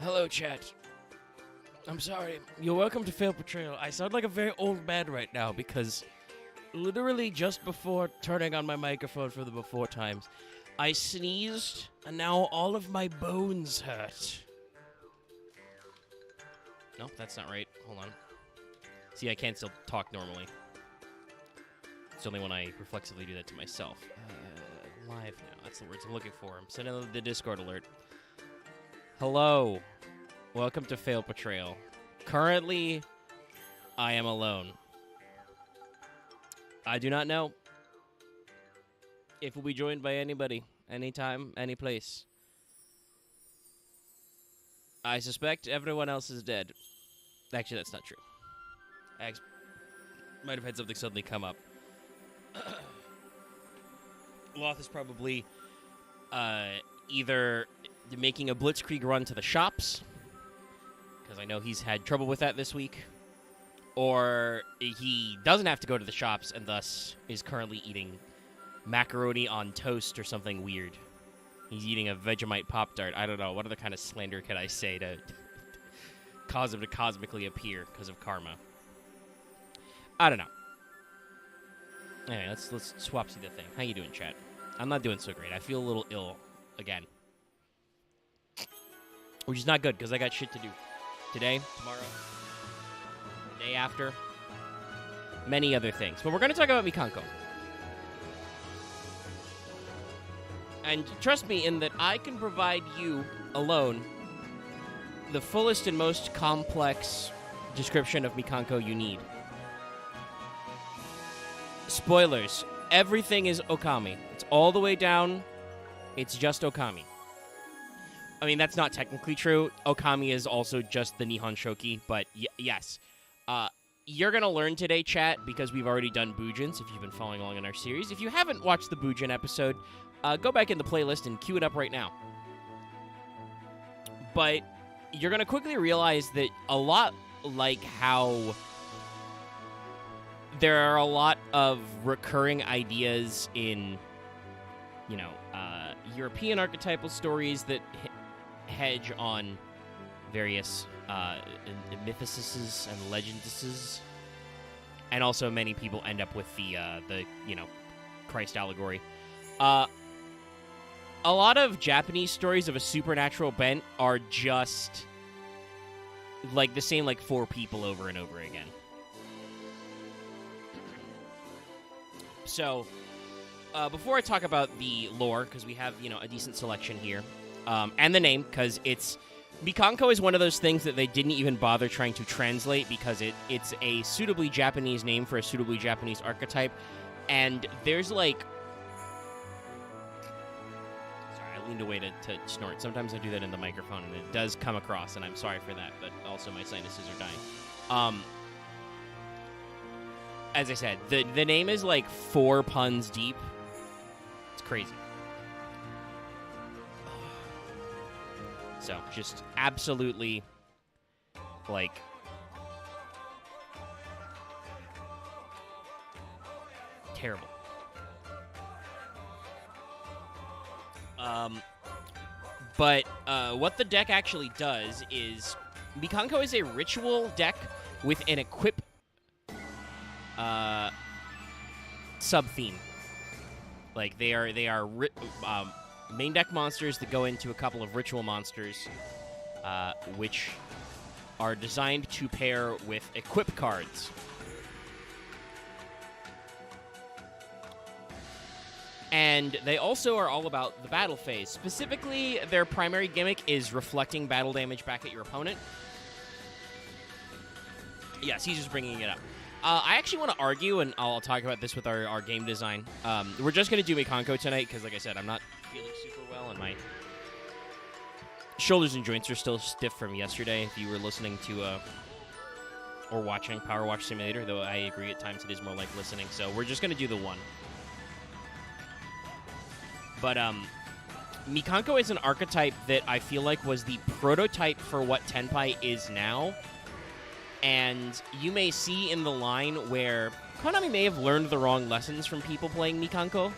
Hello, chat. I'm sorry. You're welcome to Fail Portrayal. I sound like a very old man right now because literally just before turning on my microphone for the before times, I sneezed and now all of my bones hurt. No, that's not right. Hold on. See, I can't still talk normally. It's only when I reflexively do that to myself. Live now. That's the words I'm looking for. I'm sending the Discord alert. Hello. Welcome to Fail Portrayal. Currently, I am alone. I do not know if we'll be joined by anybody, anytime, any place. I suspect everyone else is dead. Actually, that's not true. I might have had something suddenly come up. Loth is probably either making a blitzkrieg run to the shops, because I know he's had trouble with that this week, or he doesn't have to go to the shops and thus is currently eating macaroni on toast or something weird. He's eating a Vegemite Pop-Tart. I don't know. What other kind of slander could I say to cause him to cosmically appear because of karma? I don't know. Anyway, let's swap see the thing. How you doing, chat? I'm not doing so great. I feel a little ill again. Which is not good, because I got shit to do. Today, tomorrow, the day after, many other things. But we're going to talk about Mikanko. And trust me in that I can provide you, alone, the fullest and most complex description of Mikanko you need. Spoilers. Everything is Okami. It's all the way down. It's just Okami. I mean, that's not technically true. Okami is also just the Nihon Shoki, but yes. You're going to learn today, chat, because we've already done Bujins, if you've been following along in our series. If you haven't watched the Bujin episode, go back in the playlist and queue it up right now. But you're going to quickly realize that a lot like how there are a lot of recurring ideas in, you know, European archetypal stories that hedge on various mythicises and legendices, and also many people end up with the you know, Christ allegory. A lot of Japanese stories of a supernatural bent are just like the same, like, four people over and over again. So, before I talk about the lore, because we have, you know, a decent selection here, and the name, because it's... Mikanko is one of those things that they didn't even bother trying to translate, because it's a suitably Japanese name for a suitably Japanese archetype, and there's, like... Sorry, I leaned away to snort. Sometimes I do that in the microphone, and it does come across, and I'm sorry for that, but also my sinuses are dying. As I said, the name is like 4 puns deep. It's crazy. So, just absolutely, like, terrible. But what the deck actually does is, Mikanko is a ritual deck with an equip sub-theme. Like, they are main deck monsters that go into a couple of ritual monsters, which are designed to pair with equip cards. And they also are all about the battle phase. Specifically, their primary gimmick is reflecting battle damage back at your opponent. Yes, he's just bringing it up. I actually want to argue, and I'll talk about this with our game design. We're just going to do Mikanko tonight, because, like I said, I'm not feeling super well, and my shoulders and joints are still stiff from yesterday, if you were listening to, or watching Power Watch Simulator, though I agree at times it is more like listening, so we're just going to do the one. But, Mikanko is an archetype that I feel like was the prototype for what Tenpai is now. And you may see in the line where Konami may have learned the wrong lessons from people playing Mikanko.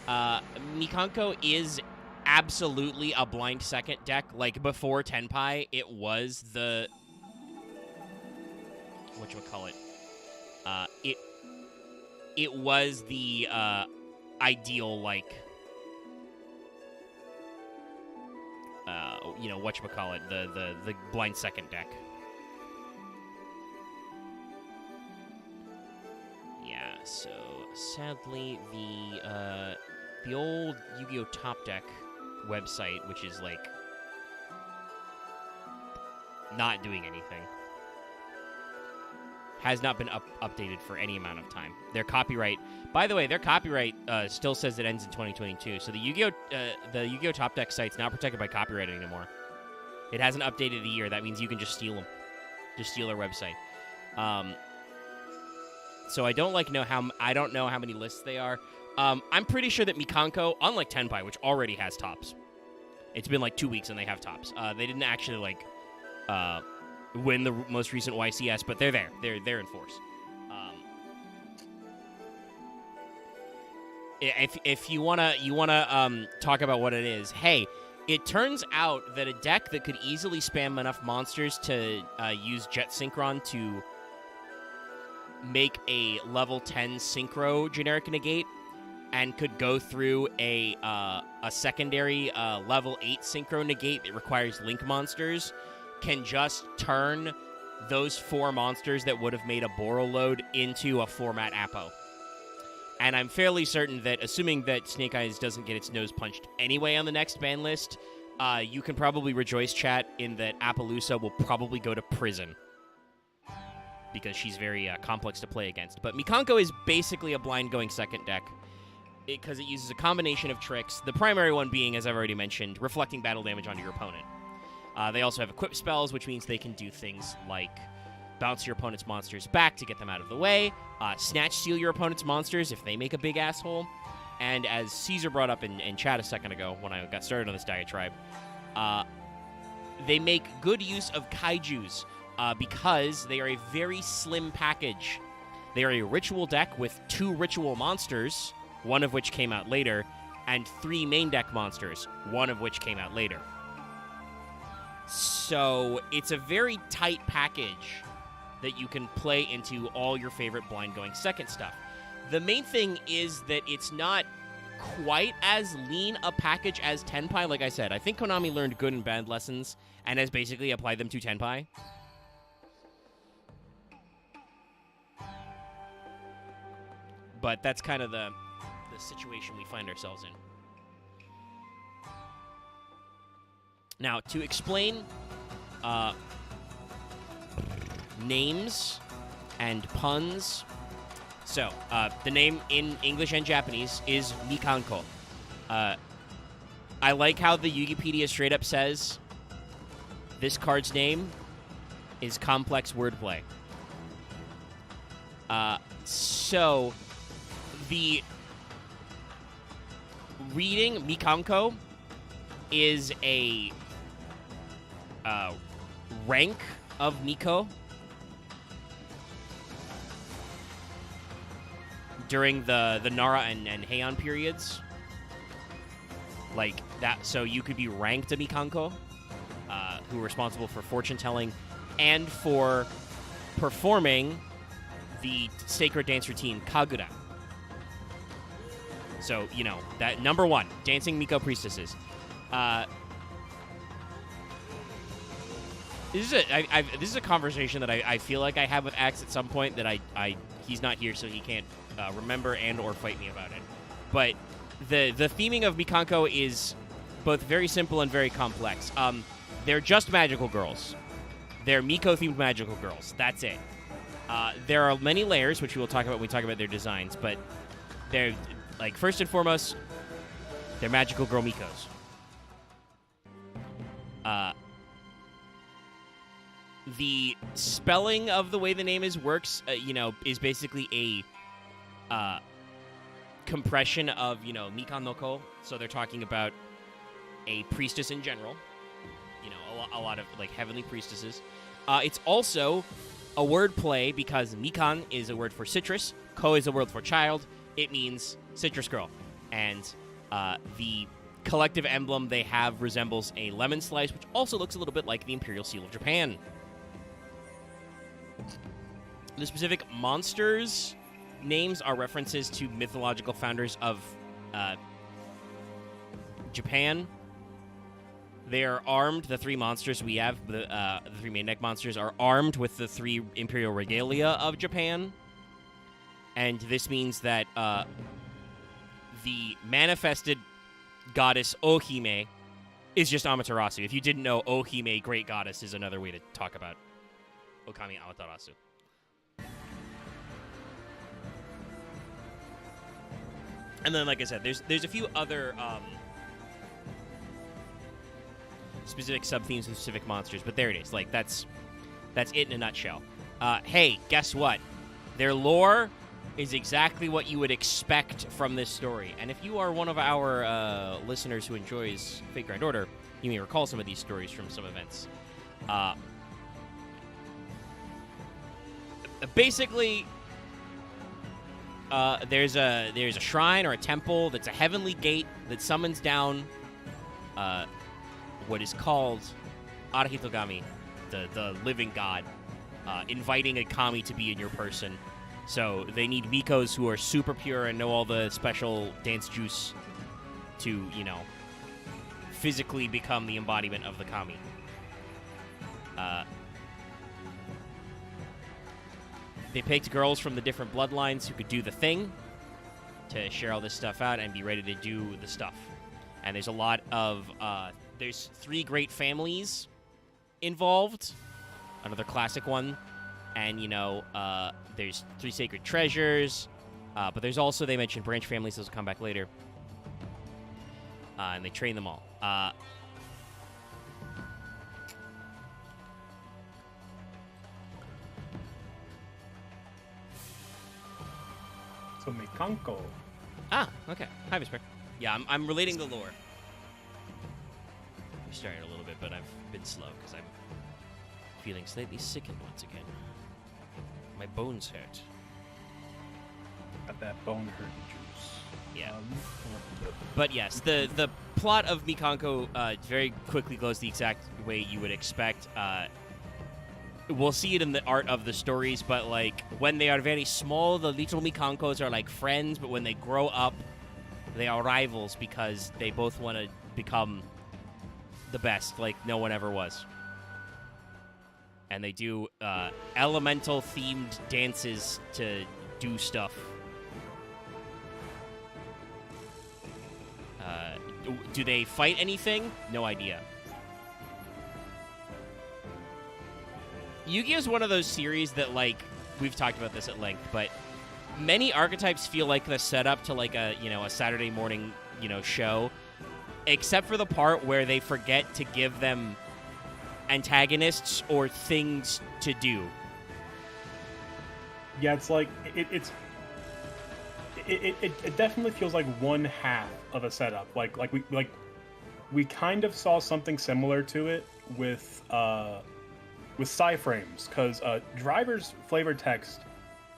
Mikanko is absolutely a blind second deck. Like, before Tenpai, it was the... whatchamacallit? It was the ideal, like... whatchamacallit? The blind second deck. Yeah, so sadly, the old Yu-Gi-Oh! Top Deck website, which is, like, not doing anything, has not been updated for any amount of time. Their copyright, by the way, still says it ends in 2022. So the Yu-Gi-Oh! Top Deck site's not protected by copyright anymore. It hasn't updated a year. That means you can just steal them. Just steal their website. So I don't know how many lists they are. I'm pretty sure that Mikanko, unlike Tenpai, which already has tops, it's been like 2 weeks and they have tops. They didn't actually win the most recent YCS, but they're there. They're in force. If you wanna talk about what it is, hey, it turns out that a deck that could easily spam enough monsters to use Jet Synchron to make a level 10 Synchro generic negate, and could go through a secondary level 8 Synchro negate that requires Link monsters, can just turn those 4 monsters that would have made a Boro load into a format Apo. And I'm fairly certain that, assuming that Snake Eyes doesn't get its nose punched anyway on the next ban list, you can probably rejoice, chat, in that Appaloosa will probably go to prison, because she's very complex to play against. But Mikanko is basically a blind going second deck, because it uses a combination of tricks, the primary one being, as I've already mentioned, reflecting battle damage onto your opponent. They also have equip spells, which means they can do things like bounce your opponent's monsters back to get them out of the way, snatch steal your opponent's monsters if they make a big asshole, and as Caesar brought up in chat a second ago when I got started on this diatribe, they make good use of kaijus, because they are a very slim package. They are a ritual deck with 2 ritual monsters, one of which came out later, and 3 main deck monsters, one of which came out later. So it's a very tight package that you can play into all your favorite blind going second stuff. The main thing is that it's not quite as lean a package as Tenpai. Like I said, I think Konami learned good and bad lessons and has basically applied them to Tenpai. But that's kind of the situation we find ourselves in. Now, to explain names and puns, so the name in English and Japanese is Mikanko. I like how the Wikipedia straight up says this card's name is complex wordplay. So the reading Mikanko is a rank of Miko during the Nara and Heian periods. Like that, so you could be ranked a Mikanko, who are responsible for fortune telling and for performing the sacred dance routine Kagura. So, you know, that number 1, dancing Miko priestesses. This is a conversation that I feel like I have with Axe at some point that he's not here, so he can't remember and or fight me about it. But the theming of Mikanko is both very simple and very complex. They're just magical girls. They're Miko-themed magical girls. That's it. There are many layers, which we will talk about when we talk about their designs, but they're, like, first and foremost, they're magical girl Mikos. The spelling of the way the name works, is basically a compression of, Mikanoko. So they're talking about a priestess in general. A lot of, like, heavenly priestesses. It's also a word play because Mikan is a word for citrus, Ko is a word for child. It means citrus girl. And the collective emblem they have resembles a lemon slice, which also looks a little bit like the Imperial Seal of Japan. The specific monsters' names are references to mythological founders of Japan. They are armed. The three monsters we have, the three main neck monsters, are armed with the three imperial regalia of Japan. And this means that the manifested goddess Ohime is just Amaterasu. If you didn't know, Ohime, great goddess, is another way to talk about Okami Amaterasu. And then, like I said, there's a few other specific sub-themes with specific monsters, but there it is. Like, that's it in a nutshell. Hey, guess what? Their lore is exactly what you would expect from this story. And if you are one of our listeners who enjoys Fate Grand Order, you may recall some of these stories from some events. Basically, there's a shrine or a temple that's a heavenly gate that summons down what is called Arahitogami, the living god, inviting a kami to be in your person. So they need Mikos who are super pure and know all the special dance juice to, physically become the embodiment of the kami. They picked girls from the different bloodlines who could do the thing to share all this stuff out and be ready to do the stuff. And there's a lot of... there's three great families involved. Another classic one. And, there's three sacred treasures. But there's also, they mentioned branch families. Those will come back later. And they train them all. So Mikanko. Okay. Hi, Vesper. Yeah, I'm relating the lore. I'm starting a little bit, but I've been slow because I'm feeling slightly sickened once again. My bones hurt. Got that bone hurt juice. Yeah. But yes, the plot of Mikanko very quickly goes the exact way you would expect. We'll see it in the art of the stories, but when they are very small, the little Mikankos are like friends, but when they grow up, they are rivals because they both want to become the best, like no one ever was. And they do elemental-themed dances to do stuff. Do they fight anything? No idea. Yu-Gi-Oh! Is one of those series that, we've talked about this at length, but many archetypes feel like the setup to, a Saturday morning, show, except for the part where they forget to give them antagonists or things to do. Yeah, it's like, it definitely feels like one half of a setup. We kind of saw something similar to it with Psyframes, because Driver's flavor text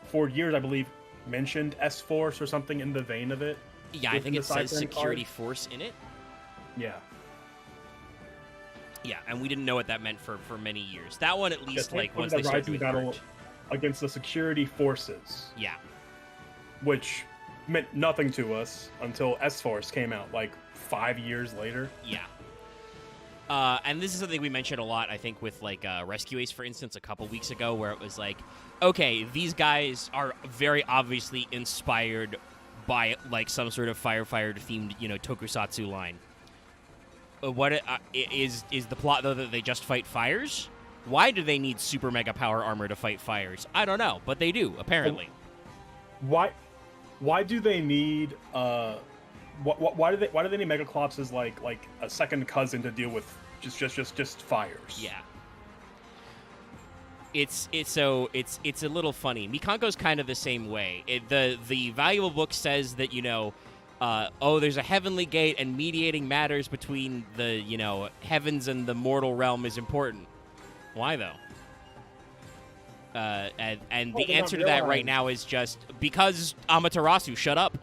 for years, I believe, mentioned S-Force or something in the vein of it. Yeah, I think it says Security Force in it. Yeah. Yeah, and we didn't know what that meant for many years. That one, at least, once the they started Rising doing battle merge. against the Security Forces. Yeah. Which meant nothing to us until S-Force came out, 5 years later. Yeah. And this is something we mentioned a lot, I think, with, Rescue Ace, for instance, a couple weeks ago, where it was okay, these guys are very obviously inspired by, some sort of firefighter-themed, tokusatsu line. What is the plot, though, that they just fight fires? Why do they need super mega power armor to fight fires? I don't know, but they do, apparently. Why do they need why do they need Megaclops as like a second cousin to deal with just fires? Yeah. It's a little funny. Mikanko's kind of the same way. The valuable book says that, there's a heavenly gate and mediating matters between the, heavens and the mortal realm is important. Why, though? And the answer to that right now is just because Amaterasu, shut up.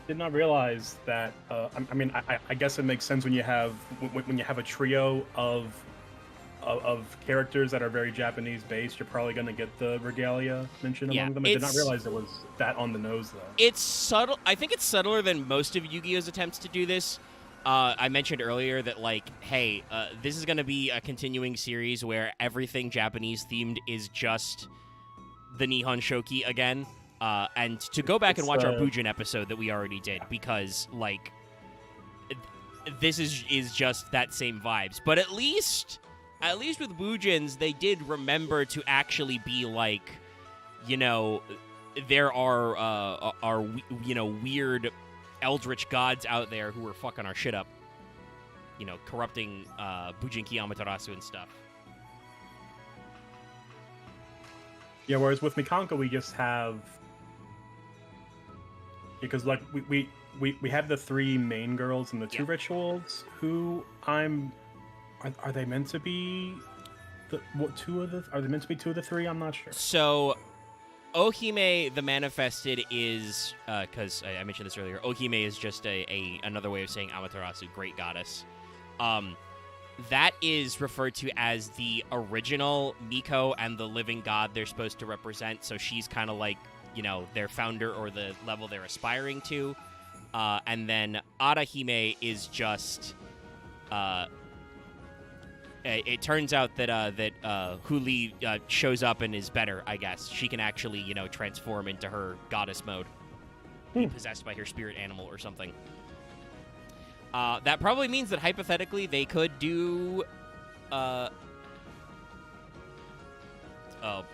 did not realize that. I guess it makes sense when you have a trio of characters that are very Japanese based. You're probably going to get the regalia mentioned Yeah, among them. I did not realize it was that on the nose though. It's subtle. I think it's subtler than most of Yu-Gi-Oh's attempts to do this. I mentioned earlier that, like, hey, this is going to be a continuing series where everything Japanese themed is just the Nihon Shoki again. And to go back and watch our Bujin episode that we already did, because, like, this is just that same vibes. But at least with Bujins, they did remember to actually be like, you know, there are weird eldritch gods out there who are fucking our shit up, you know, corrupting Bujinki Amaterasu and stuff. Yeah, whereas with Mikanko we just have, because like we have the three main girls and the two rituals who are they meant to be are they meant to be two of the three? I'm not sure. So Ohime the Manifested is, because I mentioned this earlier, Ohime is just another way of saying Amaterasu, great goddess. That is referred to as the original Miko and the living god they're supposed to represent, so she's kind of like, you know, their founder or the level they're aspiring to. And then Arahime is just... it turns out that Huli shows up and is better, I guess. She can actually, you know, transform into her goddess mode. Be possessed by her spirit animal or something. That probably means that, hypothetically, they could do...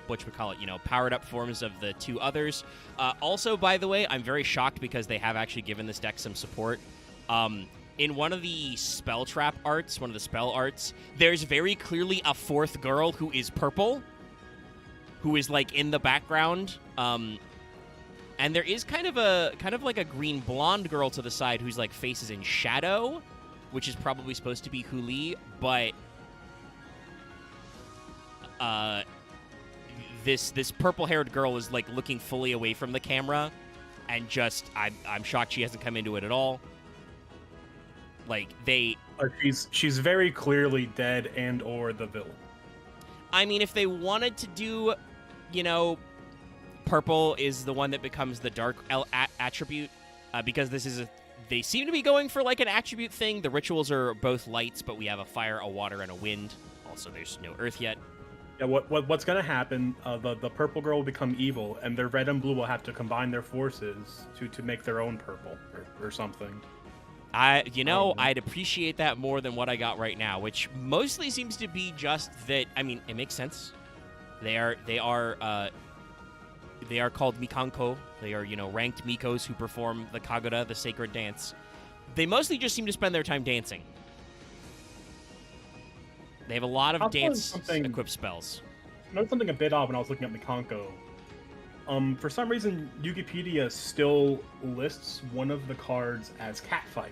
whatchamacallit, you know, powered-up forms of the two others. Also, by the way, I'm very shocked because they have actually given this deck some support. In one of the spell trap arts, one of the spell arts, there's very clearly a fourth girl who is purple, who is, like, in the background. And there is kind of like a green blonde girl to the side whose, like, face is in shadow, which is probably supposed to be Huli, but this purple-haired girl is, like, looking fully away from the camera, and just I'm shocked she hasn't come into it at all. Like, she's very clearly dead and or the villain. I mean, if they wanted to do, you know, purple is the one that becomes the dark attribute, because they seem to be going for, like, an attribute thing. The rituals are both lights, but we have a fire, a water, and a wind. Also, there's no earth yet. Yeah, what's gonna happen? The purple girl will become evil, and their red and blue will have to combine their forces to make their own purple or something. I'd appreciate that more than what I got right now, which mostly seems to be just that. I mean, it makes sense. They are called Mikanko. They are, you know, ranked Mikos who perform the Kagura, the sacred dance. They mostly just seem to spend their time dancing. They have a lot of dance-equipped spells. I noticed something a bit odd when I was looking at Mikanko. For some reason, Wikipedia still lists one of the cards as Catfight.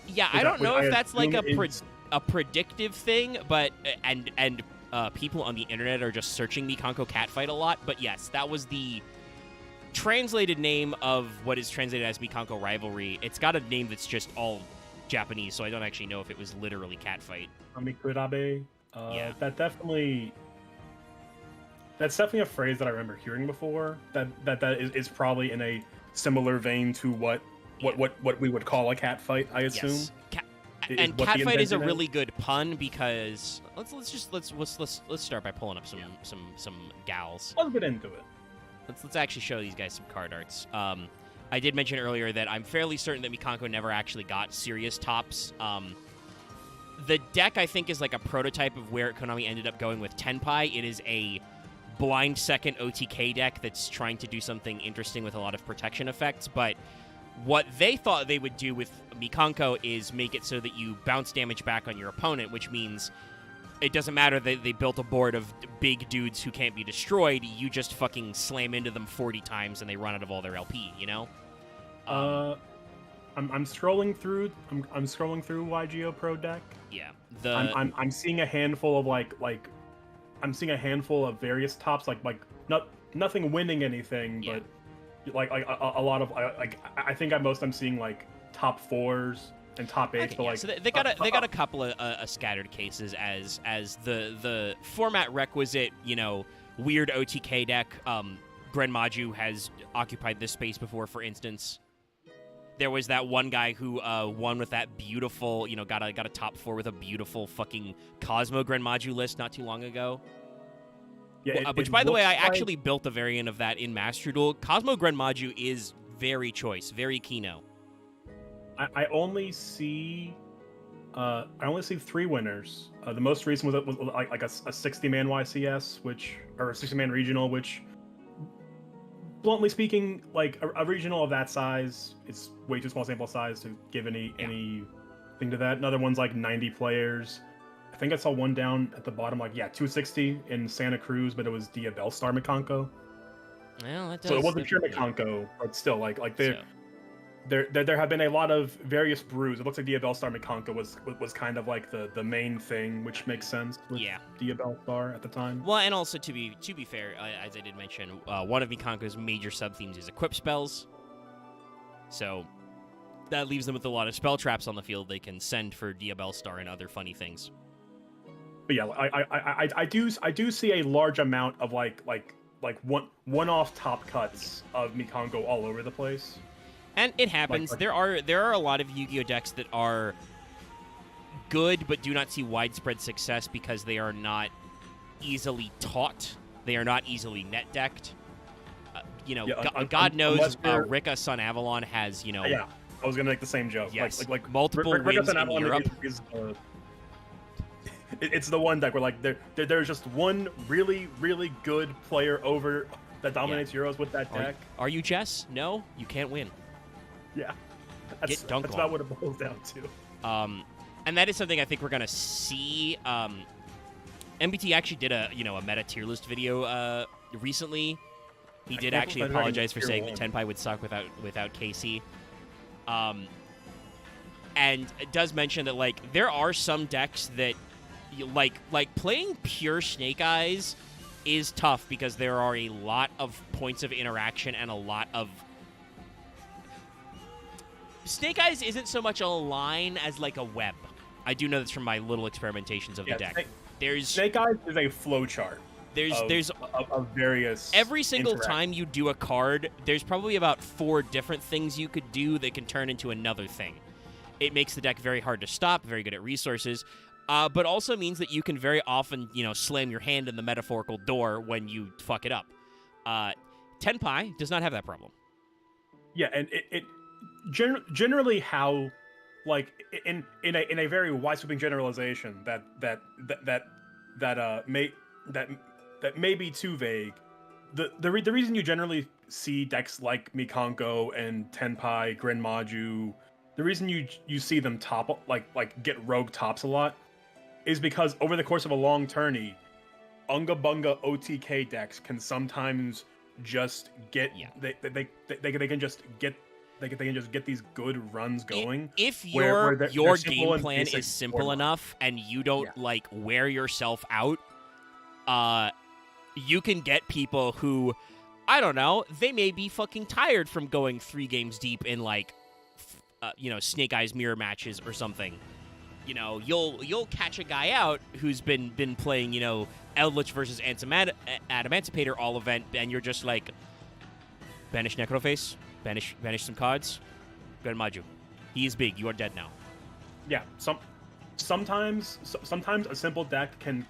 Yeah, I don't know if that's like a predictive thing, but and people on the internet are just searching Mikanko Catfight a lot. But yes, that was the translated name of what is translated as Mikanko Rivalry. It's got a name that's just all Japanese, so I don't actually know if it was literally Catfight. Amikurabe. Yeah. That's definitely a phrase that I remember hearing before. That is probably in a similar vein to what we would call a cat fight, I assume. Yes. And catfight is a really good pun because let's start by pulling up some gals. Let's get into it. Let's actually show these guys some card arts. I did mention earlier that I'm fairly certain that Mikanko never actually got serious tops. The deck, I think, is like a prototype of where Konami ended up going with Tenpai. It is a blind second OTK deck that's trying to do something interesting with a lot of protection effects, but what they thought they would do with Mikanko is make it so that you bounce damage back on your opponent, which means it doesn't matter that they built a board of big dudes who can't be destroyed, you just fucking slam into them 40 times and they run out of all their LP, you know? I'm scrolling through YGO Pro deck. Yeah. I'm seeing a handful of I'm seeing a handful of various tops, nothing winning anything, yeah. but a lot of I think at most I'm seeing like top 4s and top 8s, Okay, but yeah, like so they got a couple of scattered cases as the format requisite, weird OTK deck. Gren Maju has occupied this space before, for instance. There was that one guy who won with that beautiful, got a top 4 with a beautiful fucking Cosmo Gren Maju list not too long ago. yeah, Which, by the way, I actually built a variant of that in Master Duel. Cosmo Gren Maju is very choice, very Kino. I only see 3 winners. The most recent was like a 60-man YCS, or a 60-man regional, which, bluntly speaking, like a regional of that size, it's way too small sample size to give anything to that. Another one's like 90 players. I think I saw one down at the bottom, 260 in Santa Cruz, but it was Dia Bellstar Mikanko. Well, that does, So it wasn't pure Mikanko, but still, there have been a lot of various brews. It looks like Dia Bellstar Mikanko was kind of like the main thing, which makes sense with Dia Bellstar at the time. Well, and also to be fair, as I did mention, one of Mikanko's major sub-themes is equip spells. So that leaves them with a lot of spell traps on the field they can send for Dia Bellstar and other funny things. But yeah, I do see a large amount of like one-off top cuts of Mikanko all over the place. And it happens. There are a lot of Yu-Gi-Oh decks that are good but do not see widespread success because they are not easily taught. They are not easily net decked. God knows Rika Sun Avalon has, Yeah, I was gonna make the same joke. Yes, like multiple wins in Europe. It's the one deck where there's just one really, really good player over that dominates Euros with that deck. Are you Jess? No, you can't win. Yeah, Get dunked that's about what it boils down to. And that is something I think we're gonna see. MBT actually did a meta tier list video recently. He did actually apologize for saying that Tenpai would suck without KC. And it does mention that there are some decks that like playing pure Snake Eyes is tough because there are a lot of points of interaction and a lot of Snake Eyes isn't so much a line as like a web. I do know this from my little experimentations of the deck. Snake Eyes is a flowchart. There's various. Every single time you do a card, there's probably about 4 different things you could do that can turn into another thing. It makes the deck very hard to stop, very good at resources, but also means that you can very often, slam your hand in the metaphorical door when you fuck it up. Tenpai does not have that problem. Yeah, and it generally how, in a very wide sweeping generalization that may be too vague. The reason you generally see decks like Mikanko and Tenpai, Gren Maju, the reason you see them top get rogue tops a lot is because over the course of a long tourney, Unga Bunga OTK decks can sometimes just get they can just get these good runs going. If your game plan is simple enough and you don't wear yourself out, you can get people who, I don't know, they may be fucking tired from going 3 games deep in Snake Eyes mirror matches or something. You'll catch a guy out who's been playing, Eldritch versus Adamancipator all event, and you're just like, banish Necroface, banish some cards, Gren Maju. He is big. You are dead now. Yeah. Sometimes a simple deck can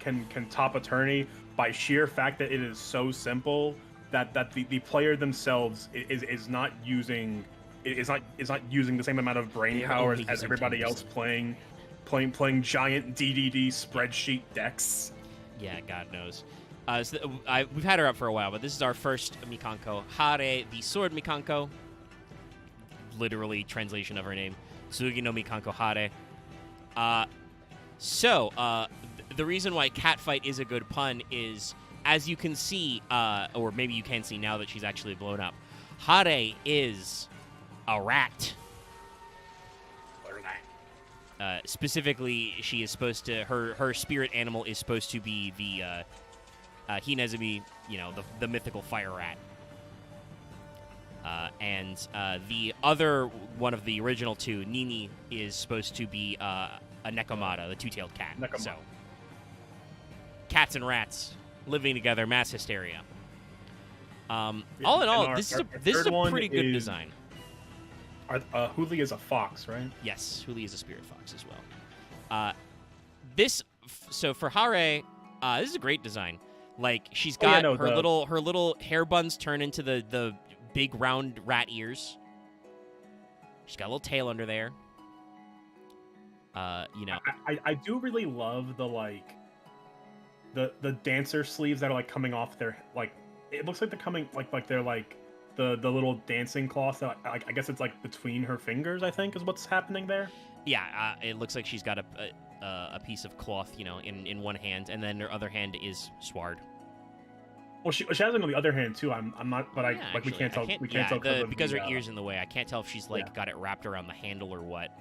top a tourney by sheer fact that it is so simple that the player themselves is not using the same amount of brain power as everybody else playing giant DDD spreadsheet decks. Yeah, God knows. We've had her up for a while, but this is our first Mikanko. Hare, the sword Mikanko. Literally translation of her name. Tsugi no Mikanko Hare. The reason why Catfight is a good pun is, as you can see, or maybe you can see now that she's actually blown up, Hare is a rat. Specifically, she is supposed to, her spirit animal is supposed to be the Hinezumi, the mythical fire rat. And the other one of the original two, Nini, is supposed to be a Nekomata, the two-tailed cat. Nekomata. So, cats and rats living together, mass hysteria. All in all, this is a pretty good design. Huli is a fox, right? Yes, Huli is a spirit fox as well. So for Hare, this is a great design. Like she's got her little hair buns turn into the big round rat ears. She's got a little tail under there. I do really love the dancer sleeves that are like coming off their like. It looks like they're coming like they're like the little dancing cloth that I guess it's like between her fingers. I think is what's happening there. Yeah, it looks like she's got a piece of cloth, in one hand, and then her other hand is sword. Well, she has it on the other hand too. I'm not, but we can't tell. We can't tell because her ear's in the way. I can't tell if she's got it wrapped around the handle or what.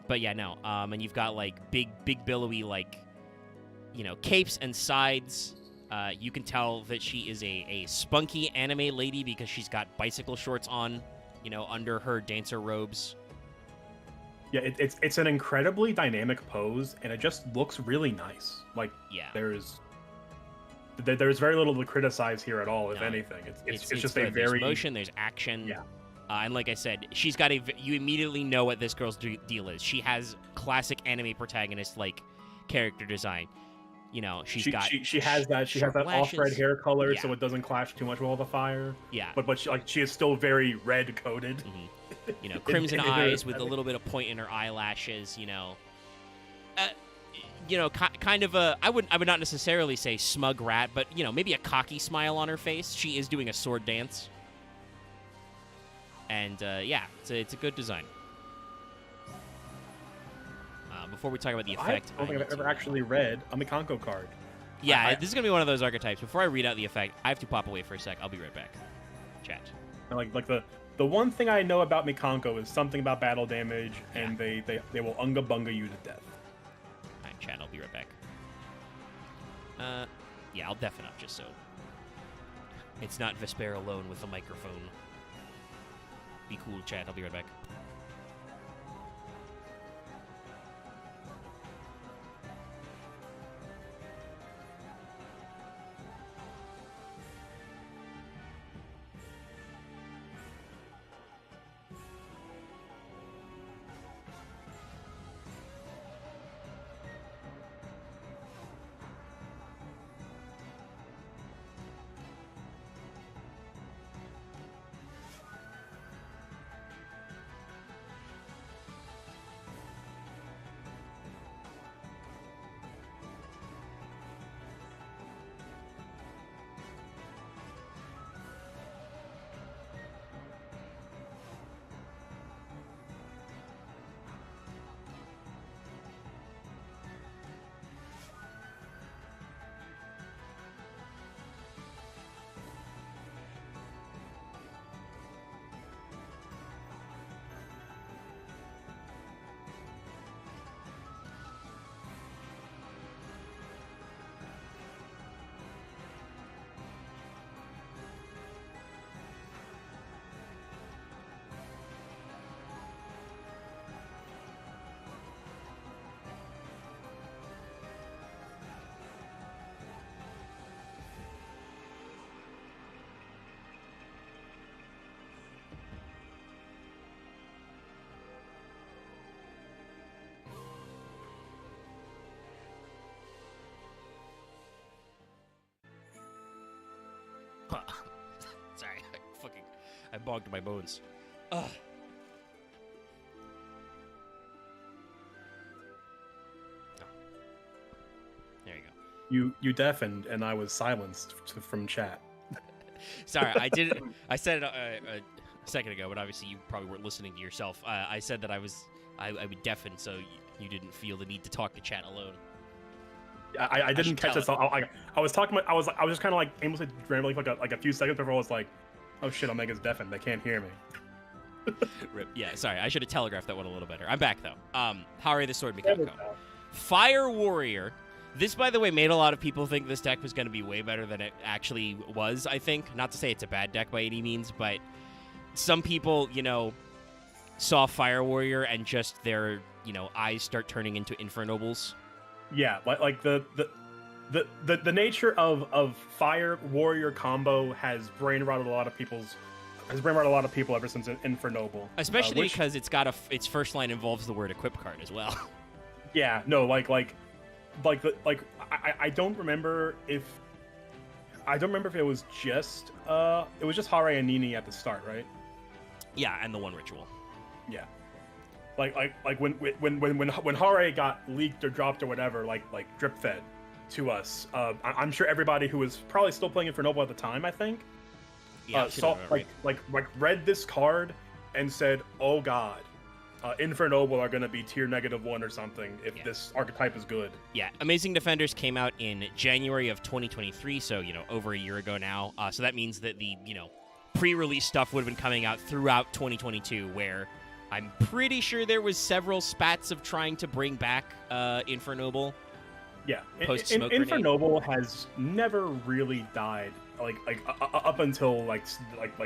But yeah, no. And you've got like big billowy capes and sides. You can tell that she is a spunky anime lady because she's got bicycle shorts on, under her dancer robes. Yeah, it's an incredibly dynamic pose, and it just looks really nice. There's very little to criticize here at all, if anything. It's just good. a very... There's motion, there's action. Yeah. And like I said, she's got you immediately know what this girl's deal is. She has classic anime protagonist character design. She has that off-red hair color, so it doesn't clash too much with all the fire. Yeah. But she is still very red coated. Mm-hmm. Crimson eyes with a little bit of point in her eyelashes. Kind of a I would not necessarily say smug rat, but maybe a cocky smile on her face. She is doing a sword dance, and it's a good design. Before we talk about the effect, I don't think I've ever actually read a Mikanko card. Yeah, this is gonna be one of those archetypes. Before I read out the effect, I have to pop away for a sec. I'll be right back. Chat. The one thing I know about Mikanko is something about battle damage, and they will unga bunga you to death. Alright, chat, I'll be right back. I'll deafen up just so it's not Vesper alone with the microphone. Be cool, chat, I'll be right back. Sorry, I bogged my bones. Ugh. Oh. There you go. You deafened, and I was silenced from chat. Sorry, I said it a second ago, but obviously you probably weren't listening to yourself. I said that I would deafen, so you didn't feel the need to talk to chat alone. I didn't catch this. I was talking. I was just kind of aimlessly rambling for like a few seconds before I was like, "Oh shit, Omega's deafened. They can't hear me." Rip. Yeah, sorry. I should have telegraphed that one a little better. I'm back though. Hare the Sword Mikanko. Fire Warrior. This, by the way, made a lot of people think this deck was going to be way better than it actually was, I think. Not to say it's a bad deck by any means, but some people, saw Fire Warrior and just their, eyes start turning into Infernobles. Yeah, like the nature of Fire Warrior combo has brain rotted a lot of people ever since Infernoble. Especially because its first line involves the word equip card as well. Yeah, no, I don't remember if it was just Hare and Nini at the start, right? Yeah, and the one ritual. Yeah, like when Hare got leaked or dropped or whatever, like drip fed to us. I'm sure everybody who was probably still playing Infernoble at the time, I think, saw read this card and said, "Oh God, Infernoble are going to be tier -1 or something if this archetype is good." Yeah, Amazing Defenders came out in January of 2023, so, over a year ago now. So that means that the, pre-release stuff would have been coming out throughout 2022, where I'm pretty sure there was several spats of trying to bring back Infernoble. Yeah, Infernoble has never really died, up until like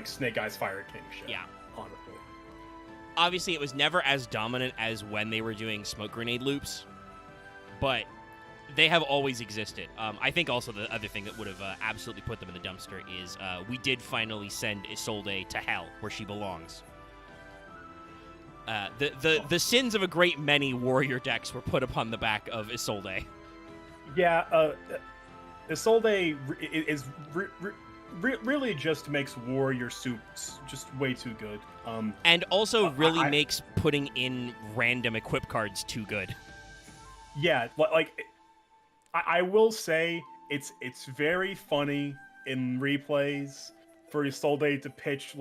Snake Eyes Fire King shit. Yeah. Honestly. Obviously, it was never as dominant as when they were doing smoke grenade loops, but they have always existed. I think also the other thing that would have absolutely put them in the dumpster is we did finally send Isolde to hell, where she belongs. The sins of a great many warrior decks were put upon the back of Isolde. Yeah, Isolde is really just makes warrior soups just way too good. And also really makes putting in random equip cards too good. Yeah, I will say it's very funny in replays for Isolde to pitch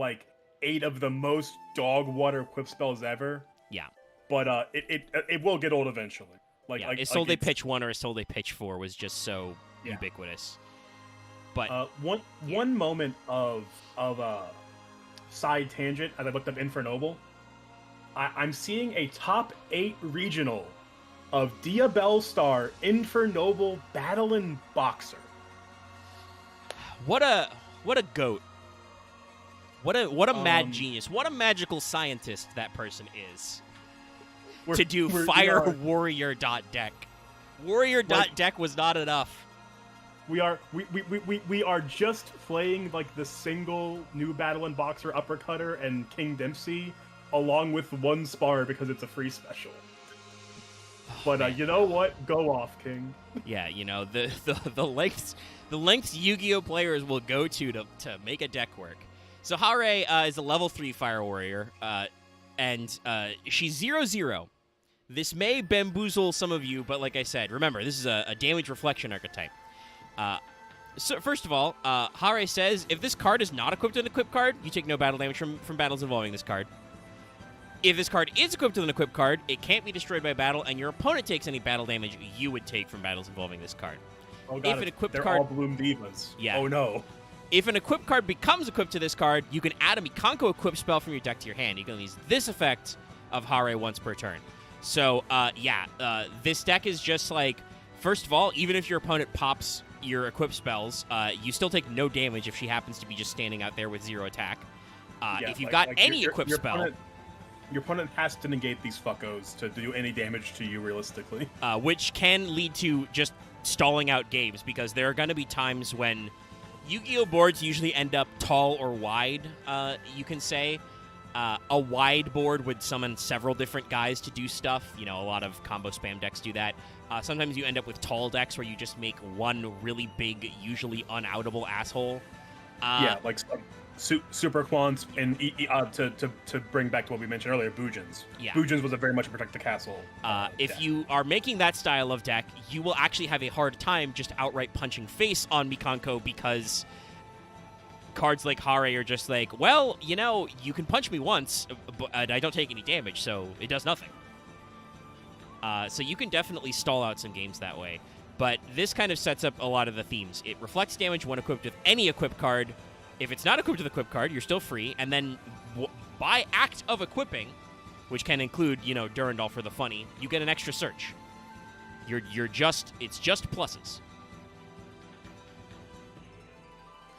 8 of the most dog water equip spells ever. Yeah. But it will get old eventually. Isolde pitch 1 or Isolde pitch 4 was just so ubiquitous. But one moment of side tangent as I looked up Infernoble, I'm seeing a top 8 regional of Diabellstar Infernoble Battlin' Boxer. What a goat. What a mad genius. What a magical scientist that person is. To do Fire Warrior.deck. Warrior.deck was not enough. We are just playing the single new Battle and Boxer Uppercutter and King Dempsey along with one spar because it's a free special. But you know what? Go off, King. Yeah, the lengths Yu-Gi-Oh players will go to make a deck work. So Hare is a level 3 Fire Warrior, and she's 0/0. This may bamboozle some of you, but like I said, remember, this is a damage reflection archetype. So first of all, Hare says, if this card is not equipped with an equip card, you take no battle damage from battles involving this card. If this card is equipped with an equip card, it can't be destroyed by battle, and your opponent takes any battle damage you would take from battles involving this card. Oh god, they're all Bloom Divas. Yeah. Oh no. If an equip card becomes equipped to this card, you can add a Mikanko equip spell from your deck to your hand. You can use this effect of Hare once per turn. So, this deck is just first of all, even if your opponent pops your equip spells, you still take no damage if she happens to be just standing out there with 0 attack. If you've got any equip spell... Your opponent has to negate these fuckos to do any damage to you realistically. Which can lead to just stalling out games, because there are going to be times when Yu-Gi-Oh! Boards usually end up tall or wide, you can say. A wide board would summon several different guys to do stuff. A lot of combo spam decks do that. Sometimes you end up with tall decks where you just make one really big, usually unoutable asshole. Super Quants and to bring back to what we mentioned earlier, Boojins. Yeah. Boojins was a very much protect the castle. If you are making that style of deck, you will actually have a hard time just outright punching face on Mikanko, because cards like Hare are just well, you can punch me once, but I don't take any damage, so it does nothing. So you can definitely stall out some games that way. But this kind of sets up a lot of the themes. It reflects damage when equipped with any equip card. If it's not equipped with equip card, you're still free. And then by act of equipping, which can include, Durandal for the funny, you get an extra search. It's just pluses.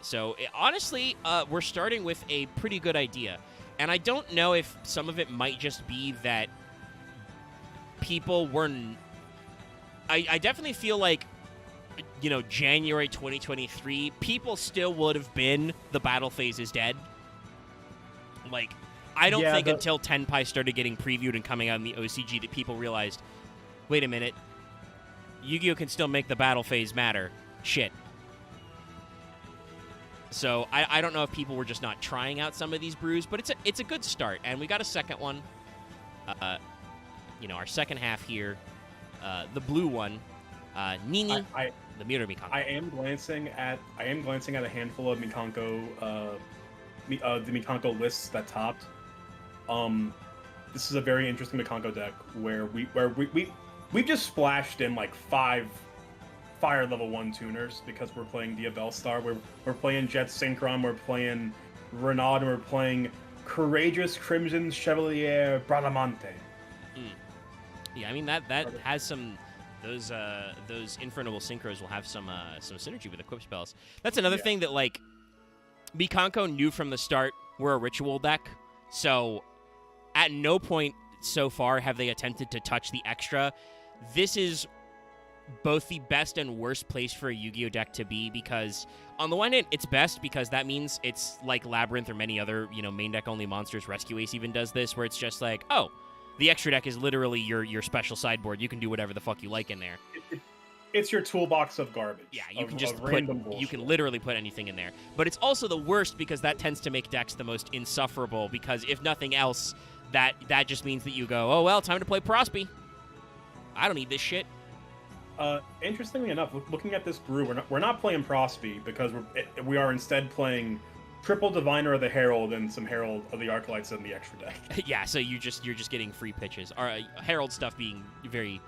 So honestly, we're starting with a pretty good idea, and I don't know if some of it might just be that people were. I definitely feel like, January 2023, people still would have been the battle phase is dead. Like, I don't think until Tenpai started getting previewed and coming out in the OCG that people realized, wait a minute, Yu-Gi-Oh! Can still make the battle phase matter. Shit. So I don't know if people were just not trying out some of these brews, but it's a good start, and we got a second one. Our second half here, the blue one, Nini, the Mirror Mikanko. I am glancing at a handful of Mikanko, the Mikanko lists that topped. This is a very interesting Mikanko deck where we've just splashed in like 5 fire level 1 tuners because we're playing Diabell Star, we're playing Jet Synchron, we're playing Renaud, and we're playing Courageous Crimson Chevalier Bradamante. Yeah, I mean that has some those Infernal Synchros will have some synergy with equip spells. That's another thing that like Mikanko knew from the start we're a ritual deck, so at no point so far have they attempted to touch the extra. This is both the best and worst place for a Yu-Gi-Oh deck to be, because on the one hand it's best because that means it's like Labyrinth or many other main deck only monsters. Rescue Ace even does this, where it's just like, oh, the extra deck is literally your special sideboard. You can do whatever the fuck you like in there. It's your toolbox of garbage. Yeah, you can literally put anything in there. But it's also the worst because that tends to make decks the most insufferable, because if nothing else, that just means that you go, oh well, time to play Prosby. I don't need this shit. Interestingly enough, looking at this brew, we're not playing Prosby because we are instead playing triple Diviner of the Herald and some Herald of the Arclights in the extra deck. Yeah, so you're just getting free pitches. Herald stuff being very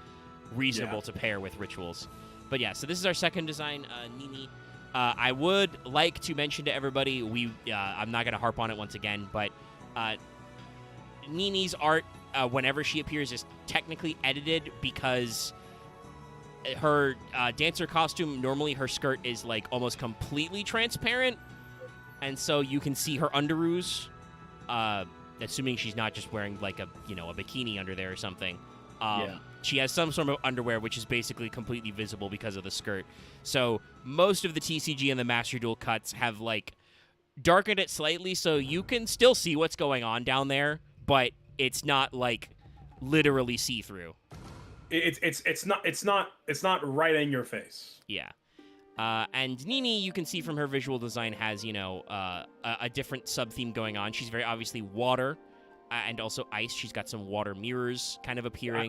reasonable to pair with rituals. But yeah, so this is our second design, Nini. I would like to mention to everybody, I'm not going to harp on it once again, but Nini's art, whenever she appears, is technically edited because her dancer costume, normally her skirt is like almost completely transparent, and so you can see her underoos, assuming she's not just wearing like a bikini under there or something. She has some sort of underwear which is basically completely visible because of the skirt. So most of the TCG and the Master Duel cuts have like darkened it slightly so you can still see what's going on down there, but it's not like literally see-through. It's not right in your face. Yeah. And Nini, you can see from her visual design, has, a different sub-theme going on. She's very obviously water and also ice. She's got some water mirrors kind of appearing.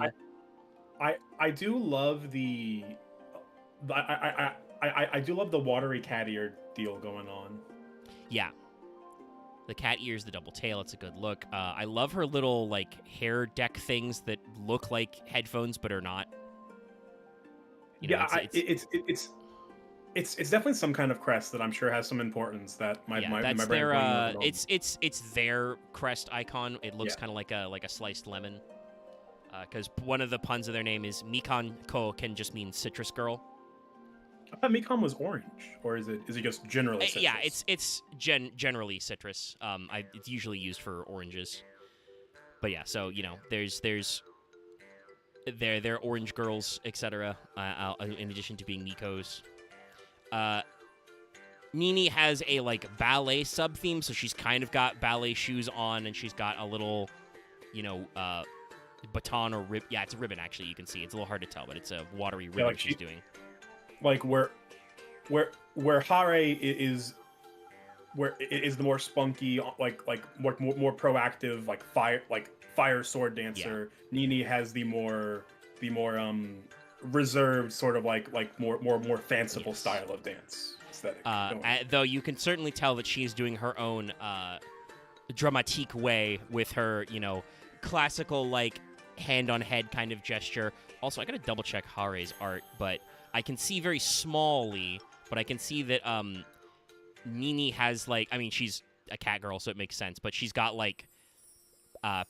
I do love the watery cat ear deal going on. Yeah. The cat ears, the double tail, it's a good look. I love her little, like, hair deck things that look like headphones but are not. It's definitely some kind of crest that I'm sure has some importance that my brain. It's their crest icon. It looks kind of like a sliced lemon. Because one of the puns of their name is Mikanko, can just mean citrus girl. I thought Mikan was orange, or is it just generally citrus? Yeah, it's generally citrus. It's usually used for oranges. But yeah, so there's they're orange girls, etc. In addition to being Mikos. Nini has a like ballet sub theme, so she's kind of got ballet shoes on, and she's got a little, baton or rib. Yeah, it's a ribbon actually. You can see it's a little hard to tell, but it's a watery ribbon she's doing. Like where Hare is the more spunky, like more proactive, like fire sword dancer. Yeah. Nini has the more reserved sort of like more fanciful style of dance aesthetic. Though you can certainly tell that she's doing her own dramatique way with her, classical like hand on head kind of gesture. Also, I gotta double check Hare's art, but I can see very smallly, but I can see that Nini has she's a cat girl, so it makes sense, but she's got like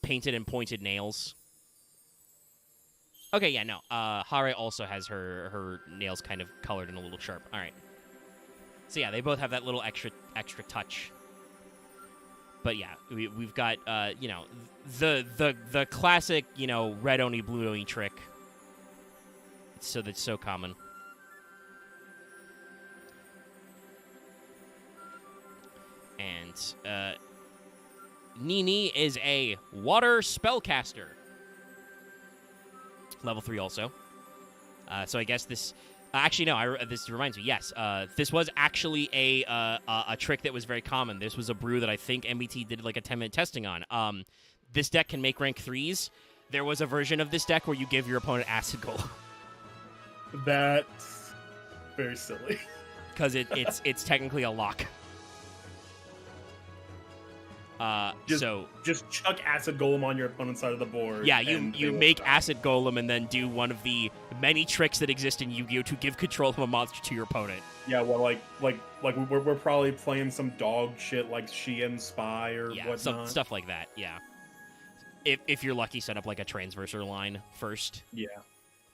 painted and pointed nails. Okay, yeah, no. Hare also has her nails kind of colored and a little sharp. All right. So yeah, they both have that little extra touch. But yeah, we've got the classic red oni blue oni trick. So that's so common. And Nini is a water spellcaster. Level 3 also. So I guess this... actually, no, this reminds me, yes. This was actually a trick that was very common. This was a brew that I think MBT did like a 10-minute testing on. This deck can make rank 3s. There was a version of this deck where you give your opponent Acid Golem. That's very silly. Because it's technically a lock. Just chuck Acid Golem on your opponent's side of the board. Yeah, you make Acid Golem and then do one of the many tricks that exist in Yu-Gi-Oh! To give control of a monster to your opponent. Yeah, well, like we're probably playing some dog shit like Shein Spy or whatnot. Stuff like that. Yeah. If you're lucky, set up like a transversor line first. Yeah.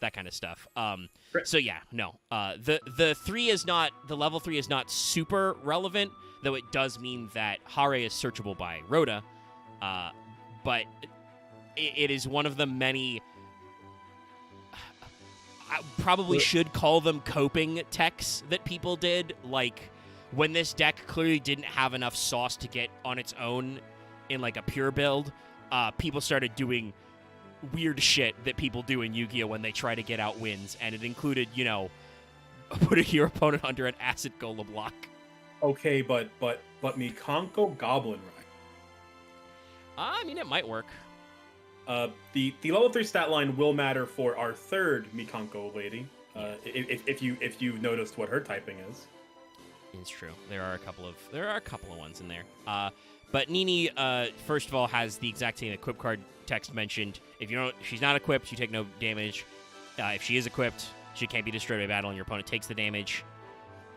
That kind of stuff. So yeah, no. The level 3 is not super relevant, though it does mean that Hare is searchable by Rhoda. But it is one of the many. I probably should call them coping techs that people did. Like when this deck clearly didn't have enough sauce to get on its own in like a pure build, people started doing weird shit that people do in Yu-Gi-Oh! When they try to get out wins, and it included, putting your opponent under an Acid Golem lock. Okay, but Mikanko Goblin, right? I mean, it might work. The level 3 stat line will matter for our third Mikanko lady. If you've noticed what her typing is. It's true. There are a couple of ones in there. But Nini, first of all, has the exact same equip card text mentioned. If she's not equipped, you take no damage. If she is equipped, she can't be destroyed by battle, and your opponent takes the damage.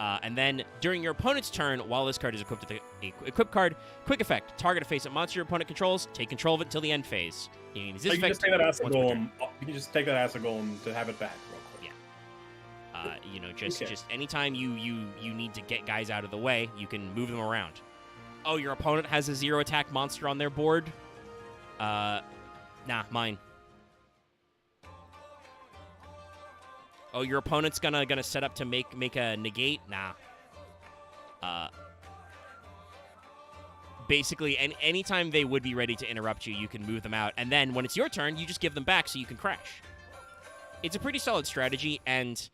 And then during your opponent's turn, while this card is equipped with a equip card, quick effect: target a face-up monster your opponent controls. Take control of it until the end phase. You can just take that Acid Golem. You can just take that Acid Golem to have it back real quick. Yeah. Just anytime you need to get guys out of the way, you can move them around. Oh, your opponent has a 0 attack monster on their board? Nah, mine. Oh, your opponent's gonna set up to make a negate? Nah. Basically, anytime they would be ready to interrupt you, you can move them out. And then when it's your turn, you just give them back so you can crash. It's a pretty solid strategy, and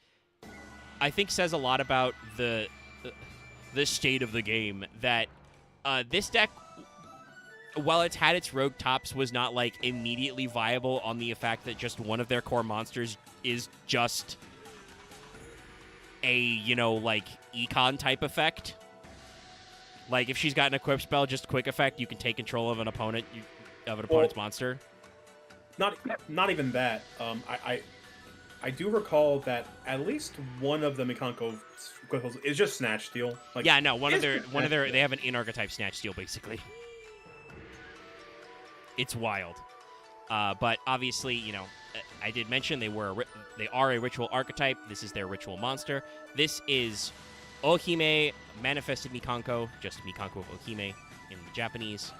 I think says a lot about the state of the game that this deck, while it's had its rogue tops, was not like immediately viable on the fact that just one of their core monsters is just a like econ type effect. Like if she's got an equip spell, just quick effect, you can take control of an opponent's monster. Not even that. I do recall that at least one of the Mikanko is just Snatch Steal. Like, yeah, no, they have an in-archetype Snatch Steal, basically. It's wild. But obviously, I did mention they are a ritual archetype. This is their ritual monster. This is Ohime manifested Mikanko, just Mikanko of Ohime in the Japanese.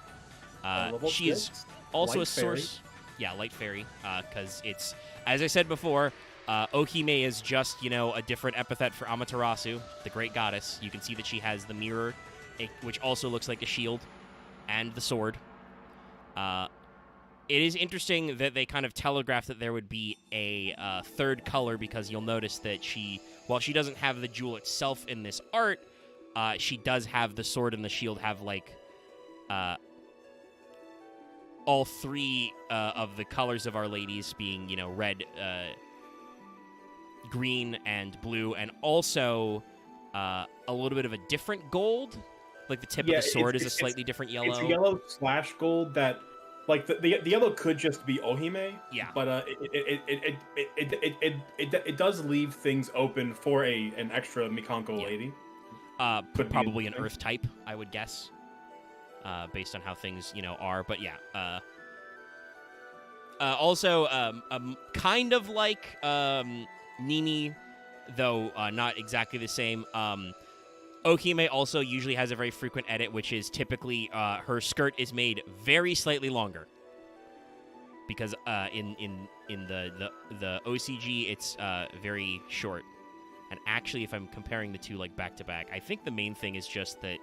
She is also a source. Yeah, Light Fairy, because it's, as I said before, Ohime is just, a different epithet for Amaterasu, the great goddess. You can see that she has the mirror, which also looks like a shield, and the sword. It is interesting that they kind of telegraphed that there would be a third color, because you'll notice that while she doesn't have the jewel itself in this art, she does have the sword and the shield have, like, all three of the colors of Our Ladies being, red, green, and blue, and also a little bit of a different gold. Like the tip of the sword is a slightly different yellow. It's yellow / gold that, like, the yellow could just be Ohime. Yeah. But it does leave things open for an extra Mikanko lady. Probably an Earth type, I would guess. Based on how things, are. But yeah. Also, kind of like Nini, though not exactly the same. Okime also usually has a very frequent edit, which is typically her skirt is made very slightly longer. Because in the OCG, it's very short. And actually, if I'm comparing the two like back to back, I think the main thing is just that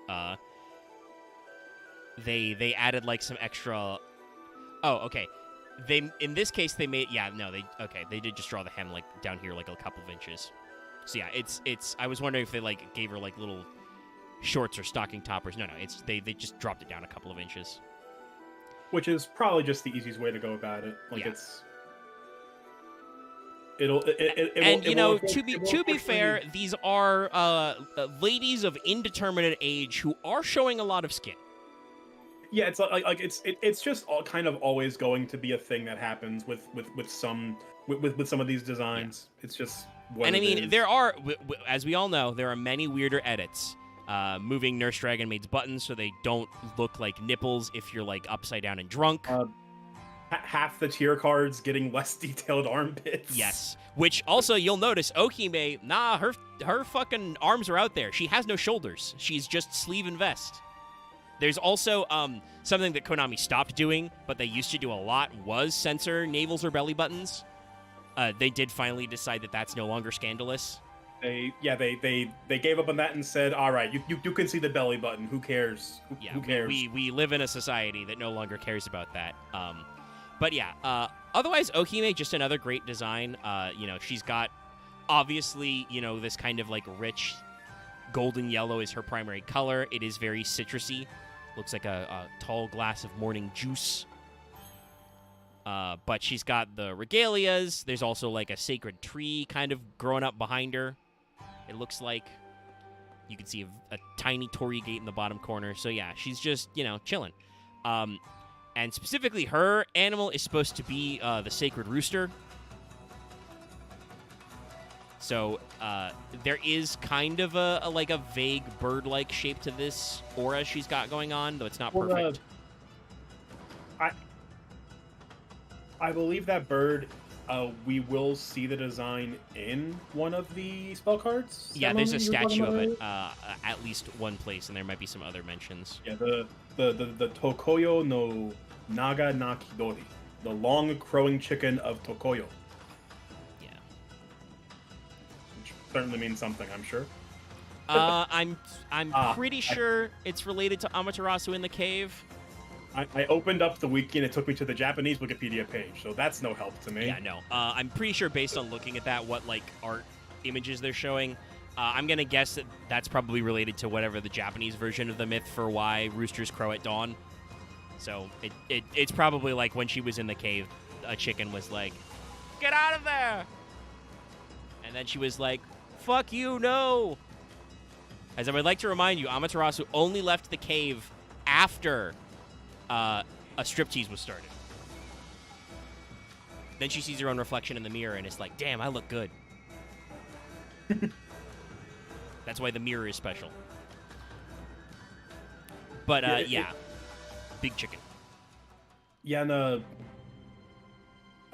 they added like some extra. Oh, okay. In this case they made they did just draw the hem like down here like a couple of inches. So yeah, it's I was wondering if they like gave her like little shorts or stocking toppers. No, it's they just dropped it down a couple of inches. Which is probably just the easiest way to go about it. Like Yeah. To be fair, these are ladies of indeterminate age who are showing a lot of skin. Yeah, it's like it's just all kind of always going to be a thing that happens with some of these designs. Yeah. It's just what and it I mean is. There are, as we all know, there are many weirder edits. Moving Nurse Dragon Maid's buttons so they don't look like nipples if you're like upside down and drunk. Half the tier cards getting less detailed armpits. Yes, which also you'll notice Okime, her fucking arms are out there. She has no shoulders. She's just sleeve and vest. There's also something that Konami stopped doing, but they used to do a lot, was censor navels or belly buttons. They did finally decide that that's no longer scandalous. They gave up on that and said, all right, you can see the belly button. Who cares? Who cares? We live in a society that no longer cares about that. But yeah, otherwise, Okime, just another great design. She's got, obviously, this kind of like rich golden yellow is her primary color. It is very citrusy. Looks like a tall glass of morning juice. But she's got the regalias. There's also like a sacred tree kind of growing up behind her. It looks like you can see a tiny torii gate in the bottom corner. So yeah, she's just, chilling. And specifically, her animal is supposed to be the sacred rooster. So there is kind of a vague bird-like shape to this aura she's got going on, though it's not perfect. I believe that bird, we will see the design in one of the spell cards. Yeah, there's a statue of it at least one place, and there might be some other mentions. Yeah, the Tokoyo no Naga Nakidori, the long crowing chicken of Tokoyo. Yeah, which certainly means something, I'm sure. I'm pretty sure it's related to Amaterasu in the cave. I opened up the wiki and it took me to the Japanese Wikipedia page, so that's no help to me. Yeah, no. I'm pretty sure based on looking at that, what like art images they're showing, I'm gonna guess that that's probably related to whatever the Japanese version of the myth for why roosters crow at dawn. So it's probably like when she was in the cave, a chicken was like, "Get out of there!" And then she was like, "Fuck you, no!" As I would like to remind you, Amaterasu only left the cave after a striptease was started. Then she sees her own reflection in the mirror and it's like, damn, I look good. That's why the mirror is special. But big chicken. Yeah,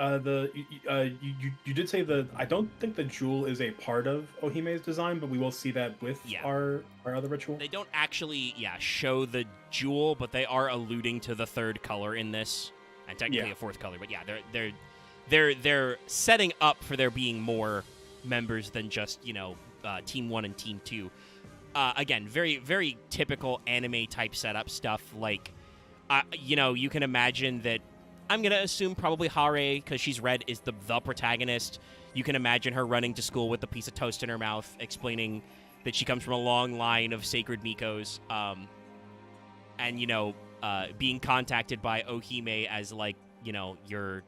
and you did say I don't think the jewel is a part of Ohime's design, but we will see that with our other ritual. They don't actually show the jewel, but they are alluding to the third color in this, and technically a fourth color. But yeah, they're setting up for there being more members than just Team 1 and Team 2. Again, very very typical anime type setup stuff. Like you can imagine that. I'm going to assume probably Hare, because she's red, is the protagonist. You can imagine her running to school with a piece of toast in her mouth, explaining that she comes from a long line of sacred Mikos, and, being contacted by Ohime as, like, your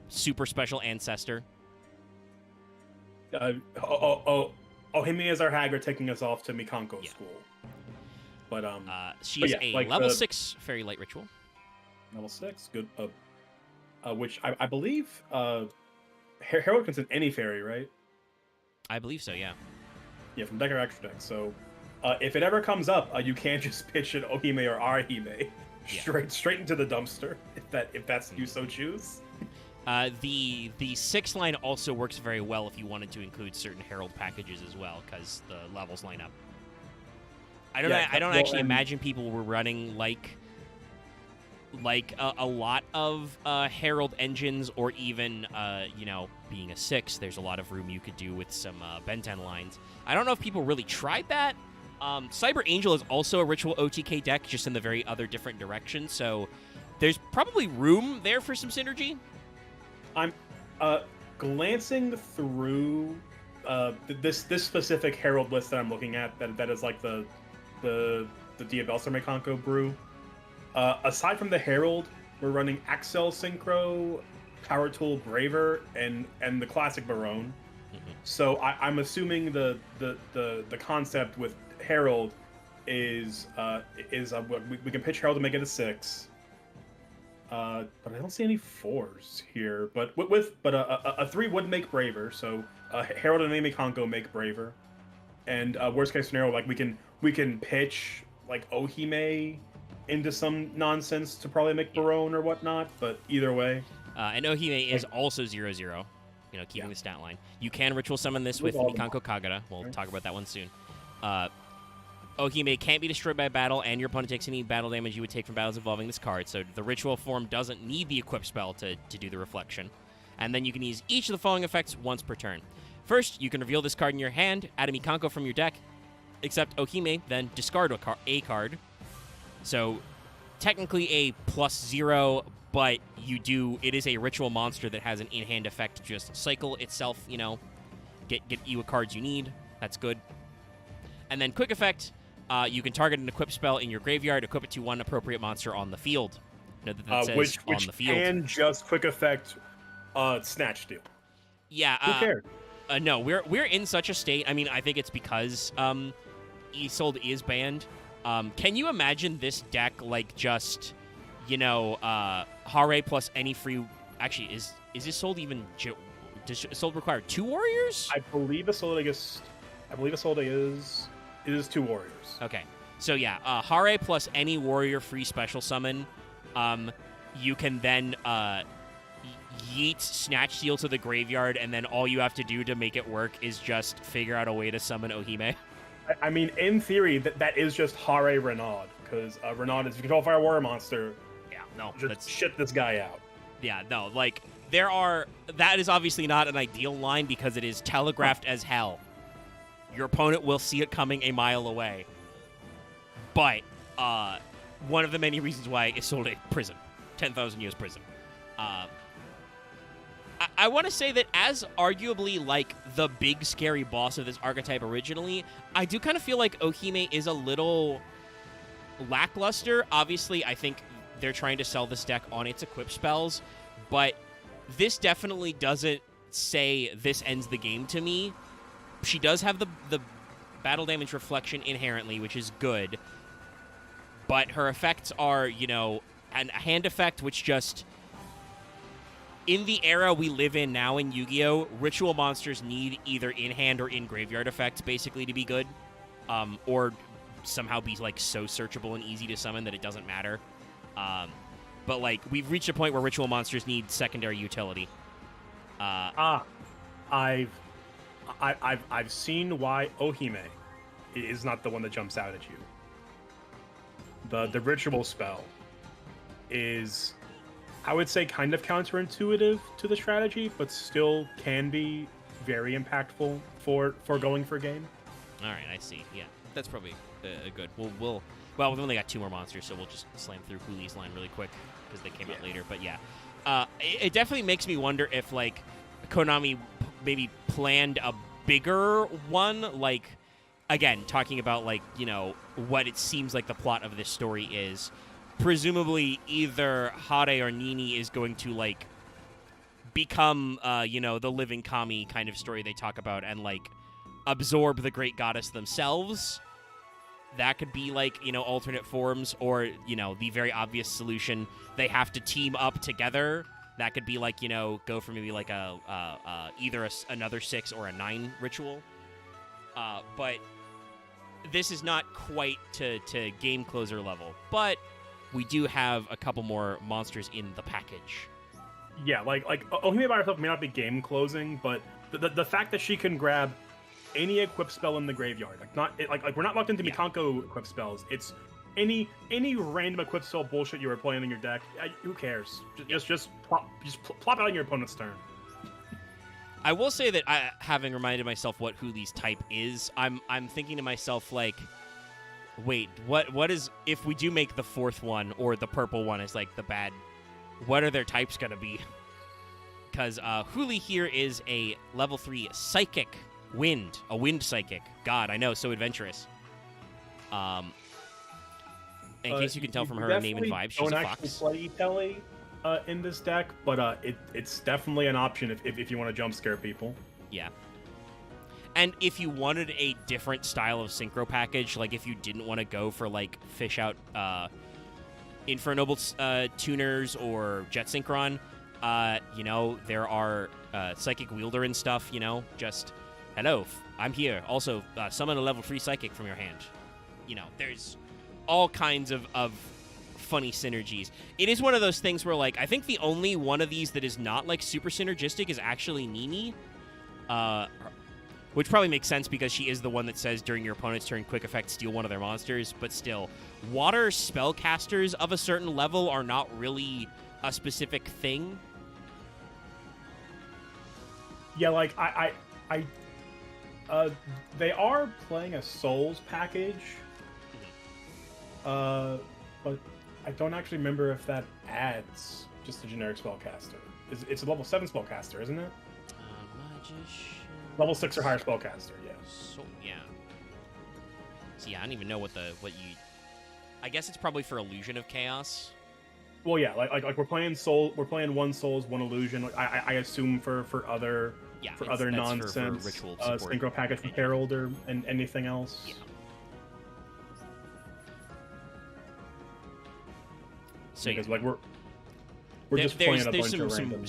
super special ancestor. Ohime is our Hagrid taking us off to Mikanko school. But she's a level 6 fairy light ritual. Level 6, good. Which I believe Herald can send any fairy, right? I believe so, yeah. Yeah, from deck or extra deck. So if it ever comes up, you can't just pitch an Ohime or Arahime straight into the dumpster if that's you so choose. The 6 line also works very well if you wanted to include certain Herald packages as well, because the levels line up. I don't actually imagine people were running like a lot of Herald engines, or even being a 6. There's a lot of room you could do with some Ben 10 lines. I don't know if people really tried that. Cyber Angel is also a Ritual OTK deck, just in the very other different direction. So there's probably room there for some synergy. I'm glancing through this specific Herald list that I'm looking at. That is like the Diabellstar Mekanko brew. Aside from the Herald, we're running Axel Synchro, Power Tool Braver, and the classic Barone. Mm-hmm. So I'm assuming the concept with Herald is we can pitch Herald to make it a 6. But I don't see any 4s here. But a 3 would make Braver. So Herald and Amy Konko make Braver. And worst case scenario, like we can pitch like Ohime into some nonsense to probably make Barone or whatnot. But either way, and Ohime is also 0/0. Keeping the stat line. You can ritual summon this with Mikanko Kagura. We'll talk about that one soon. Ohime can't be destroyed by battle, and your opponent takes any battle damage you would take from battles involving this card. So the ritual form doesn't need the equip spell to do the reflection. And then you can use each of the following effects once per turn. First, you can reveal this card in your hand, add a Mikanko from your deck, except Ohime, then discard a card. So technically a +0, but it is a ritual monster that has an in-hand effect to just cycle itself, get you a cards you need. That's good. And then quick effect, you can target an equip spell in your graveyard, equip it to one appropriate monster on the field. Note that says which on the field. Can just quick effect Snatch Steal. Yeah. Who cares? No, we're in such a state. I mean, I think it's because Isolde is banned. Can you imagine this deck like just, Hare plus any free... Actually, is Isolde even... Does Isolde require 2 warriors? I believe Isolde is 2 warriors. Okay. So yeah, Hare plus any warrior free special summon. You can then yeet Snatch Steal to the graveyard, and then all you have to do to make it work is just figure out a way to summon Ohime. I mean, in theory, that is just Hare Renaud, because Renaud is a Control Fire Warrior monster. Yeah, no. Just shit this guy out. Yeah, no, like, that is obviously not an ideal line because it is telegraphed as hell. Your opponent will see it coming a mile away. But, one of the many reasons why Isolde prison. 10,000 years prison. I want to say that as arguably, like, the big scary boss of this archetype originally, I do kind of feel like Ohime is a little lackluster. Obviously, I think they're trying to sell this deck on its equip spells, but this definitely doesn't say this ends the game to me. She does have the battle damage reflection inherently, which is good, but her effects are, a hand effect, which just... In the era we live in now in Yu-Gi-Oh!, ritual monsters need either in-hand or in-graveyard effects, basically, to be good. Or somehow be, like, so searchable and easy to summon that it doesn't matter. But, like, we've reached a point where ritual monsters need secondary utility. I've seen why Ohime is not the one that jumps out at you. The ritual spell is... I would say kind of counterintuitive to the strategy, but still can be very impactful for going for game. All right, I see. Yeah, that's probably good. Well, we've only got 2 more monsters, so we'll just slam through Huli's line really quick because they came out later. But yeah, it definitely makes me wonder if like Konami maybe planned a bigger one. Like, again, talking about like what it seems like the plot of this story is. Presumably, either Hare or Nini is going to, like, become, the living kami kind of story they talk about and, like, absorb the great goddess themselves. That could be, like, alternate forms or, the very obvious solution. They have to team up together. That could be, like, go for maybe, like, either another 6 or a 9 ritual. But this is not quite to game closer level. But... we do have a couple more monsters in the package. Yeah, like Ohime by herself may not be game closing, but the fact that she can grab any equip spell in the graveyard, like we're not locked into Yeah. Mikanko equip spells. It's any random equip spell bullshit you were playing in your deck. Who cares? Just plop it on your opponent's turn. I will say that having reminded myself what Hooli's type is, I'm thinking to myself like, wait, what is if we do make the fourth one or the purple one is like the bad? What are their types gonna be? Because Hooli here is a level 3 psychic wind, a wind psychic. God, I know, so adventurous. In case you can tell from her name and vibe, she's a fox. Don't actually play Itali in this deck, but it's definitely an option if you want to jump scare people. Yeah. And if you wanted a different style of synchro package, like if you didn't want to go for like fish out Infernoble tuners or Jet Synchron, there are Psychic Wielder and stuff, just, hello, I'm here. Also, summon a level 3 Psychic from your hand. There's all kinds of funny synergies. It is one of those things where, like, I think the only one of these that is not, like, super synergistic is actually Nini. Which probably makes sense because she is the one that says during your opponent's turn, quick effect, steal one of their monsters. But still, water spellcasters of a certain level are not really a specific thing. Yeah, like, they are playing a Souls package. But I don't actually remember if that adds just a generic spellcaster. It's a level 7 spellcaster, isn't it? Magician. Level 6 or higher spellcaster, yeah. So yeah. See, I don't even know what you. I guess it's probably for Illusion of Chaos. Well, yeah, like we're playing We're playing one Souls, one Illusion. I assume for other nonsense for ritual support. synchro package for Herald or and anything else. Yeah. So because like we're just playing a bunch of random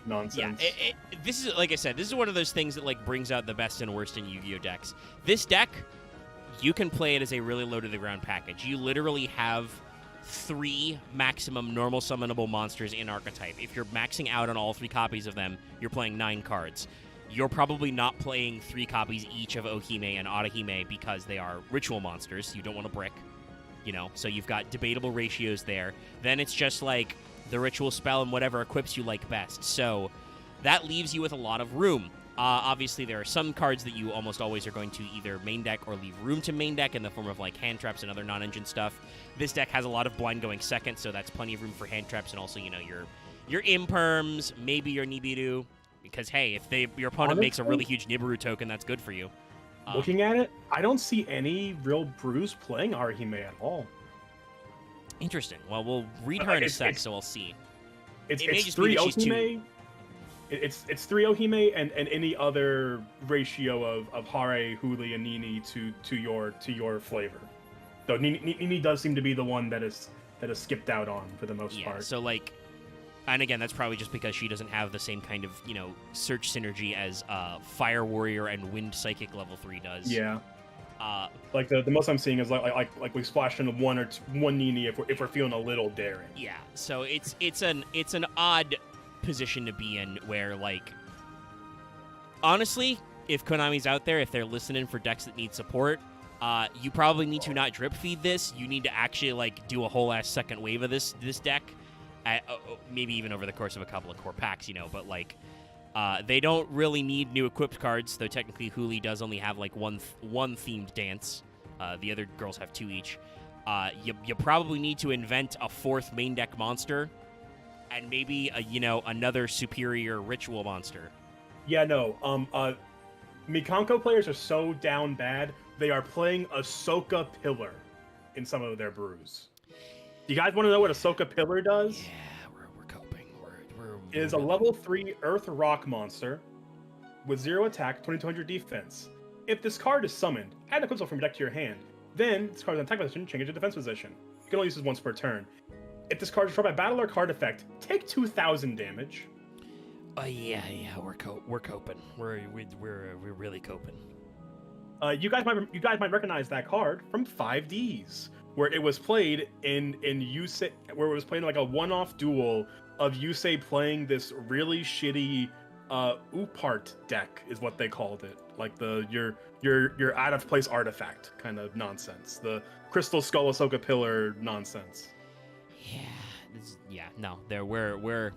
nonsense. Yeah, this is, like I said, this is one of those things that like brings out the best and worst in Yu-Gi-Oh decks. This deck, you can play it as a really low to the ground package. You literally have 3 maximum normal summonable monsters in archetype. If you're maxing out on all 3 copies of them, you're playing 9 cards. You're probably not playing 3 copies each of Ohime and Arahime because they are ritual monsters. You don't want to brick. So you've got debatable ratios there. Then it's just like the ritual spell and whatever equips you like best. So that leaves you with a lot of room. Obviously, there are some cards that you almost always are going to either main deck or leave room to main deck in the form of like hand traps and other non-engine stuff. This deck has a lot of blind going second, so that's plenty of room for hand traps and also, your imperms, maybe your Nibiru. Because, hey, if your opponent makes a really huge Nibiru token, that's good for you. Looking at it, I don't see any real brews playing Arahime at all. Interesting. Well, we'll read her in a sec, so we'll see. It's just 3 be that she's Ohime. It's 3 Ohime and any other ratio of Hare, Hooli, and Nini to your flavor. Though Nini does seem to be the one that is skipped out on for the most part. So like, and again, that's probably just because she doesn't have the same kind of search synergy as Fire Warrior and Wind Psychic level 3 does. Yeah. Like the most I'm seeing is like we splashed into one Nini if we're feeling a little daring. Yeah. So it's an odd position to be in where, like, honestly, if Konami's out there, if they're listening for decks that need support, you probably need to not drip feed this. You need to actually like do a whole ass second wave of this deck, maybe even over the course of a couple of core packs, but like they don't really need new equipped cards, though technically Hooli does only have like one themed dance. The other girls have 2 each. You probably need to invent a 4th main deck monster and maybe another superior ritual monster. Yeah, no. Mikanko players are so down bad, they are playing Ahsoka Pillar in some of their brews. Do you guys want to know what Ahsoka Pillar does? Yeah, we're coping. It is a level 3 Earth Rock monster with 0 attack, 2200 defense. If this card is summoned, add a crystal from your deck to your hand. Then this card is in attack position, change it to defense position. You can only use this once per turn. If this card is destroyed by battle or card effect, take 2000 damage. Yeah, we're coping. We're really coping. You guys might recognize that card from 5Ds, where it was played in like a one-off duel of Yusei playing this really shitty Upart deck is what they called it. Like your out of place artifact kind of nonsense. The Crystal Skull Ahsoka Pillar nonsense. No, we're we're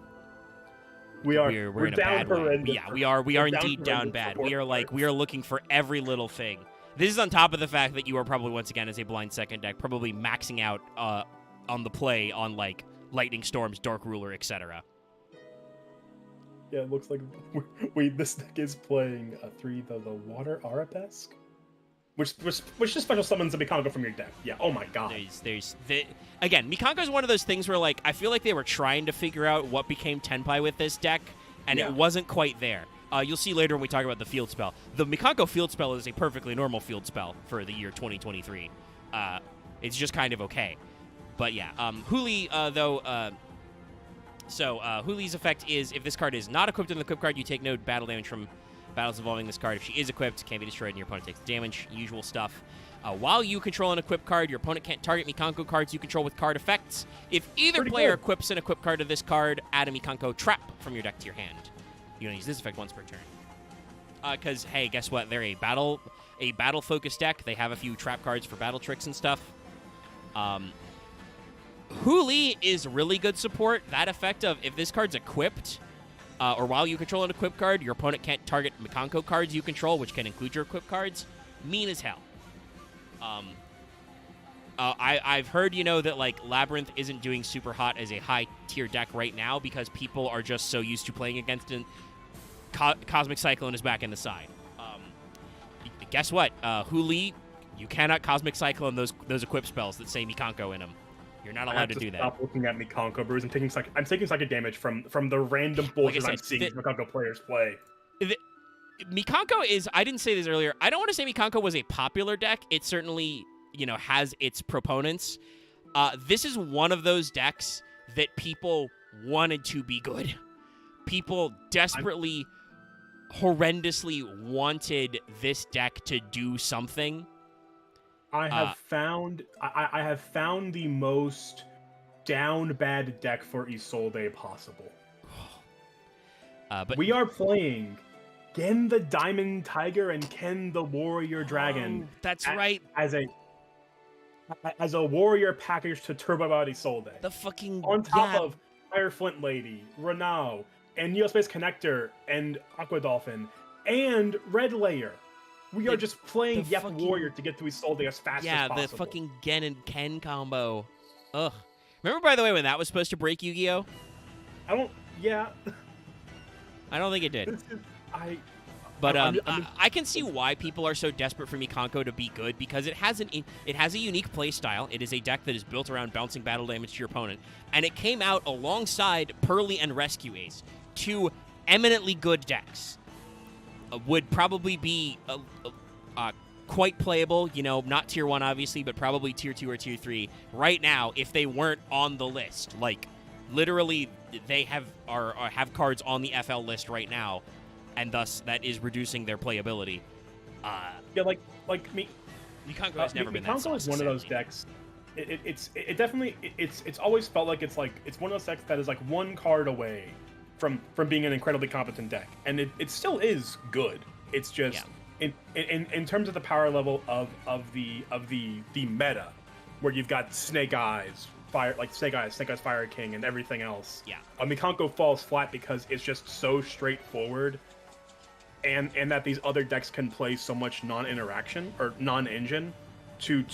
in a down bad way. horrendous. Yeah, we are indeed down horrendous bad. support We are looking for every little thing. This is on top of the fact that you are probably once again as a blind second deck, probably maxing out on the play on like Lightning Storms, Dark Ruler, etc. Yeah, it looks like this deck is playing 3 the Water Arabesque, which just special summons a Mikango from your deck. Yeah. Oh my god. Again, Mikango is one of those things where like I feel like they were trying to figure out what became Tenpai with this deck, and it wasn't quite there. You'll see later when we talk about the field spell. The Mikango field spell is a perfectly normal field spell for the year 2023. It's just kind of okay. But yeah, Huli, though, Huli's effect is if this card is not equipped in the equip card, you take no battle damage from battles involving this card. If she is equipped, can't be destroyed and your opponent takes damage. Usual stuff. While you control an equip card, your opponent can't target Mikango cards you control with card effects. If either player equips an equip card to this card, add a Mikango trap from your deck to your hand. You don't use this effect once per turn. Because, hey, guess what? They're a battle-focused deck. They have a few trap cards for battle tricks and stuff. Huli is really good support. That effect of if this card's equipped, or while you control an equip card, your opponent can't target Mikango cards you control, which can include your equip cards. Mean as hell. I've heard, that like Labyrinth isn't doing super hot as a high tier deck right now because people are just so used to playing against it. Cosmic Cyclone is back in the side. Guess what? Huli, you cannot Cosmic Cyclone those equip spells that say Mikango in them. You're not allowed to do that. Stop looking at Mikango brews. I'm taking psychic damage from the random bullshit I'm seeing Mikango players play. Mikango is, I didn't say this earlier, I don't want to say Mikango was a popular deck. It certainly, has its proponents. This is one of those decks that people wanted to be good. People desperately, horrendously wanted this deck to do something. I have found the most down bad deck for Isolde possible. But we are playing Gen the Diamond Tiger and Ken the Warrior Dragon. That's right. As a warrior package to Turbo Out Isolde. The fucking on top of Fire Flint Lady, Renau, and Neospace Connector and Aqua Dolphin and Red Layer. We are just playing Yep Warrior to get to Isolde as fast as possible. Yeah, the fucking Gen and Ken combo. Ugh. Remember, by the way, when that was supposed to break Yu-Gi-Oh? Yeah. I don't think it did. But I can see why people are so desperate for Mikango to be good because it has a unique play style. It is a deck that is built around bouncing battle damage to your opponent, and it came out alongside Pearly and Rescue Ace, two eminently good decks. Would probably be quite playable, not tier 1 obviously, but probably tier 2 or tier 3 right now if they weren't on the list. Like literally, they have cards on the FL list right now. And thus, that is reducing their playability. Mikango has never been that Mikango is one of those decks. It's always felt like it's one of those decks that is like one card away from being an incredibly competent deck, and it still is good. It's just in terms of the power level of the meta, where you've got Snake Eyes, Snake Eyes Fire King, and everything else. Yeah, Mikango falls flat because it's just so straightforward. And that these other decks can play so much non-interaction or non-engine to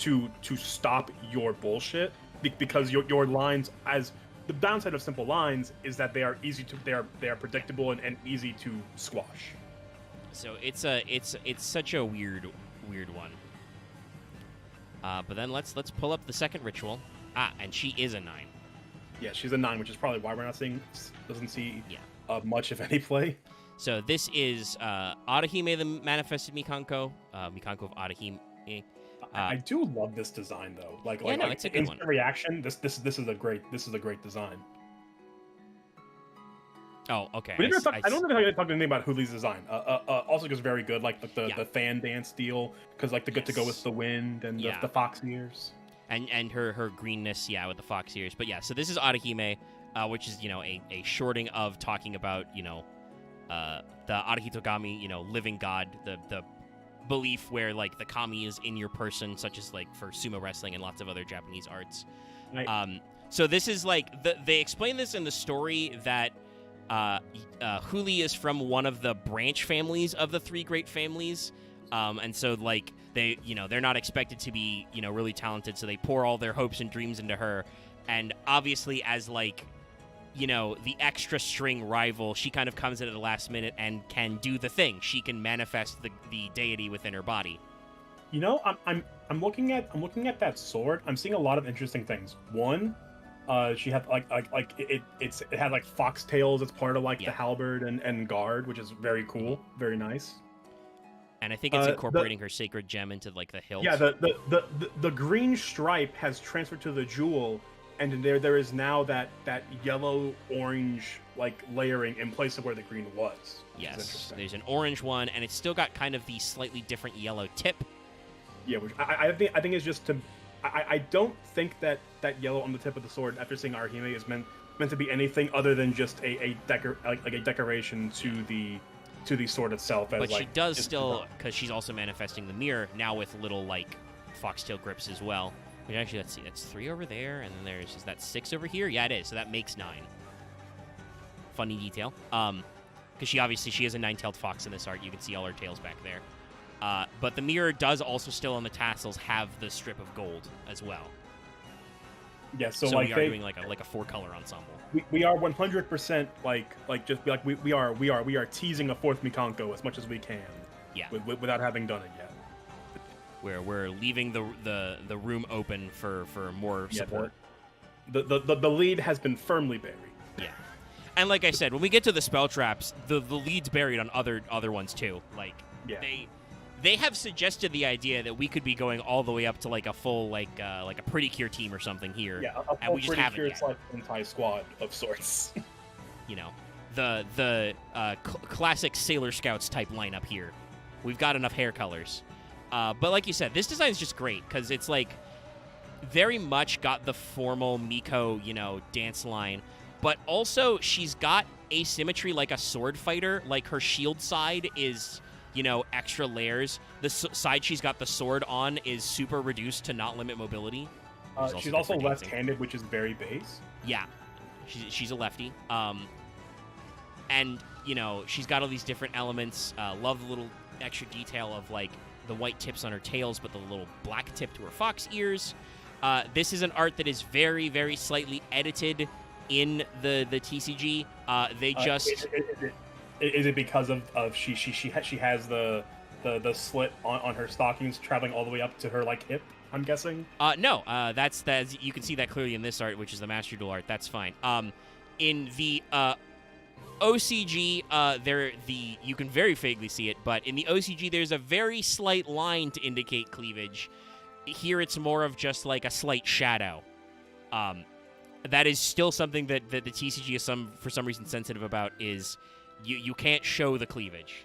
stop your bullshit because your lines, as the downside of simple lines is that they are predictable and easy to squash. So it's such a weird one. But then let's pull up the second ritual. And she is a 9. Yeah, she's a 9, which is probably why we're not doesn't see much of any play. So this is Arahime, the manifested Mikango. Mikango of Arahime. I do love this design though. It's a good one. Reaction. This is a great design. Oh, okay. I don't know if I talked anything about Huli's design. Also, just very good, the fan dance deal, because to go with the wind and the fox ears. And her greenness, with the fox ears. But yeah, so this is Arahime. which is, a shorting of talking about, the Arahitogami, living god, the belief where, like, the kami is in your person, such as, like, for sumo wrestling and lots of other Japanese arts. Right. So this is, like, they explain this in the story that Huli is from one of the branch families of the three great families. And so, like, they're not expected to be, really talented, so they pour all their hopes and dreams into her. And obviously, as, like, the extra string rival, she kind of comes in at the last minute and can do the thing. She can manifest the deity within her body. I'm looking at that sword. I'm seeing a lot of interesting things. One, she had it had like foxtails as part of like the halberd and guard, which is very cool, very nice. And I think it's incorporating her sacred gem into, like, the hilt. Yeah, the green stripe has transferred to the jewel, and there is now that yellow orange like layering in place of where the green was. Yes, there's an orange one, and it's still got kind of the slightly different yellow tip. Yeah, which I think is just to. I don't think that yellow on the tip of the sword after seeing Arahime is meant to be anything other than just a decoration to the sword itself. But she does still, because she's also manifesting the mirror now with little, like, foxtail grips as well. Wait, actually, let's see. That's 3 over there, and then is that 6 over here? Yeah, it is. So that makes 9. Funny detail. Because she has a 9-tailed fox in this art. You can see all her tails back there. But the mirror does also still on the tassels have the strip of gold as well. Yeah, so like we are doing like a 4-color ensemble. We are 100% we are teasing a 4th Mikanko as much as we can. Yeah. Without having done it yet. We're leaving the room open for more support. The lead has been firmly buried. Yeah. And like I said, when we get to the spell traps, the lead's buried on other ones too. Like, they have suggested the idea that we could be going all the way up to, like, a full like a Pretty Cure team or something here. Yeah, a and we just haven't yet. It's like an entire squad of sorts. The classic Sailor Scouts type lineup here. We've got enough hair colors. But like you said, this design is just great because it's, like, very much got the formal Miko, dance line, but also she's got asymmetry like a sword fighter. Like, her shield side is, extra layers. The side she's got the sword on is super reduced to not limit mobility. She's also left-handed, which is very base. Yeah, she's a lefty. And, she's got all these different elements. Love the little extra detail of, like, the white tips on her tails, but the little black tip to her fox ears. This is an art that is very, very slightly edited in the TCG. They just... Is it because of she has the slit on her stockings traveling all the way up to her, like, hip, I'm guessing? No, that's you can see that clearly in this art, which is the Master Duel art. That's fine. In the OCG, you can very vaguely see it, but in the OCG, there's a very slight line to indicate cleavage. Here, it's more of just, like, a slight shadow. That is still something that the TCG is for some reason sensitive about. Is you can't show the cleavage,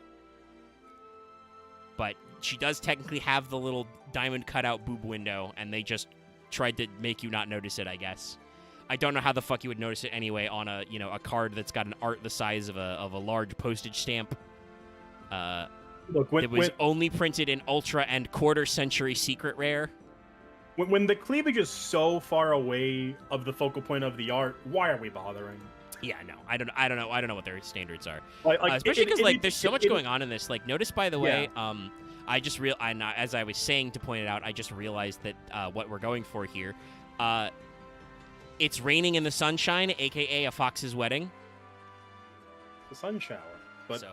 but she does technically have the little diamond cutout boob window, and they just tried to make you not notice it, I guess. I don't know how the fuck you would notice it anyway on a card that's got an art the size of a large postage stamp. Look, it was only printed in Ultra and Quarter Century Secret Rare. When the cleavage is so far away of the focal point of the art, why are we bothering? Yeah, no, I don't know what their standards are. Especially because there's so much going on in this. Like, notice by the way, I just as I was saying to point it out, I just realized that what we're going for here, it's raining in the sunshine, aka a fox's wedding. The sun shower, but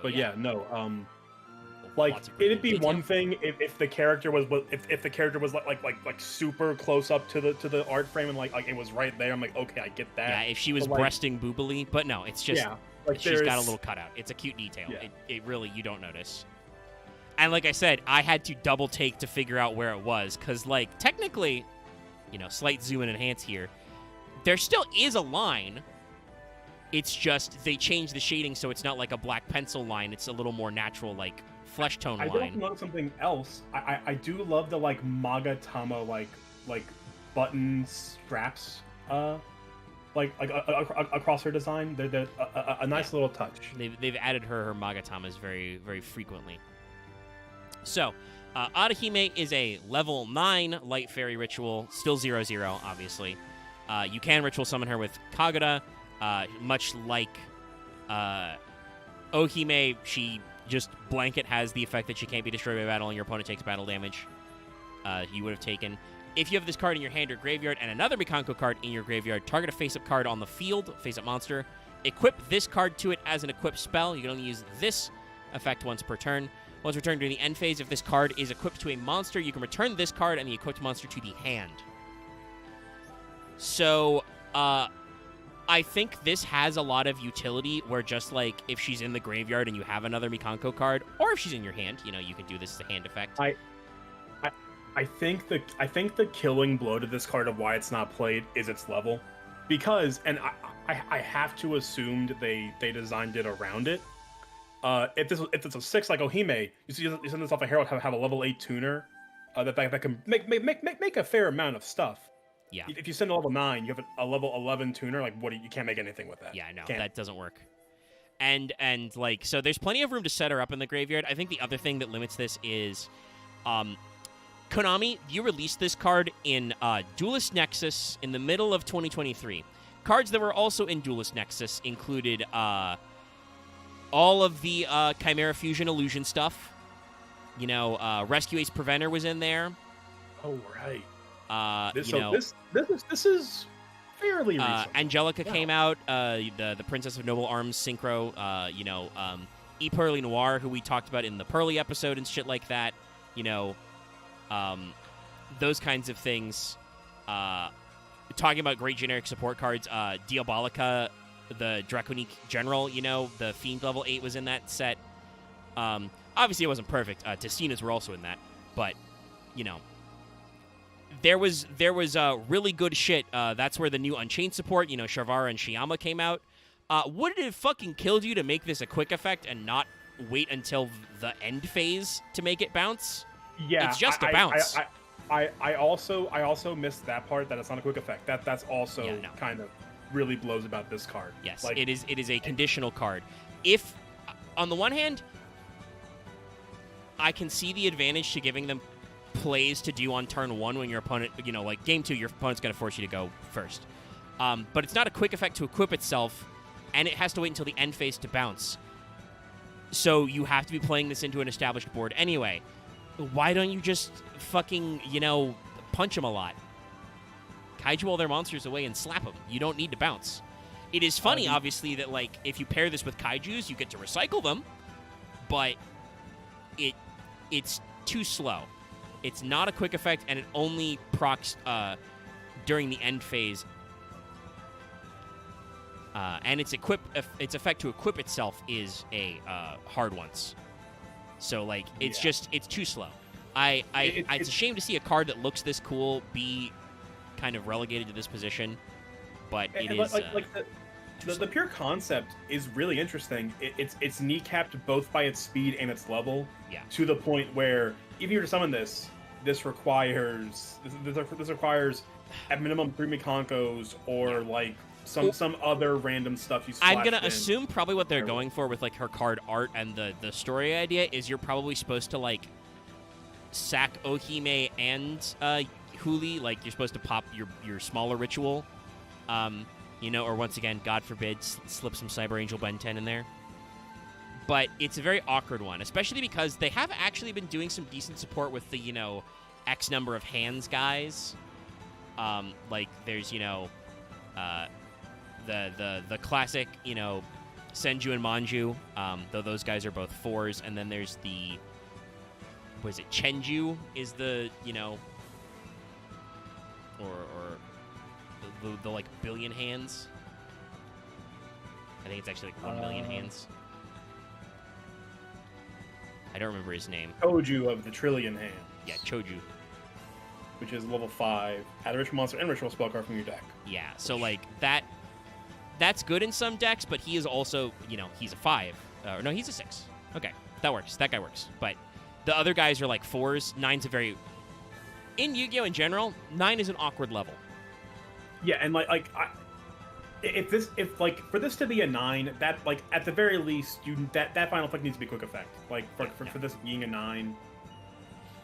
like, it'd be one thing if the character was like super close up to the art frame and like it was right there. I'm like, okay, I get that. Yeah, if she was breasting boobily, but no, it's just she's got a little cutout. It's a cute detail. Yeah. It really, you don't notice. And like I said, I had to double take to figure out where it was because, like, technically, slight zoom and enhance here. There still is a line. It's just they changed the shading so it's not like a black pencil line. It's a little more natural, like, flesh tone line. I don't know something else. I do love the, like, Magatama like button straps across her design. They're a nice little touch. They've added her Magatamas very, very frequently. So, Arahime is a level 9 Light Fairy ritual, still 0/0, obviously. You can ritual summon her with Kagura, much like Ohime. She just blanket has the effect that she can't be destroyed by battle and your opponent takes battle damage. You would have taken. If you have this card in your hand or graveyard and another Mikanko card in your graveyard, target a face-up card on the field, face-up monster, equip this card to it as an equipped spell. You can only use this effect once per turn. Once returned during the end phase, if this card is equipped to a monster, you can return this card and the equipped monster to the hand. So, I think this has a lot of utility where just like if she's in the graveyard and you have another Mikanko card, or if she's in your hand, you can do this as a hand effect. I think the killing blow to this card of why it's not played is its level, because I have to assume that they designed it around it. If it's a 6 like Ohime, you send this off a Herald have a level 8 tuner that can make a fair amount of stuff. Yeah. If you send a level 9, you have a level 11 tuner. Like you can't make anything with that. Yeah, no, that doesn't work. And like so, there's plenty of room to set her up in the graveyard. I think the other thing that limits this is, Konami, you released this card in Duelist Nexus in the middle of 2023. Cards that were also in Duelist Nexus included all of the Chimera Fusion Illusion stuff. Rescue Ace Preventer was in there. Oh, right. This is fairly recent. Angelica came out, the Princess of Noble Arms Synchro, E. Pearly Noir, who we talked about in the Pearly episode and shit like that. Those kinds of things. Talking about great generic support cards, Diabolica, the Draconic General, the Fiend level 8 was in that set. Obviously, it wasn't perfect. Testinas were also in that, but, there was really good shit. That's where the new Unchained support, Sharvara and Shiyama came out. Would it have fucking killed you to make this a quick effect and not wait until the end phase to make it bounce? Yeah, it's just a bounce. I also missed that part, that it's not a quick effect. That's also kind of really blows about this card. Yes, it is a conditional card. If, on the one hand, I can see the advantage to giving them plays to do on turn 1 when your opponent, like game 2, your opponent's going to force you to go first. But it's not a quick effect to equip itself, and it has to wait until the end phase to bounce. So you have to be playing this into an established board anyway. Why don't you just fucking, punch them a lot? Kaiju all their monsters away and slap them. You don't need to bounce. It is funny, obviously, that, like, if you pair this with Kaijus, you get to recycle them, but it's too slow. It's not a quick effect, and it only procs during the end phase. And its effect to equip itself is a hard once. So, like, it's too slow. It's a shame to see a card that looks this cool be kind of relegated to this position, but it is... The pure concept is really interesting. It's kneecapped both by its speed and its level, to the point where, even if you were to summon this requires at minimum 3 Mikankos or, like, some other random stuff you I'm going to assume probably what they're going for with, like, her card art and the story idea is you're probably supposed to, like, sack Ohime and Huli. Like, you're supposed to pop your smaller ritual. Or once again, God forbid, slip some Cyber Angel Ben 10 in there. But it's a very awkward one, especially because they have actually been doing some decent support with the, X number of hands guys. Like, there's, the classic, Senju and Manju, though those guys are both 4s, and then there's the, Chenju is the, or the like billion hands. I think it's actually like 1 million hands. I don't remember his name. Choju of the Trillion Hands. Yeah, Choju. Which is level 5. Add a ritual monster and ritual spell card from your deck. Yeah, so like that's good in some decks, but he is also, he's a 5. No, he's a 6. Okay, that works. That guy works. But the other guys are like 4s. 9's a very... In Yu-Gi-Oh! In general, 9 is an awkward level. Yeah, and if like for this to be a 9, that like at the very least that final effect needs to be quick effect. Like for this being a 9.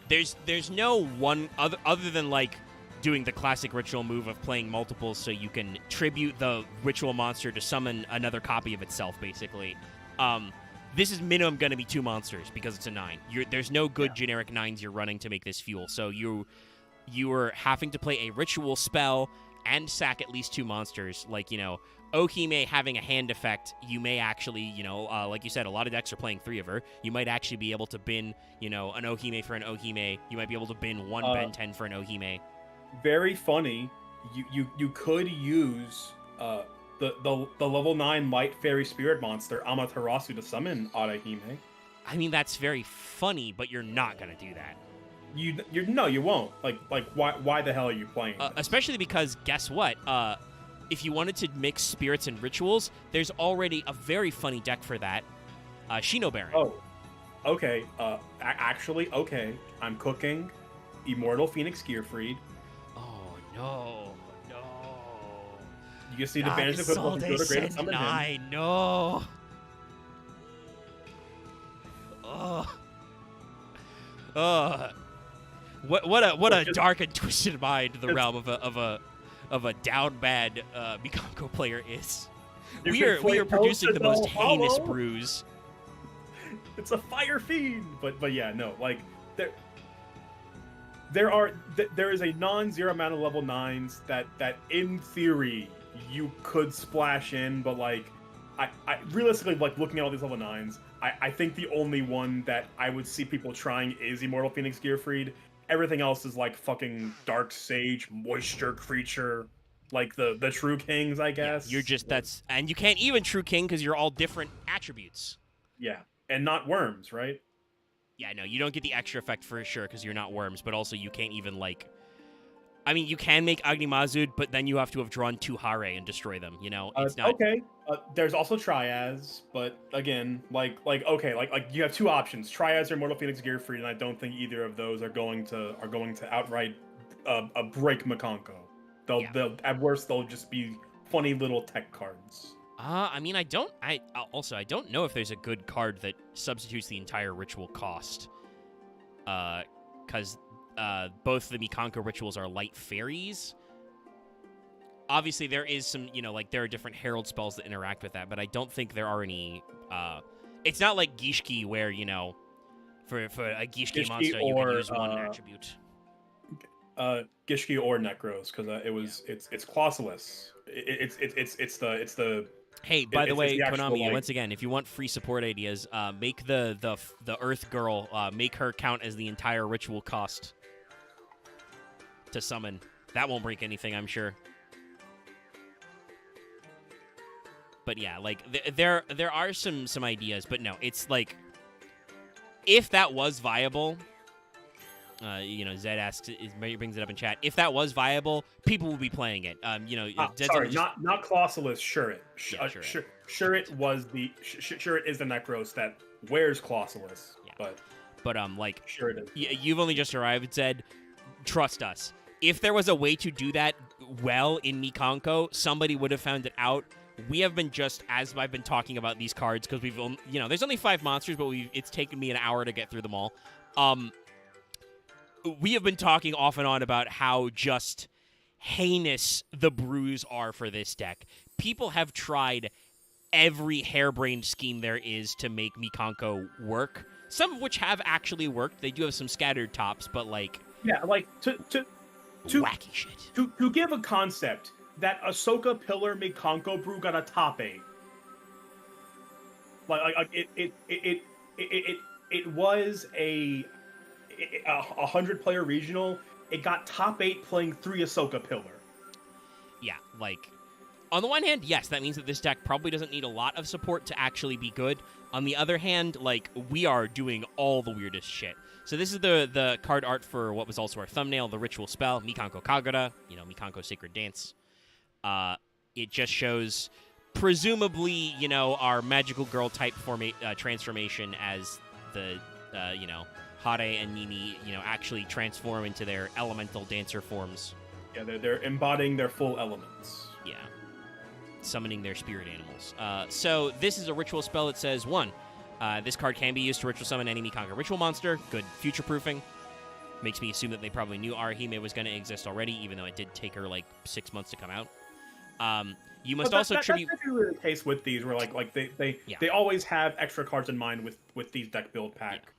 There's no one other than like doing the classic ritual move of playing multiples so you can tribute the ritual monster to summon another copy of itself, basically. This is minimum going to be 2 monsters because it's a 9. There's no good generic 9s you're running to make this fuel, so you are having to play a ritual spell and sack at least 2 monsters. Like, Okime having a hand effect, you may actually, like you said, a lot of decks are playing 3 of her. You might actually be able to bin, an Okime for an Okime. You might be able to bin one Ben 10 for an Okime. Very funny. You could use the level 9 Light Fairy Spirit monster Amaterasu to summon Arahime. I mean, that's very funny, but you're not gonna do that. You won't. Like why the hell are you playing? Especially because guess what? If you wanted to mix spirits and rituals, there's already a very funny deck for that. Shino Baron. Oh, okay. Actually, okay. I'm cooking Immortal Phoenix Gearfried. Oh no. You just need to banish the equipment and go to Great and summon him. I know. What a dark and twisted mind the realm of a down bad Mikanko player is. We are producing the most heinous brews. It's a fire fiend, but yeah, no, like there is a non-zero amount of level 9s that in theory you could splash in, but like I realistically, like looking at all these level 9s, I think the only one that I would see people trying is Immortal Phoenix Gearfried. Everything else is like fucking Dark Sage, Moisture Creature, like the True Kings, I guess. Yeah, you're just and you can't even True King because you're all different attributes. Yeah, and not worms, right? Yeah, no, you don't get the extra effect for sure because you're not worms, but also you can't even like. I mean, you can make Agni Mazud, but then you have to have drawn 2 Hare and destroy them. It's not okay. There's also Triads, but again, like you have 2 options: Triads or Immortal Phoenix Gearfried, and I don't think either of those are going to outright break Mikanko. They'll at worst they'll just be funny little tech cards. I mean, I don't know if there's a good card that substitutes the entire ritual cost. Because both the Mikanko rituals are light fairies. Obviously, there is some, there are different herald spells that interact with that, but I don't think there are any. It's not like Gishki where, for a Gishki monster, you can use one attribute. Gishki or Necros, because it's Clausulus. It's the. Hey, by the way, Konami, once again, if you want free support ideas, make the Earth Girl, make her count as the entire ritual cost to summon. That won't break anything, I'm sure. But yeah, like there are some ideas, but no, it's like if that was viable, Zed asks, brings it up in chat. If that was viable, people would be playing it. Sorry, not Clausulus. Shurit. Shurit. Shurit is the Necros that wears Clausulus. Yeah. But like Shurit is. You've only just arrived, Zed. Trust us. If there was a way to do that well in Mikanko, somebody would have found it out. We have been as I've been talking about these cards because we've there's only 5 monsters, but it's taken me an hour to get through them all. We have been talking off and on about how just heinous the brews are for this deck. People have tried every harebrained scheme there is to make Mikanko work, some of which have actually worked. They do have some scattered tops, but like... Yeah, like, to wacky shit. To give a concept, that Ahsoka Pillar Mikanko brew got a top 8. Like it was a 100-player regional. It got top 8 playing 3 Ahsoka Pillar. Yeah, like, on the one hand, yes, that means that this deck probably doesn't need a lot of support to actually be good. On the other hand, like, we are doing all the weirdest shit. So this is the card art for what was also our thumbnail, the ritual spell, Mikanko Kagura, Mikanko Sacred Dance. It just shows, presumably, our magical girl type transformation as the, Hare and Nini, actually transform into their elemental dancer forms. Yeah, they're embodying their full elements. Yeah. summoning their spirit animals. So this is a ritual spell that says, 1, this card can be used to ritual summon any Mikango ritual monster. Good future-proofing. Makes me assume that they probably knew Arahime was going to exist already, even though it did take her, 6 months to come out. You must also tribute... That's actually the case with these, where, they always have extra cards in mind with these deck build pack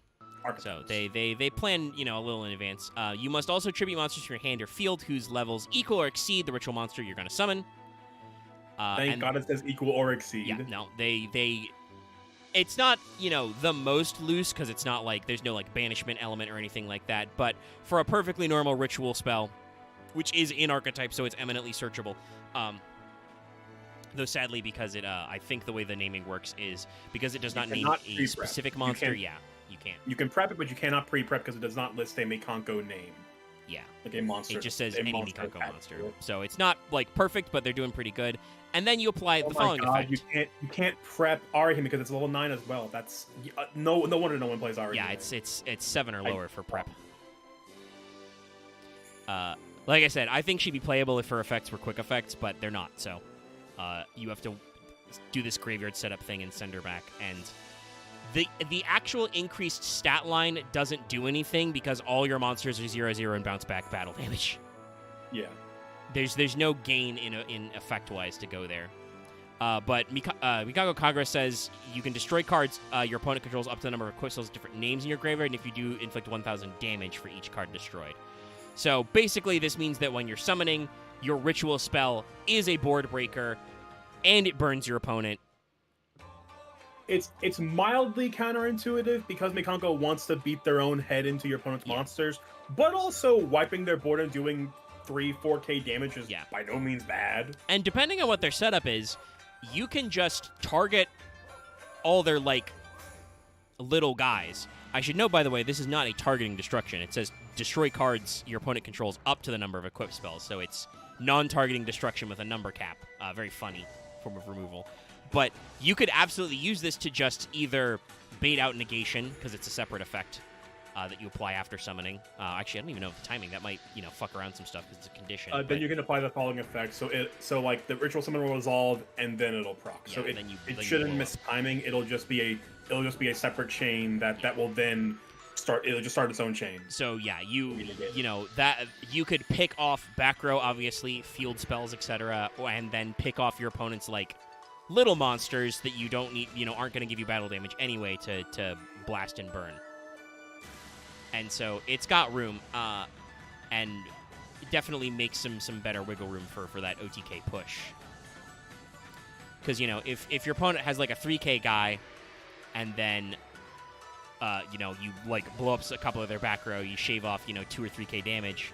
archetypes. So they plan, a little in advance. You must also tribute monsters from your hand or field whose levels equal or exceed the ritual monster you're going to summon. Thank God it says equal or exceed. Yeah, no, they it's not, the most loose, because it's not there's no banishment element or anything like that, but for a perfectly normal ritual spell, which is in archetype, so it's eminently searchable, though sadly, because I think the way the naming works is because it does not name a specific monster, you can't. You can prep it, but you cannot pre-prep because it does not list a Mikango name. Yeah. Like a monster. It just says any Mikango monster. So it's not, perfect, but they're doing pretty good. And then you apply the following effect. You can't prep Arahime because it's level 9 as well. That's... no wonder no one plays Arahime. Yeah, it's 7 or lower for prep. Like I said, I think she'd be playable if her effects were quick effects, but they're not, so... you have to do this graveyard setup thing and send her back, and... The actual increased stat line doesn't do anything because all your monsters are 0/0 and bounce back battle damage. Yeah. There's no gain in effect-wise to go there. But Mikango Kagura says you can destroy cards your opponent controls up to the number of equipped spells with different names in your graveyard, and if you do, inflict 1,000 damage for each card destroyed. So basically this means that when you're summoning, your ritual spell is a board breaker, and it burns your opponent. It's mildly counterintuitive because Mikango wants to beat their own head into your opponent's monsters, but also wiping their board and doing 3-4k damage is by no means bad. And depending on what their setup is, you can just target all their, little guys. I should note, by the way, this is not a targeting destruction. It says destroy cards your opponent controls up to the number of equipped spells, so it's non-targeting destruction with a number cap. Very funny form of removal. But you could absolutely use this to just either bait out negation, because it's a separate effect that you apply after summoning. Actually, I don't even know the timing. That might, fuck around some stuff because it's a condition. Then you can apply the following effect. So the ritual summon will resolve, and then it'll proc. Yeah, so it shouldn't miss timing. It'll just be a separate chain that will then start. It'll just start its own chain. So yeah, that you could pick off back row, obviously, field spells, etc., and then pick off your opponent's little monsters that you don't need, aren't going to give you battle damage anyway to blast and burn. And so it's got room, and it definitely makes some better wiggle room for that OTK push. Because, if your opponent has a 3k guy, and then, you blow up a couple of their back row, you shave off, 2 or 3k damage,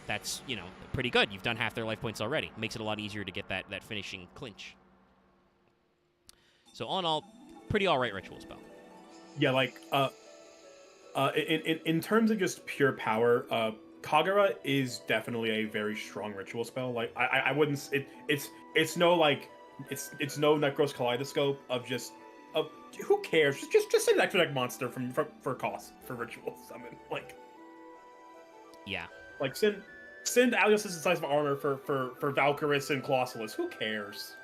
that's, pretty good. You've done half their life points already. Makes it a lot easier to get that finishing clinch. So all in all, pretty alright ritual spell. Yeah, in terms of just pure power, Kagura is definitely a very strong ritual spell. I wouldn't. It's no Necros Kaleidoscope of just who cares? Just an extra deck monster for cost for ritual summon. Yeah. Send Alios the size of armor for Valkyris and Colossalus. Who cares?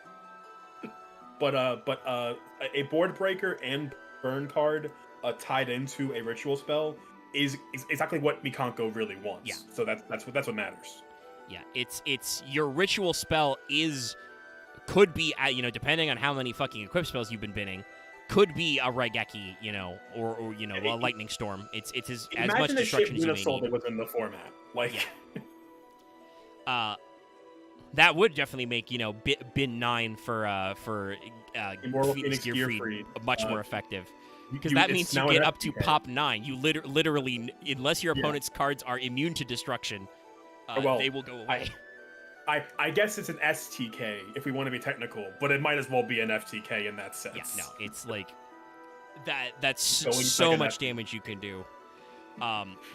But a board breaker and burn card tied into a ritual spell is exactly what Mikango really wants. Yeah. So that's what matters. Yeah, it's your ritual spell could be depending on how many fucking equip spells you've been binning, could be a Raigeki, or a lightning storm. It's as much destruction as you may need. Imagine within the format. That would definitely make, bin 9 for Immortal Phoenix Phoenix Gearfried much more effective. Because that means you get up to pop 9. You literally, unless your opponent's cards are immune to destruction, they will go away. I guess it's an STK if we want to be technical, but it might as well be an FTK in that sense. Yeah, no, it's that's so much damage you can do.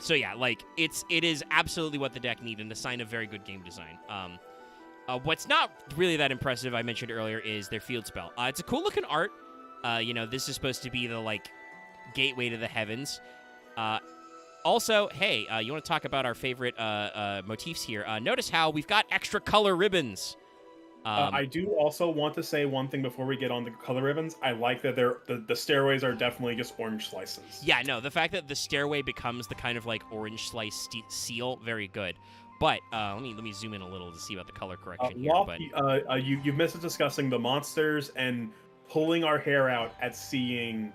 So yeah, it is absolutely what the deck needs and a sign of very good game design. What's not really that impressive, I mentioned earlier, is their field spell. It's a cool looking art. This is supposed to be the gateway to the heavens. Also, hey, you want to talk about our favorite motifs here? Notice how we've got extra color ribbons I do also want to say one thing before we get on the color ribbons. I like that the stairways are definitely just orange slices. Yeah, no, the fact that the stairway becomes the kind of like orange slice seal, very good. But let me zoom in a little to see about the color correction here. But you missed us discussing the monsters and pulling our hair out at seeing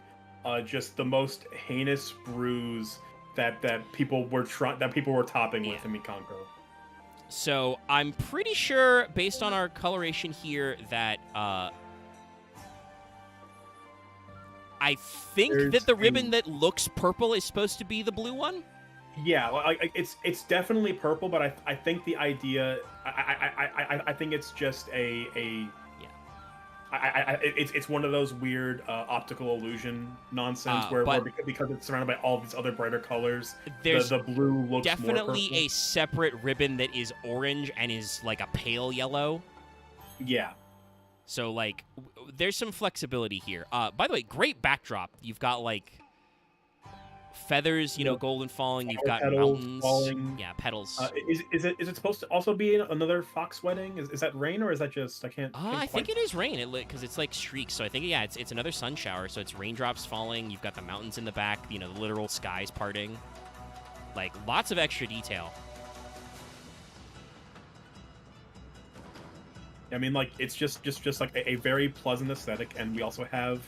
just the most heinous brews that people were topping with in Mikanko. So I'm pretty sure, based on our coloration here, that I think that the ribbon that looks purple is supposed to be the blue one. Yeah, it's definitely purple, but I think the idea I think it's just it's one of those weird optical illusion nonsense where because it's surrounded by all these other brighter colors, the blue looks definitely more a separate ribbon that is orange and is like a pale yellow. Yeah. So like, there's some flexibility here. By the way, great backdrop. You've got like feathers, golden falling. You've got mountains falling. Yeah, petals. Is it supposed to also be another fox wedding? Is that rain or is that just I can't I think it is rain. Because it's like streaks. So I think it's another sun shower. So it's raindrops falling. You've got the mountains in the back. The literal skies parting. Like lots of extra detail. I mean, like it's just like a very pleasant aesthetic, and we also have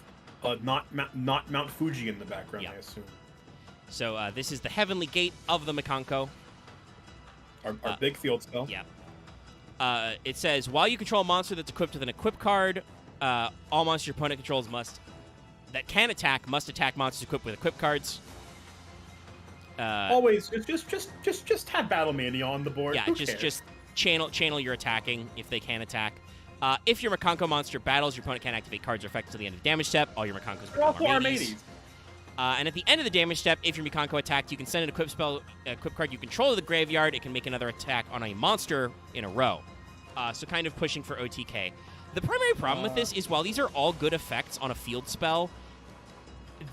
not Mount Fuji in the background. I assume. So this is the Heavenly Gate of the Mikanko. Our big field spell. Yeah. It says, while you control a monster that's equipped with an equip card, all monsters your opponent controls that can attack must attack monsters equipped with equip cards. Always just have Battle Mania on the board. Yeah, just channel your attacking if they can attack. If your Mikanko monster battles, your opponent can't activate cards or effects to the end of the damage step. All your Mikankos become Armades. And at the end of the damage step, if your Mikanko attacked, you can send an equip card you control to the graveyard. It can make another attack on a monster in a row. So kind of pushing for OTK. The primary problem with this is while these are all good effects on a field spell,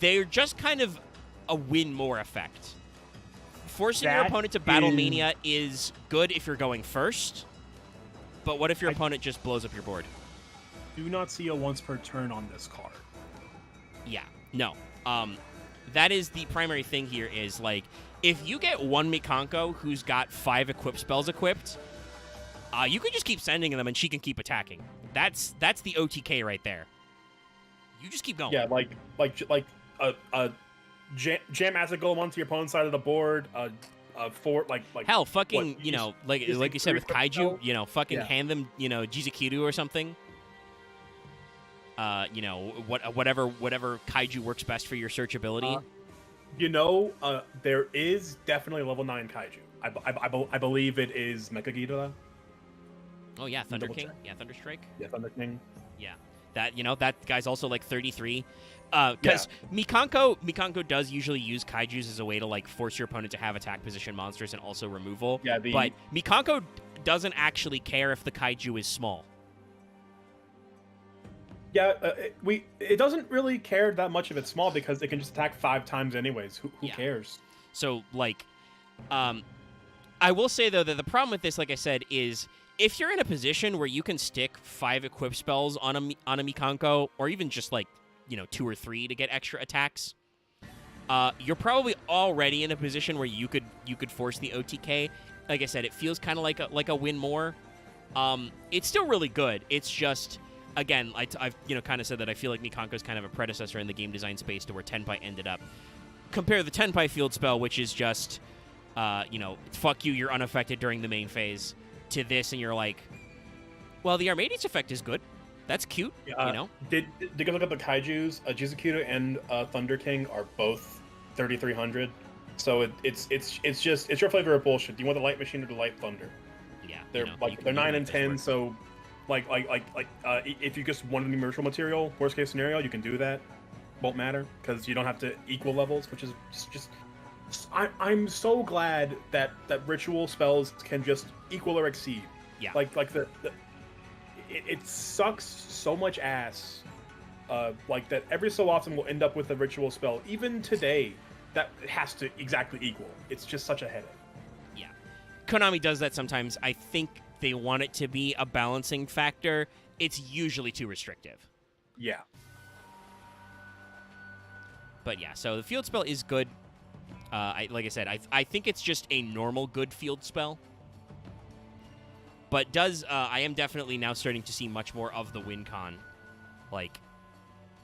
they're just kind of a win more effect. Forcing your opponent to Battle Mania is good if you're going first, but what if your opponent just blows up your board? Do not see a once per turn on this card. Yeah, no. That is the primary thing here is, like, if you get one Mikanko who's got 5 equip spells equipped, you can just keep sending them and she can keep attacking. That's the OTK right there. You just keep going. Yeah, like jam acid golem onto your opponent's side of the board. Hell, fucking like you said with Kaiju, fucking hand them Jizukiru or something. Whatever Kaiju works best for your searchability. There is definitely level 9 Kaiju. I believe it is Mecha Ghidorah. Oh yeah, Thunder King. Yeah, Thunderstrike. Yeah, Thunder King. Yeah, that guy's also like 33. Because Mikanko does usually use Kaijus as a way to like force your opponent to have attack position monsters and also removal. Yeah, but Mikanko doesn't actually care if the Kaiju is small. Yeah, it doesn't really care that much if it's small because it can just attack 5 times anyways. Who cares? So, like, I will say, though, that the problem with this, like I said, is if you're in a position where you can stick 5 equip spells on a Mikanko, or even just, like, 2 or 3 to get extra attacks, you're probably already in a position where you could force the OTK. Like I said, it feels kind of like a win more. It's still really good. It's just... Again, I've kind of said that I feel like Mikanko's kind of a predecessor in the game design space to where Tenpai ended up. Compare the Tenpai field spell, which is just, fuck you, you're unaffected during the main phase, to this, and you're like, well, the Armades effect is good. That's cute, Did you look at the Kaijus? Jizukiru and Thunder King are both 3,300. So it's your flavor of bullshit. Do you want the Light Machine or the Light Thunder? Yeah, they're 9 and 10, so... if you just want an immersion material, worst case scenario, you can do that. Won't matter because you don't have to equal levels, which is just. I'm so glad that ritual spells can just equal or exceed. Yeah. It sucks so much ass. That every so often we'll end up with a ritual spell, even today, that has to exactly equal. It's just such a headache. Yeah, Konami does that sometimes. I think they want it to be a balancing factor, it's usually too restrictive. Yeah. But yeah, so the field spell is good. Like I said, I think it's just a normal good field spell. But I am definitely now starting to see much more of the win con. Like,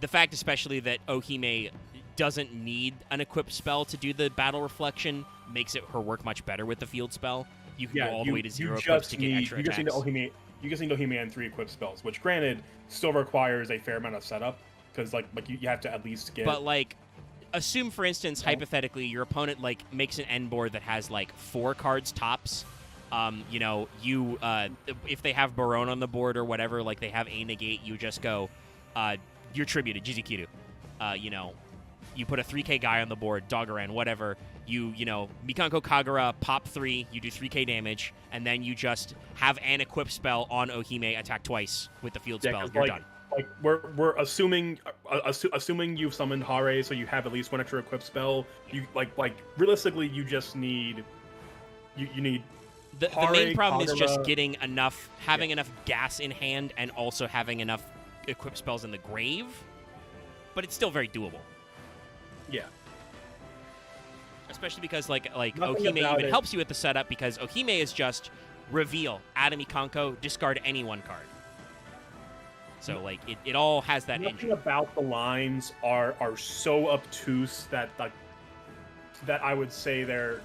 the fact especially that Ohime doesn't need an equipped spell to do the battle reflection makes her work much better with the field spell. You can go all the way to 0 equips to get extra attacks. You just need Ohime and 3 equipped spells, which granted still requires a fair amount of setup, because like you have to at least get. But like, assume for instance, hypothetically, your opponent like makes an end board that has like 4 cards tops. You know, if they have Barone on the board or whatever, like they have a negate, you just go, you're tributed, Jizikiru. You know, you put a 3k guy on the board, Doggeran, whatever. You know, Mikanko Kagura, pop 3, you do 3k damage, and then you just have an equip spell on Ohime, attack twice with the field spell. You're done. Like we're assuming you've summoned Hare, so you have at least 1 extra equip spell. You like realistically, you just need you need. The main problem is just getting enough, having enough gas in hand, and also having enough equip spells in the grave. But it's still very doable. Yeah. Especially because like Ohime even helps you with the setup, because Ohime is just reveal, add a Mikanko, discard any 1 card. So like it all has that engine. Nothing about the lines are so obtuse that like that I would say they're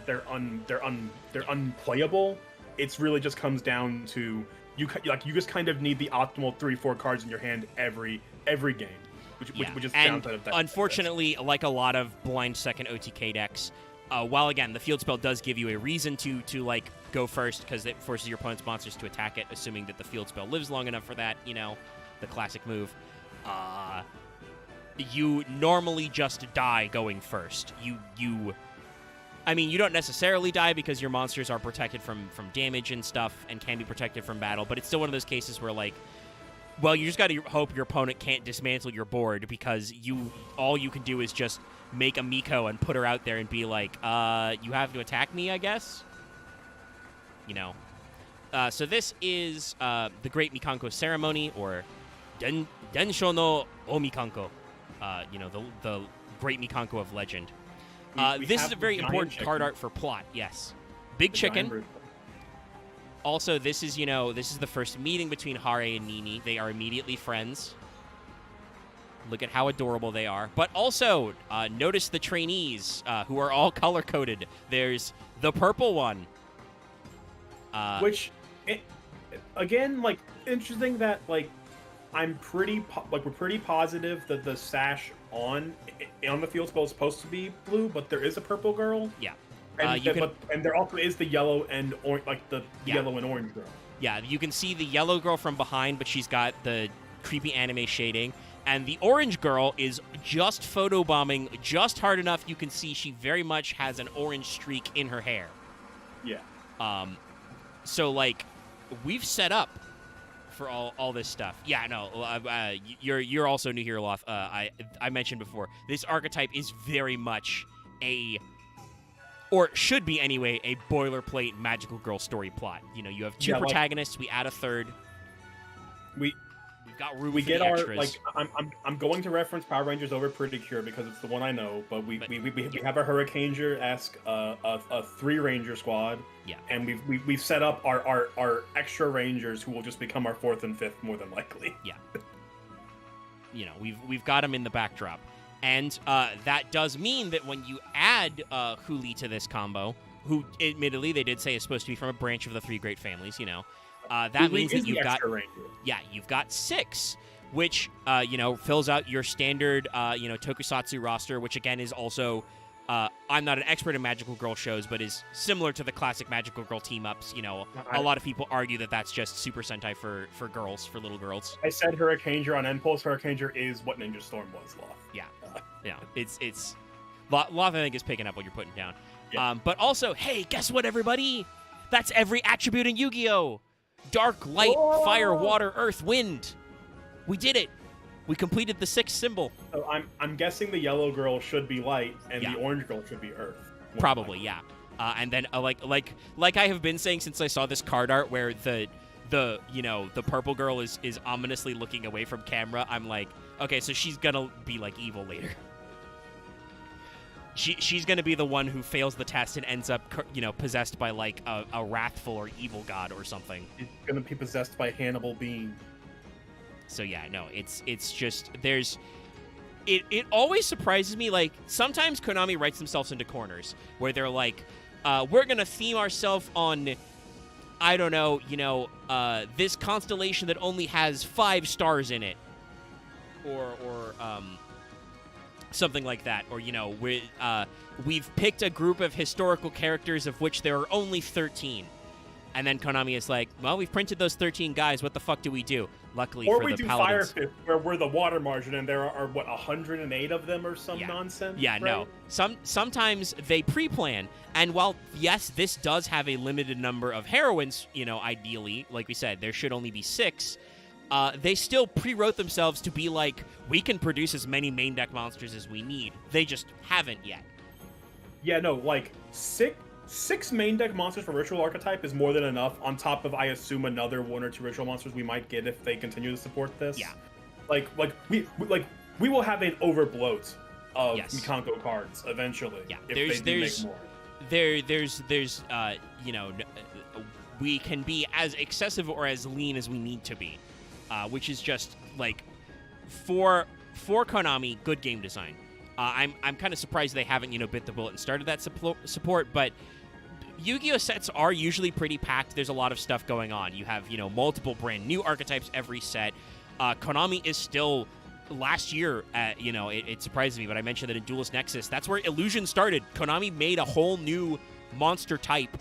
unplayable. It's really just comes down to you just kind of need the optimal 3-4 cards in your hand every game, which is downside of that. Unfortunately, like a lot of blind second OTK decks, while again the field spell does give you a reason to like go first because it forces your opponent's monsters to attack it, assuming that the field spell lives long enough for that, you know, the classic move. You normally just die going first. I mean, you don't necessarily die because your monsters are protected from damage and stuff and can be protected from battle, but it's still one of those cases where, like, well, you just got to hope your opponent can't dismantle your board, because all you can do is just make a Miko and put her out there and be like, you have to attack me, I guess? You know. So this is the Great Mikanko Ceremony, or Densho no Omikanko. You know, the Great Mikanko of legend. This is a very important card art for plot, yes. Big Chicken. Also, this is the first meeting between Hare and Nini. They are immediately friends. Look at how adorable they are. But also, notice the trainees, who are all color-coded. There's the purple one. Again, like, interesting that, like, we're pretty positive that the sash on the field spell is supposed to be blue, but there is a purple girl. Yeah. And there also is the yellow and yellow and orange girl. Yeah, you can see the yellow girl from behind, but she's got the creepy anime shading. And the orange girl is just photobombing just hard enough you can see she very much has an orange streak in her hair. Yeah. So, like, we've set up for all this stuff. Yeah, no, you're also new here, Loth. I mentioned before, this archetype is very much or should be anyway, a boilerplate magical girl story plot. You know, you have 2 protagonists, we add a third. We've got room for the extras. I'm going to reference Power Rangers Over Pretty Cure because it's the one I know, but we have a Hurricaneer-esque a 3 Ranger squad. Yeah. And we've set up our extra Rangers who will just become our 4th and 5th more than likely. Yeah. You know, we've got them in the backdrop. And that does mean that when you add Huli to this combo, who admittedly they did say is supposed to be from a branch of the 3 great families, you know, that means that you've got 6, which fills out your standard tokusatsu roster, which again is also I'm not an expert in magical girl shows, but is similar to the classic magical girl team ups. You know, a lot of people argue that that's just Super Sentai for girls, for little girls. I said Hurricaneer on N-Pulse. Hurricaneer is what Ninja Storm was, Loth. Yeah, yeah, it's Loth, I think, is picking up what you're putting down. Yeah. But also, hey, guess what, everybody? That's every attribute in Yu-Gi-Oh! Dark, light, fire, water, earth, wind. We did it. We completed the 6th symbol. So I'm guessing the yellow girl should be light, and the orange girl should be earth. Probably, yeah. And then like I have been saying since I saw this card art where the purple girl is ominously looking away from camera, I'm like, okay, so she's gonna be like evil later. She's gonna be the one who fails the test and ends up possessed by like a wrathful or evil god or something. She's gonna be possessed by Hannibal Bean. So yeah, no, it's just it always surprises me. Like sometimes Konami writes themselves into corners where they're like, we're gonna theme ourselves on, I don't know, this constellation that only has 5 stars in it, or something like that, or we've picked a group of historical characters of which there are only 13. And then Konami is like, well, we've printed those 13 guys. What the fuck do we do? Luckily or for the Paladins. Or we do Fire Fist, where we're the water margin, and there are, 108 of them or some nonsense? Yeah, right? no. Sometimes they pre-plan, and while, yes, this does have a limited number of heroines, ideally, like we said, there should only be 6, they still pre-wrote themselves to be like, we can produce as many main deck monsters as we need. They just haven't yet. Yeah, no, like, 6 main deck monsters for Ritual Archetype is more than enough, on top of, I assume, another 1 or 2 Ritual monsters we might get if they continue to support this. Yeah. We will have an overbloat of Yes. Mikanko cards eventually. Yeah, if they do make more. There's we can be as excessive or as lean as we need to be, which is just like for Konami, good game design. I'm kind of surprised they haven't bit the bullet and started that support, but Yu-Gi-Oh sets are usually pretty packed. There's a lot of stuff going on. You have multiple brand new archetypes every set. Konami is still last year. It surprises me, but I mentioned that in Duelist Nexus, that's where Illusion started. Konami made a whole new monster type,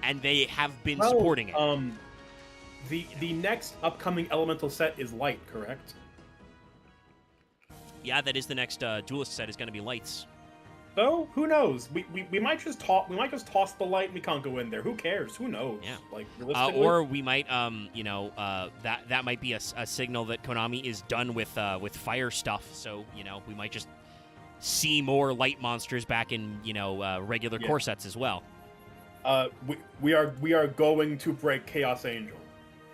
and they have been supporting it. The next upcoming Elemental set is Light, correct? Yeah, that is the next Duelist set is going to be Lights. So who knows? We might just toss the Light Mikanko in there. Who cares? Who knows? Yeah. Like realistically. Or we might that might be a signal that Konami is done with fire stuff. So we might just see more light monsters back in regular core sets as well. We are going to break Chaos Angel,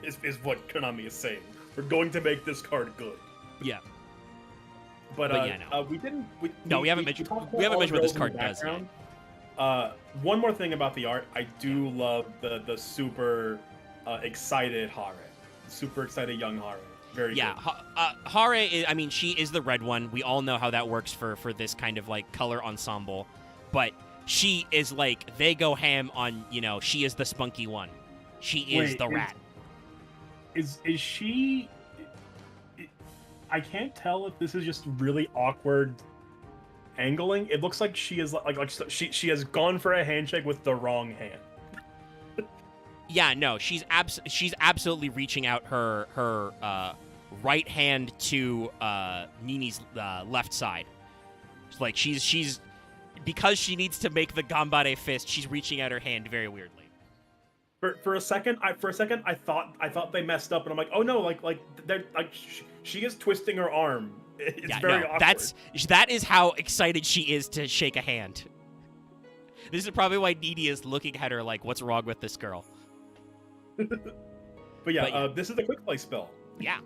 is what Konami is saying. We're going to make this card good. Yeah. But no. We haven't mentioned what this card does yet. One more thing about the art, I do love the super excited Hare, super excited young Hare. Very good. Hare is, she is the red one. We all know how that works for this kind of like color ensemble, but she is like, they go ham on she is the spunky one. She is the rat. Is she? I can't tell if this is just really awkward angling. It looks like she is like she has gone for a handshake with the wrong hand. Yeah, no, she's absolutely reaching out her right hand to Nini's left side. It's like she's because she needs to make the Gambare fist. She's reaching out her hand very weirdly. For a second, I thought they messed up, and I'm like, oh no, like they're like she is twisting her arm. It's very awkward. That is how excited she is to shake a hand. This is probably why Nini is looking at her like, what's wrong with this girl? But yeah, this is the quick play spell. Yeah.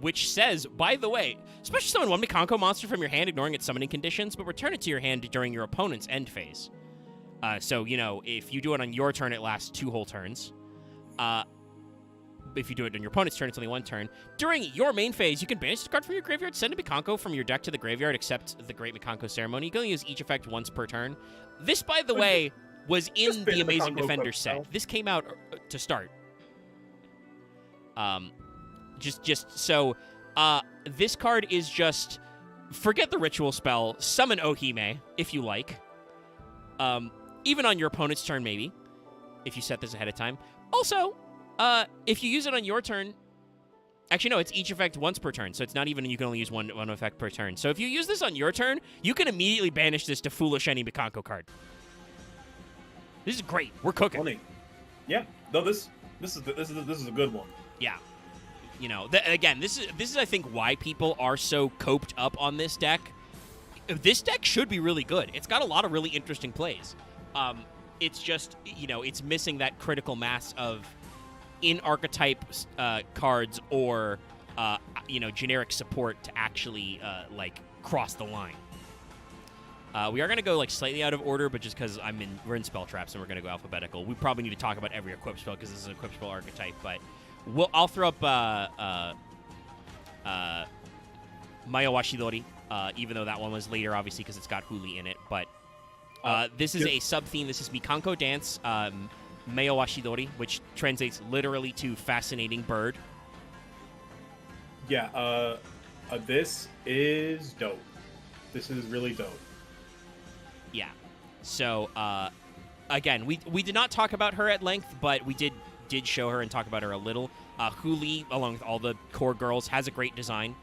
Which says, by the way, special summon one Mikanko monster from your hand, ignoring its summoning conditions, but return it to your hand during your opponent's end phase. So, if you do it on your turn, it lasts 2 whole turns. If you do it on your opponent's turn, it's only 1 turn. During your main phase, you can banish this card from your graveyard, send a Mikanko from your deck to the graveyard, except the Great Mikanko Ceremony. You can only use each effect once per turn. This, by the way, was in the Amazing Defender set. This came out to start. This card is just, forget the ritual spell, summon Ohime, if you like. Even on your opponent's turn, maybe, if you set this ahead of time. Also, if you use it on your turn, actually, no, it's each effect once per turn, so it's not even you can only use one effect per turn. So if you use this on your turn, you can immediately banish this to Foolish any Mikanko card. This is great. We're cooking. Funny. Yeah. No, this is a good one. Yeah. Again, this is I think why people are so coped up on this deck. This deck should be really good. It's got a lot of really interesting plays. it's just, it's missing that critical mass of in archetype cards or generic support to actually cross the line. We are going to go slightly out of order, but just because we're in spell traps and we're going to go alphabetical. We probably need to talk about every equip spell because this is an equip spell archetype. But I'll throw up Mayawashidori, even though that one was later, obviously, because it's got Huli in it. But this is a sub-theme. This is Mikanko Dance, Mayawashidori, which translates literally to fascinating bird. Yeah, this is dope. This is really dope. Yeah. So, again, we did not talk about her at length, but we did show her and talk about her a little. Huli, along with all the core girls, has a great design.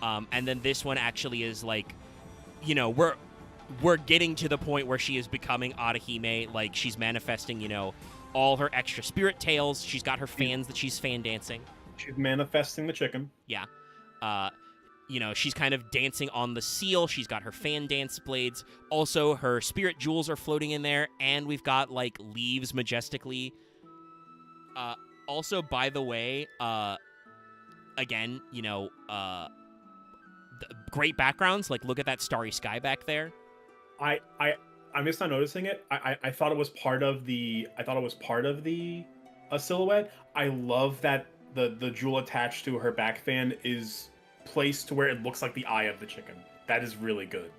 And then this one actually is we're getting to the point where she is becoming Arahime. Like, she's manifesting, all her extra spirit tails. She's got her fans that she's fan dancing. She's manifesting the chicken. Yeah. She's kind of dancing on the seal. She's got her fan dance blades. Also, her spirit jewels are floating in there, and we've got leaves majestically. Also, by the way, again, great backgrounds. Look at that starry sky back there. I'm just not noticing it. I thought it was part of the silhouette. I love that the jewel attached to her back fan is placed to where it looks like the eye of the chicken. That is really good.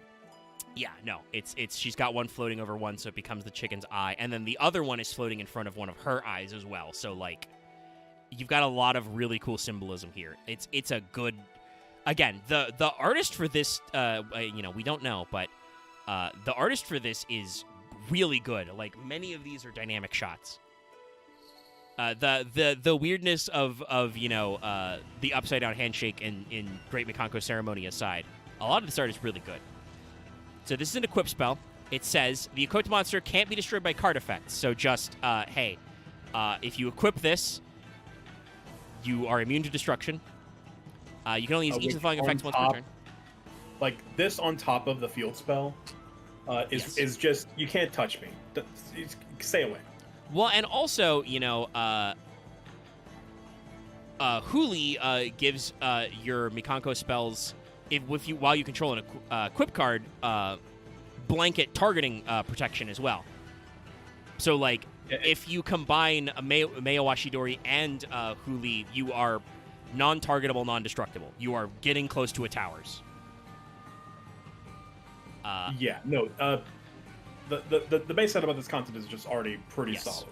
Yeah, no, it's she's got one floating over one, so it becomes the chicken's eye, and then the other one is floating in front of one of her eyes as well. So you've got a lot of really cool symbolism here. It's a good, again, the artist for this, we don't know, but the artist for this is really good. Many of these are dynamic shots. The weirdness of the upside down handshake in Great Mikanko Ceremony aside, a lot of this art is really good. So this is an equip spell. It says the equipped monster can't be destroyed by card effects. So just if you equip this, you are immune to destruction. You can only use each of the following effects once per turn. This on top of the field spell is just, you can't touch me. Stay away. Well, and also, Huli gives your Mikanko spells, while you control an equip card, blanket targeting protection as well. So, if you combine Mayawashidori and Huli, you are non-targetable, non-destructible. You are getting close to a tower's. The base set about this concept is just already pretty solid.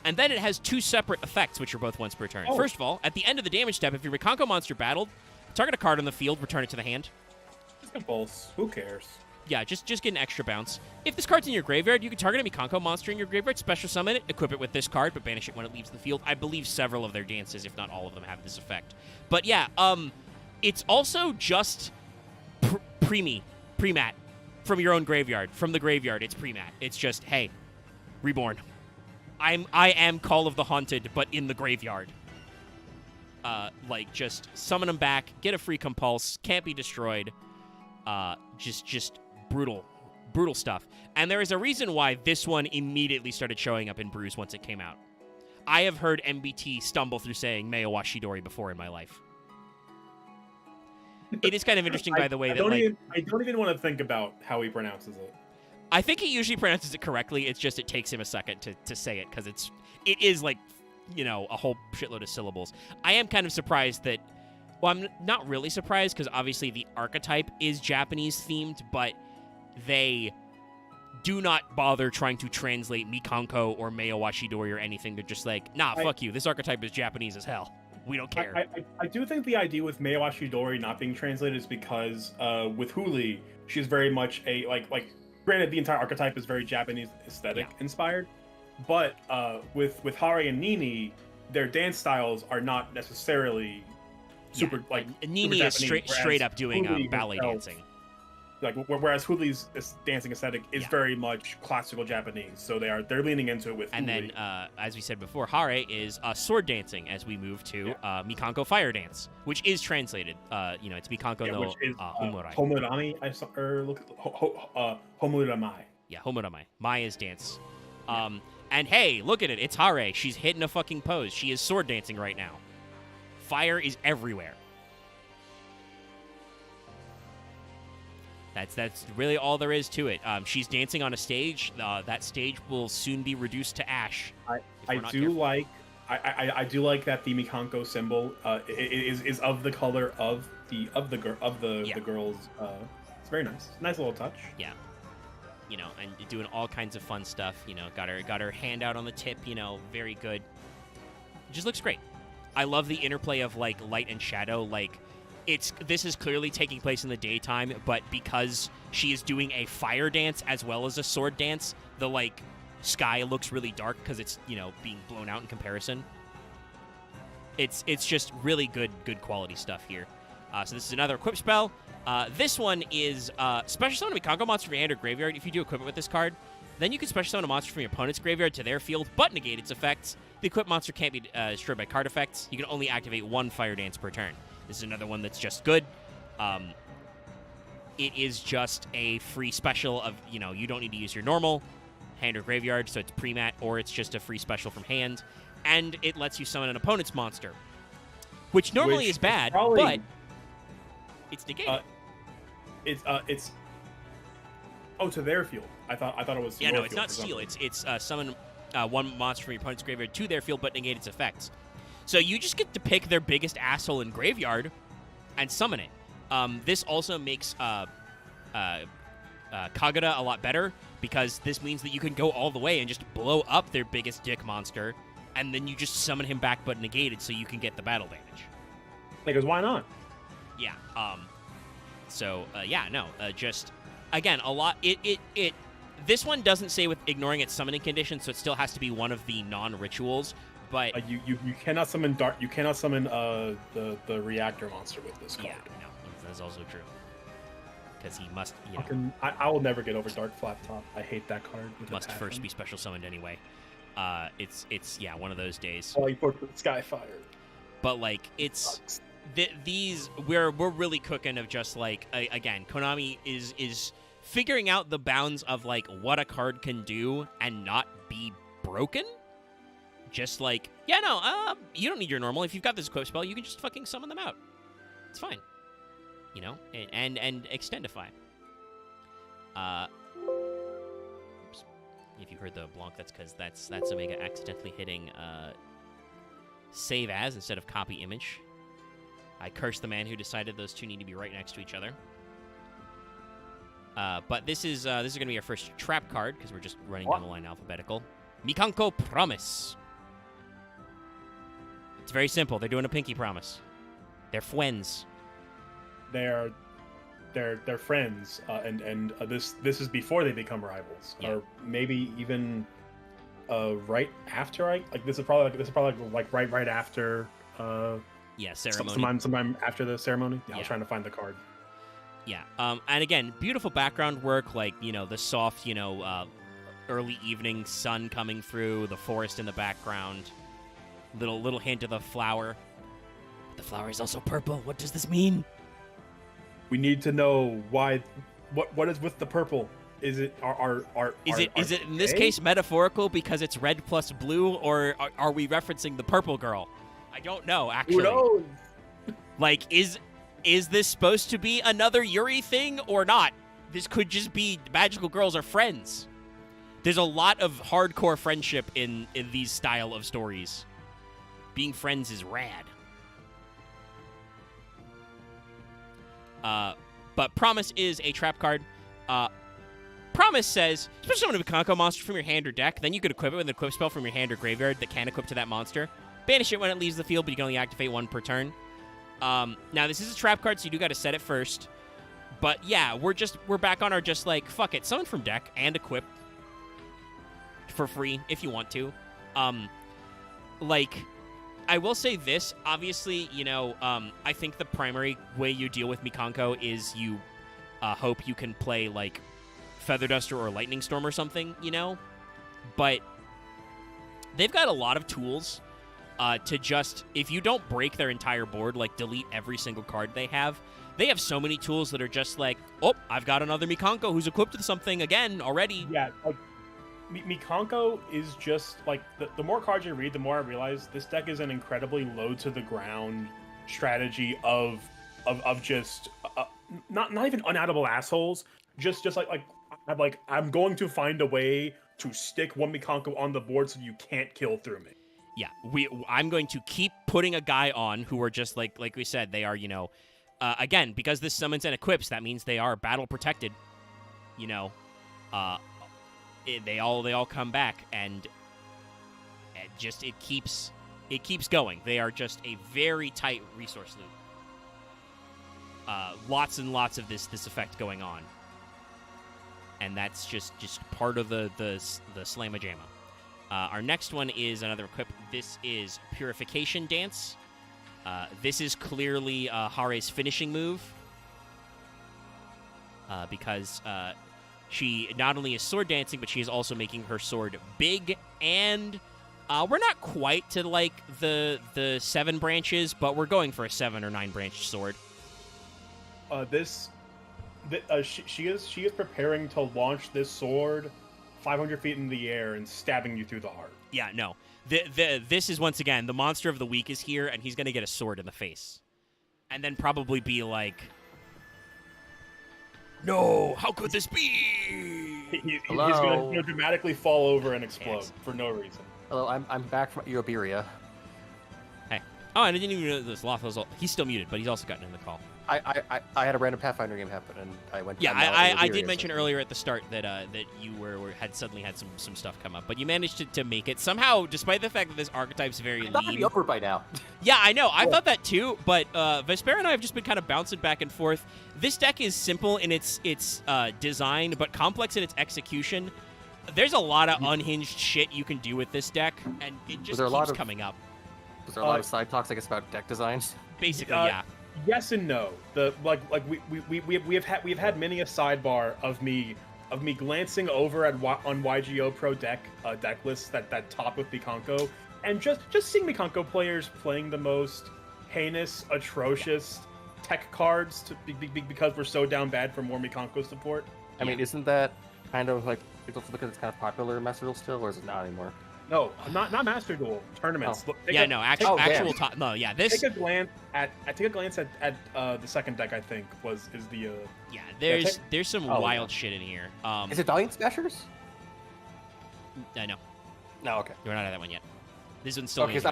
And then it has two separate effects, which are both once per turn. First of all, at the end of the damage step, if your Mikanko monster battled, target a card on the field, return it to the hand. Just impulse. Who cares? Yeah, just get an extra bounce. If this card's in your graveyard, you can target a Mikanko monster in your graveyard, special summon it, equip it with this card, but banish it when it leaves the field. I believe several of their dances, if not all of them, have this effect. But yeah, it's also just pre-mat. From your own graveyard. From the graveyard, it's pre-mat. It's just, hey, reborn. I am Call of the Haunted, but in the graveyard. Just summon them back, get a free compulse, can't be destroyed. Just brutal stuff. And there is a reason why this one immediately started showing up in brews once it came out. I have heard MBT stumble through saying Mayawashidori before in my life. It is kind of interesting, by the way, I don't even want to think about how he pronounces it. I think he usually pronounces it correctly. It's just it takes him a second to say it because it is a whole shitload of syllables. I am kind of surprised that. Well, I'm not really surprised because obviously the archetype is Japanese themed, but they do not bother trying to translate Mikanko or Mayawashidori or anything. They're just fuck you. This archetype is Japanese as hell. We don't care. I do think the idea with Mayawashidori not being translated is because with Huli, she's very much a granted the entire archetype is very Japanese aesthetic inspired, but with Hare and Nini, their dance styles are not necessarily super Nini is straight up doing ballet dancing. Whereas Huli's dancing aesthetic is very much classical Japanese, so they're leaning into it with. And Huli. Then, as we said before, Hare is sword dancing as we move to Mikanko fire dance, which is translated. It's Mikanko no Homurai. Homuramai, Homuramai. Yeah, Homuramai. Mai is dance. And hey, look at it. It's Hare. She's hitting a fucking pose. She is sword dancing right now. Fire is everywhere. That's really all there is to it. She's dancing on a stage. That stage will soon be reduced to ash. I do like that the Mikanko symbol is of the color of the girls. It's very nice. Nice little touch. Yeah. You know, and doing all kinds of fun stuff. You know, got her hand out on the tip. You know, very good. It just looks great. I love the interplay of like light and shadow. Like, this is clearly taking place in the daytime, but because she is doing a fire dance as well as a sword dance, the like sky looks really dark because it's, you know, being blown out in comparison. It's just really good quality stuff here. So this is another equip spell. This one is special summon a Mikanko monster from your hand or graveyard. If you do equip it with this card, then you can special summon a monster from your opponent's graveyard to their field, but negate its effects. The equipped monster can't be destroyed by card effects. You can only activate one fire dance per turn. This is another one that's just good. It is just a free special of, you know, you don't need to use your normal hand or graveyard, so it's pre-mat, or it's just a free special from hand. And it lets you summon an opponent's monster, which normally is bad, but it's negated. It's to their field. I thought it was. Yeah, no, it's not steal. It's summon one monster from your opponent's graveyard to their field, but negate its effects. So you just get to pick their biggest asshole in graveyard and summon it. This also makes Kagura a lot better, because this means that you can go all the way and just blow up their biggest dick monster, and then you just summon him back but negated, so you can get the battle damage. Because why not? Yeah. Just again, a lot. This one doesn't say with ignoring its summoning condition, so it still has to be one of the non-rituals. But you cannot summon Dark. You cannot summon the reactor monster with this card. Yeah, no, that's also true. Because he must. You know, I will never get over Dark Flat Top. I hate that card. Must first be special summoned anyway. It's one of those days. Oh, you put Skyfire. But like it's these we're really cooking of just like again, Konami is figuring out the bounds of like what a card can do and not be broken. Just like, you don't need your normal. If you've got this equip spell, you can just fucking summon them out. It's fine. You know, and Extendify. Oops. If you heard the blonk, that's because that's Omega accidentally hitting save as instead of copy image. I curse the man who decided those two need to be right next to each other. But this is going to be our first trap card, because we're just running down the line alphabetical. Mikanko Promise. It's very simple. They're doing a pinky promise. They're friends. They're friends, and this is before they become rivals, or maybe even right after. This is probably right after. Ceremony. Sometime after the ceremony. Yeah, I was trying to find the card. Yeah. And again, beautiful background work, like, you know, the soft, you know, early evening sun coming through, the forest in the background. Little hint of the flower. The flower is also purple. What does this mean? We need to know why. What is with the purple? Is it is it in this case metaphorical because it's red plus blue, or are we referencing the purple girl? I don't know, actually. Who knows? Like, is this supposed to be another Yuri thing or not? This could just be magical girls are friends. There's a lot of hardcore friendship in these style of stories. Being friends is rad. But Promise is a trap card. Promise says, special summon a Mikanko monster from your hand or deck, then you could equip it with an equip spell from your hand or graveyard that can equip to that monster. Banish it when it leaves the field, but you can only activate one per turn. Now, this is a trap card, so you do got to set it first. But yeah, we're back on our just like, fuck it, summon from deck and equip for free if you want to. Like, I will say this, obviously, you know, I think the primary way you deal with Mikanko is you hope you can play, like, Feather Duster or Lightning Storm or something, you know? But they've got a lot of tools to just, if you don't break their entire board, like, delete every single card they have so many tools that are just like, oh, I've got another Mikanko who's equipped with something again already. Yeah, Mikanko is just like the more cards you read, the more I realize this deck is an incredibly low to the ground strategy of just not even unaddable assholes. Just I'm going to find a way to stick one Mikanko on the board so you can't kill through me. Yeah, I'm going to keep putting a guy on who are just like we said, they are, again, because this summons and equips, that means they are battle protected. They all come back, and it keeps going. They are just a very tight resource loop. Lots and lots of this effect going on, and that's just part of the Slamma-Jamma. Our next one is another equip. This is Purification Dance. This is clearly Hare's finishing move, because she not only is sword dancing, but she is also making her sword big, and we're not quite to like the 7 branches, but we're going for a 7 or 9 branch sword. She is preparing to launch this sword 500 feet in the air and stabbing you through the heart. Yeah, no. This is, once again, the monster of the week is here, and he's going to get a sword in the face. And then probably be like, no, how could this be? He's going to dramatically fall over and explode Yes. for no reason. Hello, I'm back from Iberia. Hey. Oh, and I didn't even know this. Lotho's he's still muted, but he's also gotten in the call. I had a random Pathfinder game happen, and I went. Yeah, I'm now I Iberia, did mention so- earlier at the start that that you had suddenly had some stuff come up, but you managed to make it somehow, despite the fact that this archetype's very I thought it'd lean. be over by now. Yeah, I know. I thought that too, but Vespera and I have just been kind of bouncing back and forth. This deck is simple in its design, but complex in its execution. There's a lot of unhinged shit you can do with this deck, and it just keeps coming up. Was there a lot of side talks, I guess, about deck designs? Basically, yeah. Yes and no. We've had many a sidebar of me glancing over on YGO Pro deck lists that top with Mikanko, and just seeing Mikanko players playing the most heinous, atrocious tech cards because we're so down bad for more Mikanko support. I mean, isn't that kind of like because it's kind of popular in Master Duel still, or is it not anymore? No, not Master Duel tournaments. Oh. Actual damn. top. No, yeah. This. Take a glance at the second deck. I think is the. Yeah, there's some wild shit in here. Is it Valiant Smashers? No, No, okay. we're not at that one yet. This one's still. Because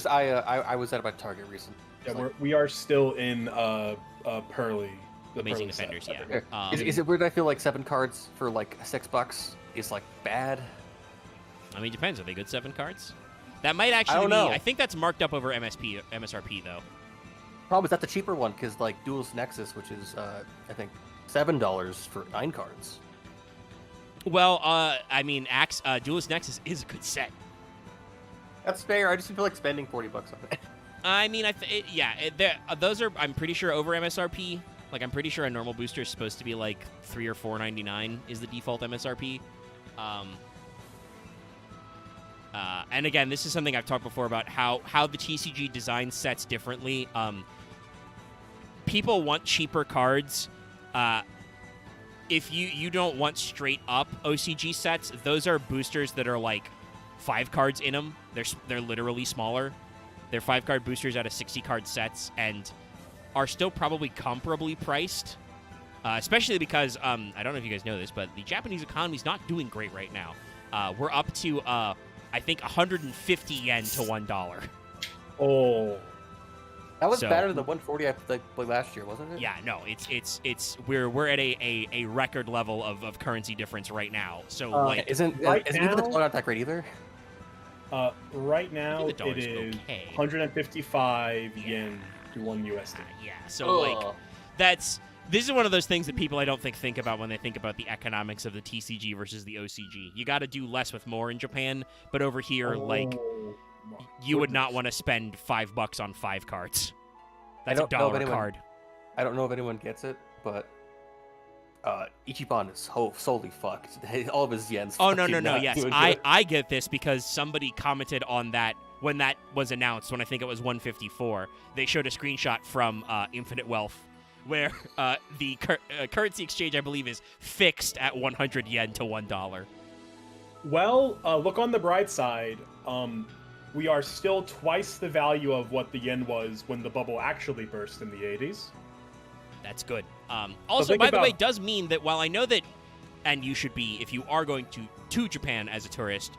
I was at my Target recently. Yeah, we are still in Pearly. The Amazing Pearly set. Defenders, yeah. Is it weird? I feel like 7 cards for like $6 is like bad. I mean, depends. Are they good 7 cards? That might actually don't be. know. I think that's marked up over MSRP though. Problem is that's the cheaper one because like Duelist Nexus, which is I think $7 for 9 cards. Well, I mean, Duelist Nexus is a good That's fair. I just feel like spending $40 on it. I mean, those are. I'm pretty sure over MSRP. Like, I'm pretty sure a normal booster is supposed to be like $3 or $4.99 is the default MSRP. And again, this is something I've talked before about how the TCG design sets differently. People want cheaper cards. If you don't want straight up OCG sets, those are boosters that are like 5 cards in them. They're literally smaller. They're 5-card boosters out of 60-card sets and are still probably comparably priced. Especially because I don't know if you guys know this, but the Japanese economy is not doing great right now. We're up to I think 150 yen to $1. Oh, That was better than the 140 I played last year, wasn't it? Yeah, no, we're at a record level of currency difference right now. So isn't even the dollar not that great either? Right now the dollar's it is okay. 155 yen to 1 USD. Yeah, so this is one of those things that people I don't think about when they think about the economics of the TCG versus the OCG. You got to do less with more in Japan, but over here, you would not want to spend $5 on 5 cards. That's $1 card. I don't know if anyone gets it, but Ichiban is solely fucked. All of his yens. Oh no! Yes, I get this because somebody commented on that when that was announced. When I think it was 154, they showed a screenshot from Infinite Wealth where the currency exchange, I believe, is fixed at 100 yen to $1. Well, look on the bright side. We are still twice the value of what the yen was when the bubble actually burst in the 80s. That's good. Also, think by the way, about- does mean that while I know that, and you should be, if you are going to Japan as a tourist,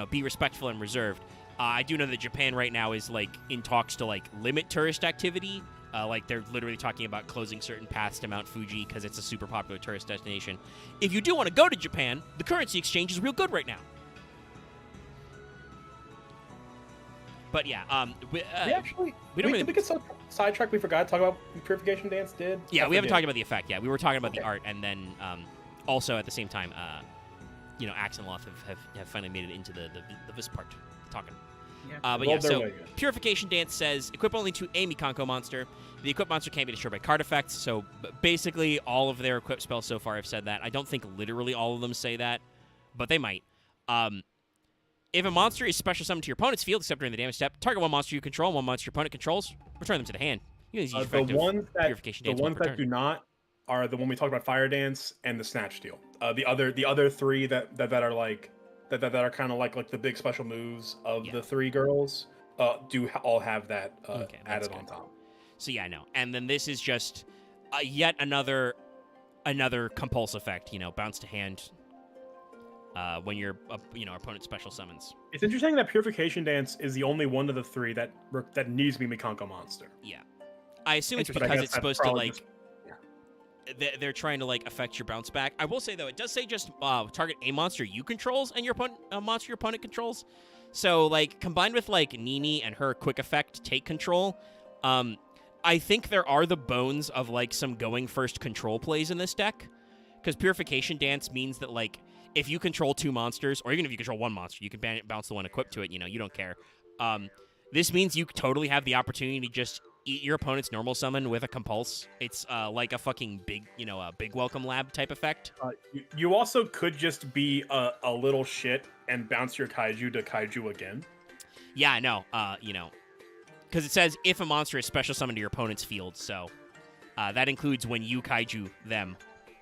be respectful and reserved. I do know that Japan right now is like in talks to like limit tourist activity. Like they're literally talking about closing certain paths to Mount Fuji because it's a super popular tourist destination. If you do want to go to Japan, the currency exchange is real good right now. But yeah, we don't really. We could sidetrack. We forgot to talk about what Purification Dance did. Yeah, I we haven't forget. talked about the effect yet. We were talking about the Okay. art, and then also at the same time, Axe and Loth have finally made it into this part talking. But Well, yeah, they're so way good. Purification Dance says equip only to a Mikanko monster. The equip monster can't be destroyed by card effects. So basically, all of their equip spells so far have said that. I don't think literally all of them say that, but they might. If a monster is special summoned to your opponent's field, except during the damage step, target one monster you control and one monster your opponent controls, return them to the hand. You can use The effective ones Purification Dance one per that turn. do not are the one we talked about, Fire Dance and the Snatch Steal. The other three that are like that are kind of like the big special moves of Yeah. the three girls all have that Okay, that's added on good. top. So yeah, I know. And then this is just yet another compulse effect. Bounce to hand when your opponent special summons. It's interesting that Purification Dance is the only one of the three that needs to be Mikanko monster. Yeah, I assume it's But I because guess it's that's supposed to probably like just- they're trying to like affect your bounce back. I will say though, it does say just target a monster you controls and your opponent monster your opponent controls. So like combined with like Nini and her quick effect take control, I think there are the bones of like some going first control plays in this deck. Because Purification Dance means that like if you control two monsters, or even if you control one monster, you can bounce the one equipped to it. You don't care. This means you totally have the opportunity to just eat your opponent's normal summon with a compulse. It's like a fucking big, a big welcome lab type effect. You also could just be a little shit and bounce your kaiju to kaiju again. Yeah, I know. Because it says if a monster is special summoned to your opponent's field, so that includes when you kaiju them,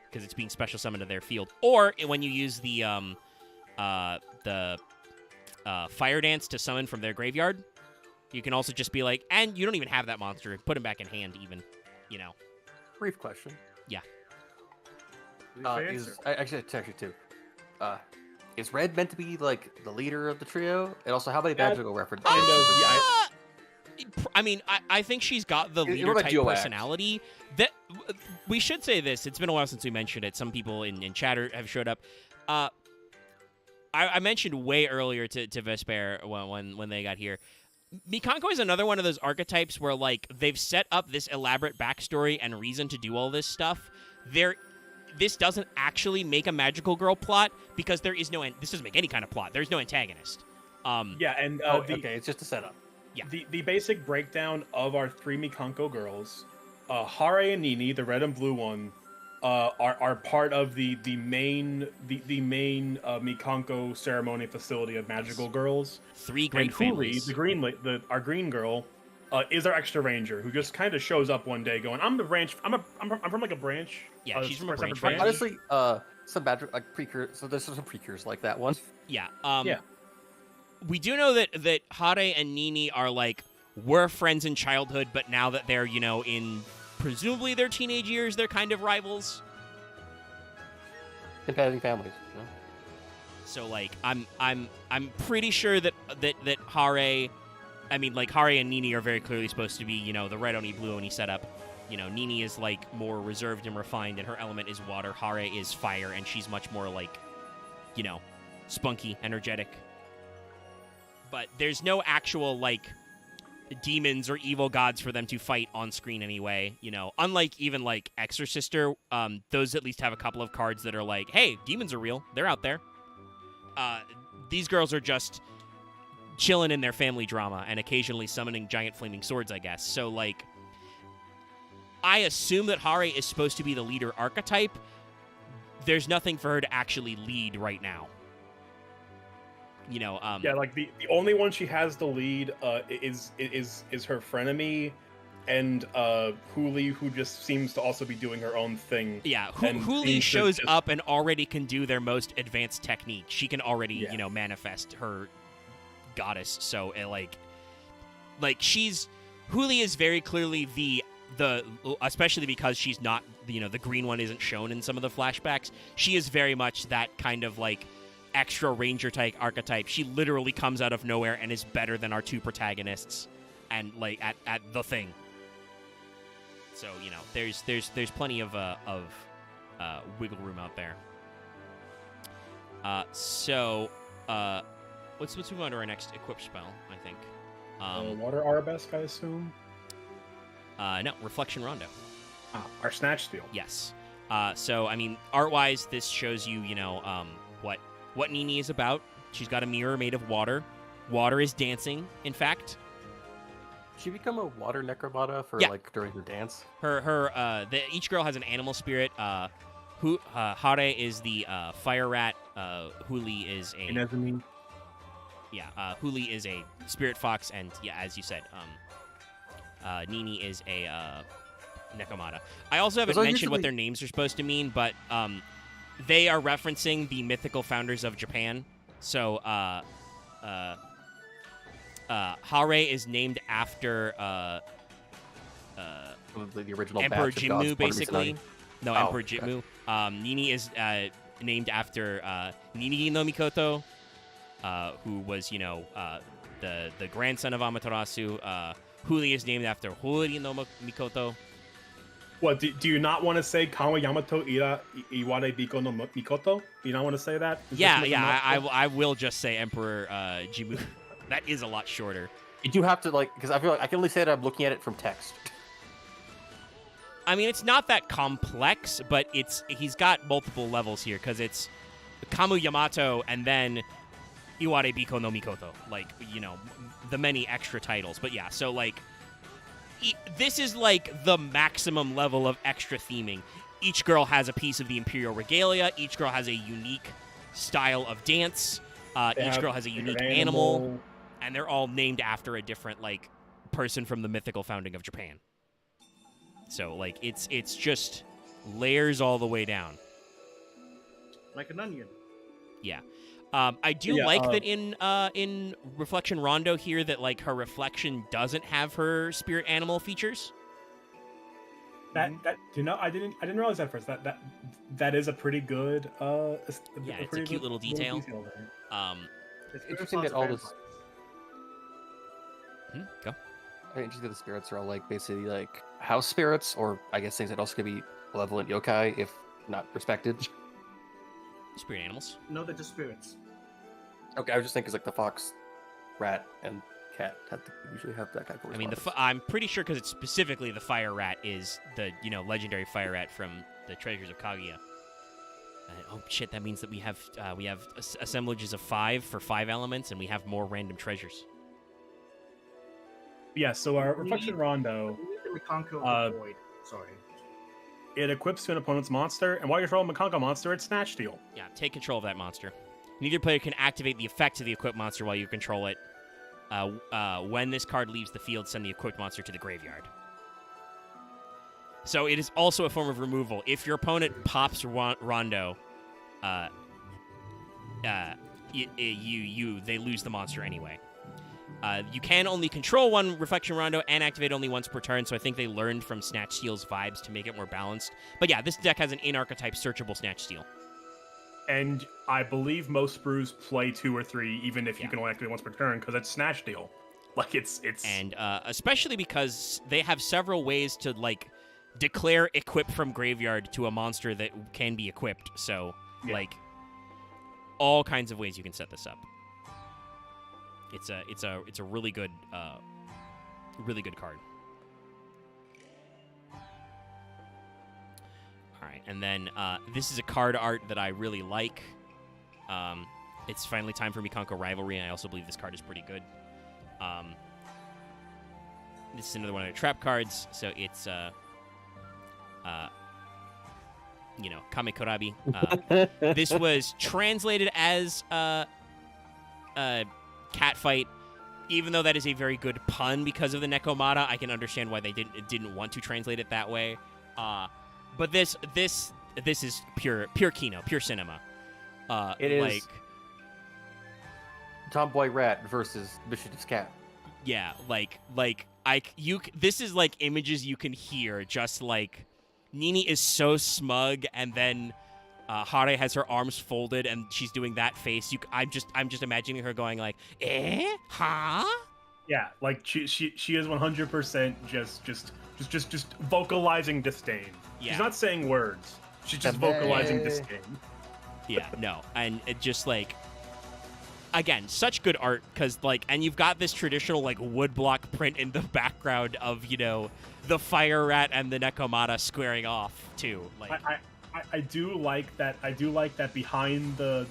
because it's being special summoned to their field, or when you use the Fire Dance to summon from their graveyard. You can also just be like, and you don't even have that monster, put him back in hand, even. Brief question. Yeah. Actually two. Is Red meant to be like the leader of the trio? And also, how many magical references? I mean, I think she's got the What leader about type Duo Axe? personality. That we should say this. It's been a while since we mentioned it. Some people in chatter have showed up. I mentioned way earlier to Vesper when they got here. Mikanko is another one of those archetypes where like they've set up this elaborate backstory and reason to do all this stuff. This doesn't actually make a magical girl plot because there is no. This doesn't make any kind of plot. There's no antagonist. Yeah, and Okay, it's just a setup. Yeah. The basic breakdown of our three Mikanko girls, Hare and Nini, the red and blue one, are part of the main Mikanko ceremony facility of magical girls. Three great And Huli, families. our green girl, is our extra ranger who just kind of shows up one day going, "I'm the branch. I'm from like a branch." Yeah, she's from a separate branch. Honestly, some magic like precursors. So there's some precursors like that one. Yeah. Yeah. We do know that Hare and Nini are like were friends in childhood, but now that they're in presumably their teenage years, they're kind of rivals. Competitive families. You know? So like I'm pretty sure that Hare, I mean like Hare and Nini are very clearly supposed to be the red oni blue oni setup. Nini is like more reserved and refined, and her element is water. Hare is fire, and she's much more like spunky, energetic. But there's no actual like demons or evil gods for them to fight on screen anyway. Unlike even like Exorcister, those at least have a couple of cards that are like, hey, demons are real. They're out there. These girls are just chilling in their family drama and occasionally summoning giant flaming swords, I guess. So like, I assume that Hare is supposed to be the leader archetype. There's nothing for her to actually lead right now. Yeah, like the only one she has the lead is her frenemy, and Huli, who just seems to also be doing her own thing. Yeah, and Huli seems to shows just- up and already can do their most advanced technique. She can already, Yeah. manifest her goddess. So, Huli is very clearly the especially because she's not, the green one isn't shown in some of the flashbacks. She is very much that kind of extra ranger type archetype. She literally comes out of nowhere and is better than our two protagonists, and at the thing. So there's plenty of wiggle room out there. Let's move on to our next equip spell. I think. Water Arabesque, I assume. No, Reflection Rondo. Our Snatch Steal. Yes. So I mean, art-wise, this shows you, what Nini is about. She's got a mirror made of water. Water is dancing. In fact. She become a water necromata for during her dance. Each girl has an animal spirit. Hare is the fire rat. Huli is a Inazumi. Huli is a spirit fox, and as you said, Nini is a necromata. I also haven't mentioned what their names are supposed to mean, but they are referencing the mythical founders of Japan. So Hare is named after the original Emperor batch of gods, Jimmu, basically. No, Oh, Emperor Jimmu. Nini is named after Nini no Mikoto, who was, the grandson of Amaterasu. Huli is named after Hori no Mikoto. What, do you not want to say Kawa Yamato Iware Biko no Mikoto? Do you not want to say that? I will just say Emperor Jimmu. That is a lot shorter. You do have to, because I feel like I can only say that I'm looking at it from text. I mean, it's not that complex, but he's got multiple levels here, because it's Kamu Yamato and then Iware Biko no Mikoto. The many extra titles. But yeah, so, this is, the maximum level of extra theming. Each girl has a piece of the Imperial Regalia. Each girl has a unique style of dance. Each girl has a unique animal. And they're all named after a different, person from the mythical founding of Japan. So, it's just layers all the way down. Like an onion. Yeah. I do like that in Reflection Rondo here that, her reflection doesn't have her spirit animal features. I didn't realize that first. That is a pretty good. It's a cute little detail. There. It's Interesting that all this. Go. Interesting that the spirits are all basically house spirits, or I guess things that also could be malevolent yokai if not respected. Spirit animals. No, they're just spirits. Okay, I was just thinking the fox, rat, and cat usually have that kind of. I mean, I'm pretty sure because it's specifically the fire rat is the legendary fire rat from the Treasures of Kaguya. Oh shit! That means that we have assemblages of 5 for 5 elements, and we have more random treasures. Yeah. So our Reflection Rondo. The Mikanko of the Void. Sorry. It equips to an opponent's monster, and while you're controlling a Mikanko monster, it's Snatch Steal. Yeah, take control of that monster. Neither player can activate the effect of the equipped monster while you control it. When this card leaves the field, send the equipped monster to the graveyard. So it is also a form of removal. If your opponent pops Rondo, they lose the monster anyway. You can only control one Reflection Rondo and activate only once per turn, so I think they learned from Snatch Steal's vibes to make it more balanced. But yeah, this deck has an in-archetype searchable Snatch Steal. And I believe most sprues play 2 or 3, even if you can only activate once per turn, because it's Snatch Steal. It's... And especially because they have several ways to, declare equip from graveyard to a monster that can be equipped. So, all kinds of ways you can set this up. It's a really good card. All right, and then this is a card art that I really like. It's finally time for Mikanko Rivalry, and I also believe this card is pretty good. This is another one of their trap cards, so it's Kame Korabi. This was translated as Catfight. even though that is a very good pun because of the Nekomata, I can understand why they didn't want to translate it that way. But this is pure kino, pure cinema. It is like Tomboy Rat versus Mischievous Cat. yeah, this is like images you can hear, just like Nini is so smug, and then Hare has her arms folded and she's doing that face. I'm just imagining her going like, huh? Yeah, like she is 100% just vocalizing disdain. Yeah. She's not saying words. She's just vocalizing disdain. Yeah, no, and it just like, again, such good art, because like, and you've got this traditional like woodblock print in the background of, you know, the fire rat and the Nekomata squaring off too. Like, I do like that. I do like that behind the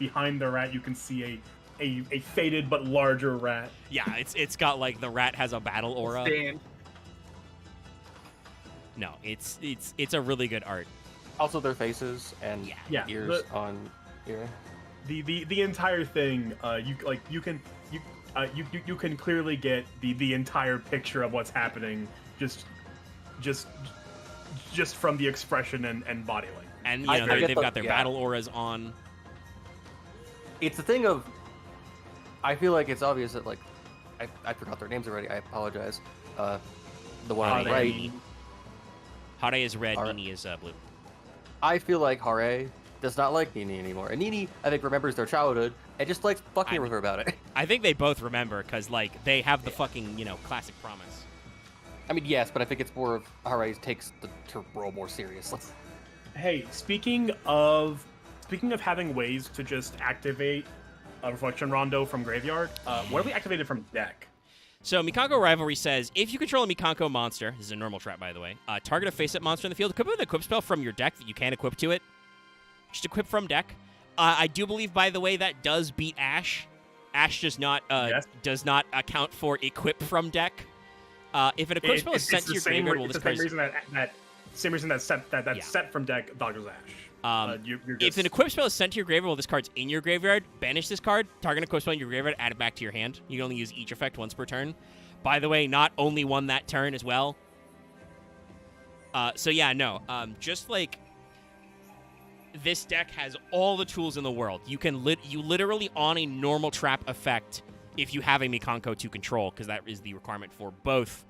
rat you can see a faded but larger rat. yeah, it's got like the rat has a battle aura. Stand. No, it's a really good art. Also, their faces and Yeah, ears on here. The entire thing, you can clearly get the entire picture of what's happening just from the expression and body language. And you know they've got their battle auras on. It's a thing of. I feel like it's obvious that like, I forgot their names already. I apologize. The one on the right. Hare is red, Hare. Nini is blue. I feel like Hare does not like Nini anymore, and Nini I think remembers their childhood and just likes fucking with her about it. I think they both remember, because like they have the fucking, you know, classic promise. I mean, yes, but I think it's more of Hare takes her role more seriously. Hey, speaking of having ways to just activate a Reflection Rondo from Graveyard, what if we activated from deck? So Mikanko Rivalry says, if you control a Mikanko monster, this is a normal trap by the way, target a face-up monster in the field, equip it with an equip spell from your deck that you can equip to it. Just equip from deck. I do believe, by the way, that does beat Ash. Ash does not does not account for equip from deck. If an equip spell is sent to your graveyard, well, this card same reason that set from deck dodges Ash. If an equip spell is sent to your graveyard while this card's in your graveyard, banish this card, target an equip spell in your graveyard, add it back to your hand. You can only use each effect once per turn. By the way, not only one that turn as well. So yeah, no. Just like, this deck has all the tools in the world. You can you literally on a normal trap effect, if you have a Mikanko to control, because that is the requirement for both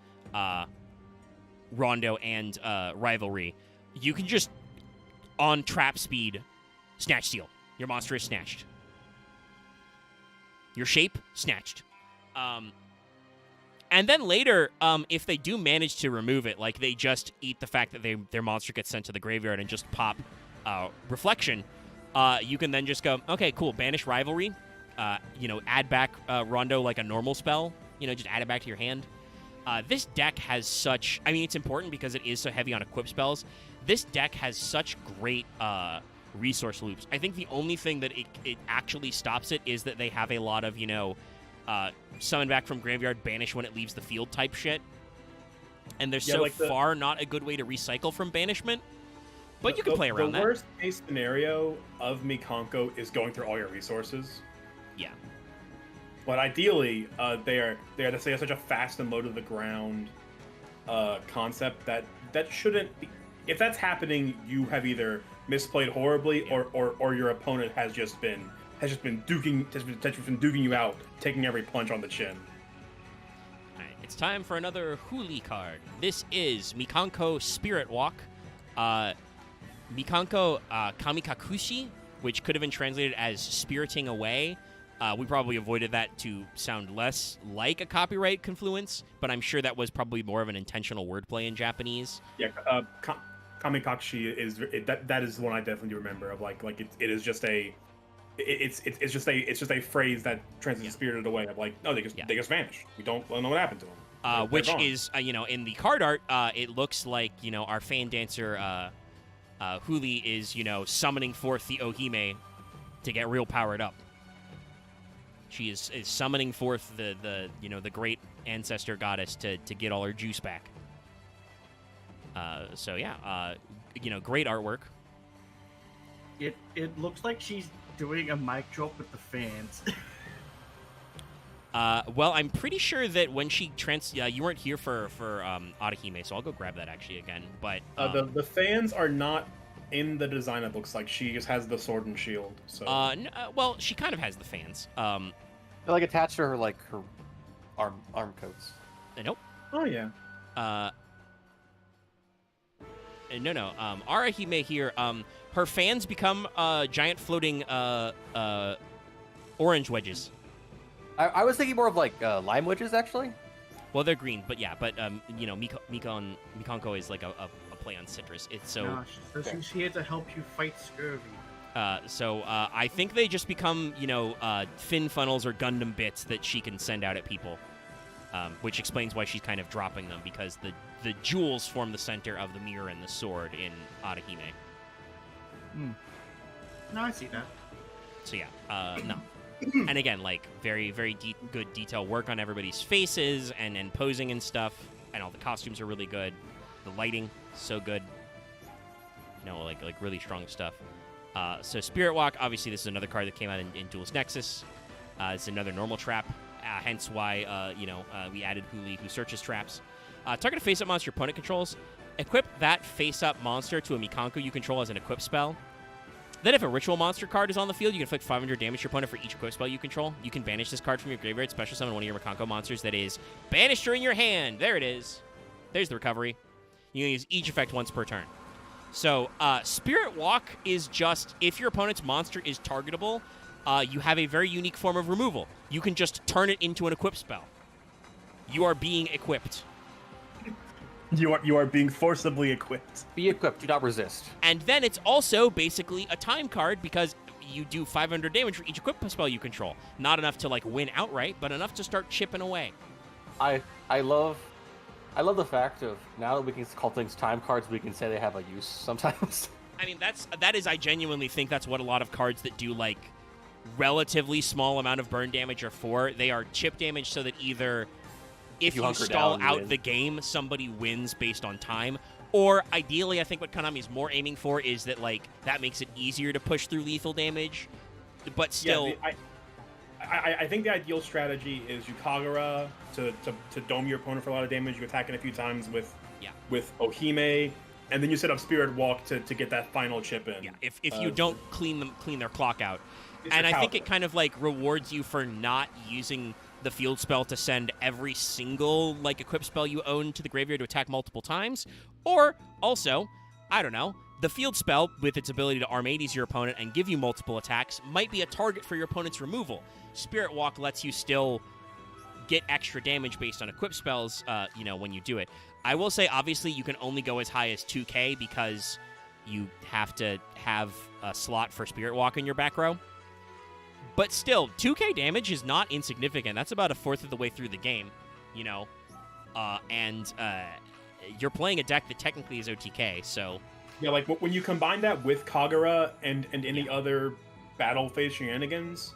Rondo and Rivalry, you can just on trap speed snatch steal. Your monster is snatched. Your shape snatched. And then later, if they do manage to remove it, like they just eat the fact that their monster gets sent to the graveyard and just pop Reflection, you can then just go, okay, cool, banish Rivalry, add back Rondo like a normal spell, just add it back to your hand. This deck has such, I mean, it's important because it is so heavy on equip spells. This deck has such great resource loops. I think the only thing that it actually stops it is that they have a lot of, summon back from graveyard, banish when it leaves the field type shit. And there's far not a good way to recycle from banishment. But you can play around that. The worst case scenario of Mikanko is going through all your resources. Yeah. But ideally, they are such a fast and low to the ground concept that shouldn't be. If that's happening, you have either misplayed horribly, or your opponent has just been duking you out, taking every punch on the chin. All right, it's time for another Huli card. This is Mikanko Spirit Walk. Mikanko Kamikakushi, which could have been translated as Spiriting Away. We probably avoided that to sound less like a copyright confluence, but I'm sure that was probably more of an intentional wordplay in Japanese. Yeah, Kamikakushi is that is the one I definitely remember of it is just a it's just a phrase that translates spirited away of they just vanished. We don't know what happened to them. Which is in the card art, it looks like our fan dancer Huli is summoning forth the Ohime to get real powered up. She is summoning forth the great ancestor goddess to get all her juice back. So yeah, great artwork. It looks like she's doing a mic drop with the fans. Well, I'm pretty sure that when she you weren't here for Arahime, so I'll go grab that actually again. But the fans are not in the design. It looks like she just has the sword and shield. So well, she kind of has the fans. They're like attached to her like her arm coats. Nope. Oh yeah. No. Arahime here. Her fans become giant floating orange wedges. I was thinking more of like lime wedges, actually. Well, they're green, but yeah, Miko and Mikonko is like a play on citrus. It's so. No, she's here to help you fight scurvy. I think they just become, fin funnels or Gundam bits that she can send out at people, which explains why she's kind of dropping them, because the jewels form the center of the mirror and the sword in Arahime. No, I see that. So yeah, no. And again, like, very, very good detail work on everybody's faces and posing and stuff, and all the costumes are really good. The lighting, so good. Like really strong stuff. So Spirit Walk, obviously this is another card that came out in Duelist Nexus. It's another normal trap, hence why, we added Huli, who searches traps. Target a face-up monster your opponent controls. Equip that face-up monster to a Mikanko you control as an equip spell. Then if a ritual monster card is on the field, you can inflict 500 damage to your opponent for each equip spell you control. You can banish this card from your graveyard, special summon one of your Mikanko monsters that is banished during your hand. There it is. There's the recovery. You can use each effect once per turn. So, Spirit Walk is just, if your opponent's monster is targetable, you have a very unique form of removal. You can just turn it into an equip spell. You are being equipped. You are being forcibly equipped. Be equipped, do not resist. And then it's also basically a time card, because you do 500 damage for each equip spell you control. Not enough to like win outright, but enough to start chipping away. I love the fact of now that we can call things time cards, we can say they have a use sometimes. I mean, I genuinely think that's what a lot of cards that do like relatively small amount of burn damage are for. They are chip damage so that either if you stall out the game, somebody wins based on time. Or ideally, I think what Konami's more aiming for is that like that makes it easier to push through lethal damage. But still, yeah, I think the ideal strategy is you Kagura to dome your opponent for a lot of damage. You attack it a few times with Ohime, and then you set up Spirit Walk to get that final chip in. Yeah, if you don't clean their clock out. And I think it kind of like rewards you for not using the field spell to send every single like equip spell you own to the graveyard to attack multiple times. Or also, I don't know, the field spell with its ability to arm 80s your opponent and give you multiple attacks might be a target for your opponent's removal. Spirit Walk lets you still get extra damage based on equip spells, when you do it. I will say, obviously, you can only go as high as 2k because you have to have a slot for Spirit Walk in your back row. But still, 2k damage is not insignificant. That's about a fourth of the way through the game, and you're playing a deck that technically is OTK, so... Yeah, like when you combine that with Kagura and any other battle phase shenanigans...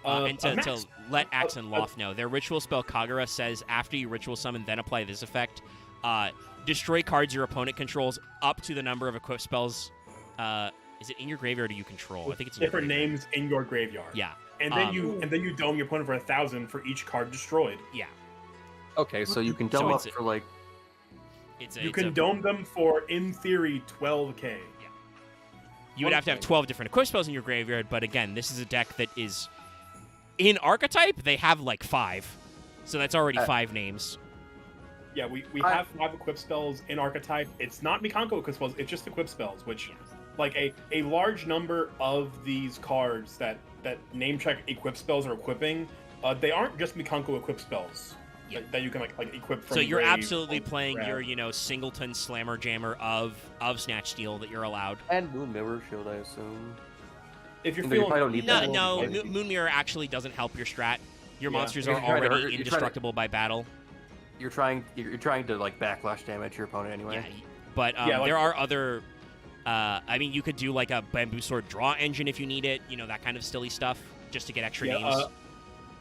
and to let Axe and Loth know, their ritual spell Kagura says after you ritual summon, then apply this effect. Destroy cards your opponent controls up to the number of equip spells. Is it in your graveyard or you control? I think it's in different names in your graveyard. Yeah, and then you dome your opponent for 1,000 for each card destroyed. Yeah. Okay, so you can dome up for like. You can dome them for, in theory, 12k. Yeah. You would have to have 12 different equip spells in your graveyard, but again, this is a deck that is. In Archetype, they have like 5. So that's already 5 names. Yeah, we have 5 equip spells in Archetype. It's not Mikanko equip spells, it's just equip spells, which, like, a large number of these cards that name check equip spells or equipping, they aren't just Mikanko equip spells that you can, like equip from. So you're absolutely playing your, singleton slammer jammer of Snatch Steel that you're allowed. And Moon Mirror Shield, I assume. If you're feeling... don't need no, Moon Mirror actually doesn't help your strat. Your monsters are already indestructible by battle. You're trying to like backlash damage your opponent anyway. Yeah, but there are other. You could do like a Bamboo Sword draw engine if you need it. That kind of silly stuff just to get extra names.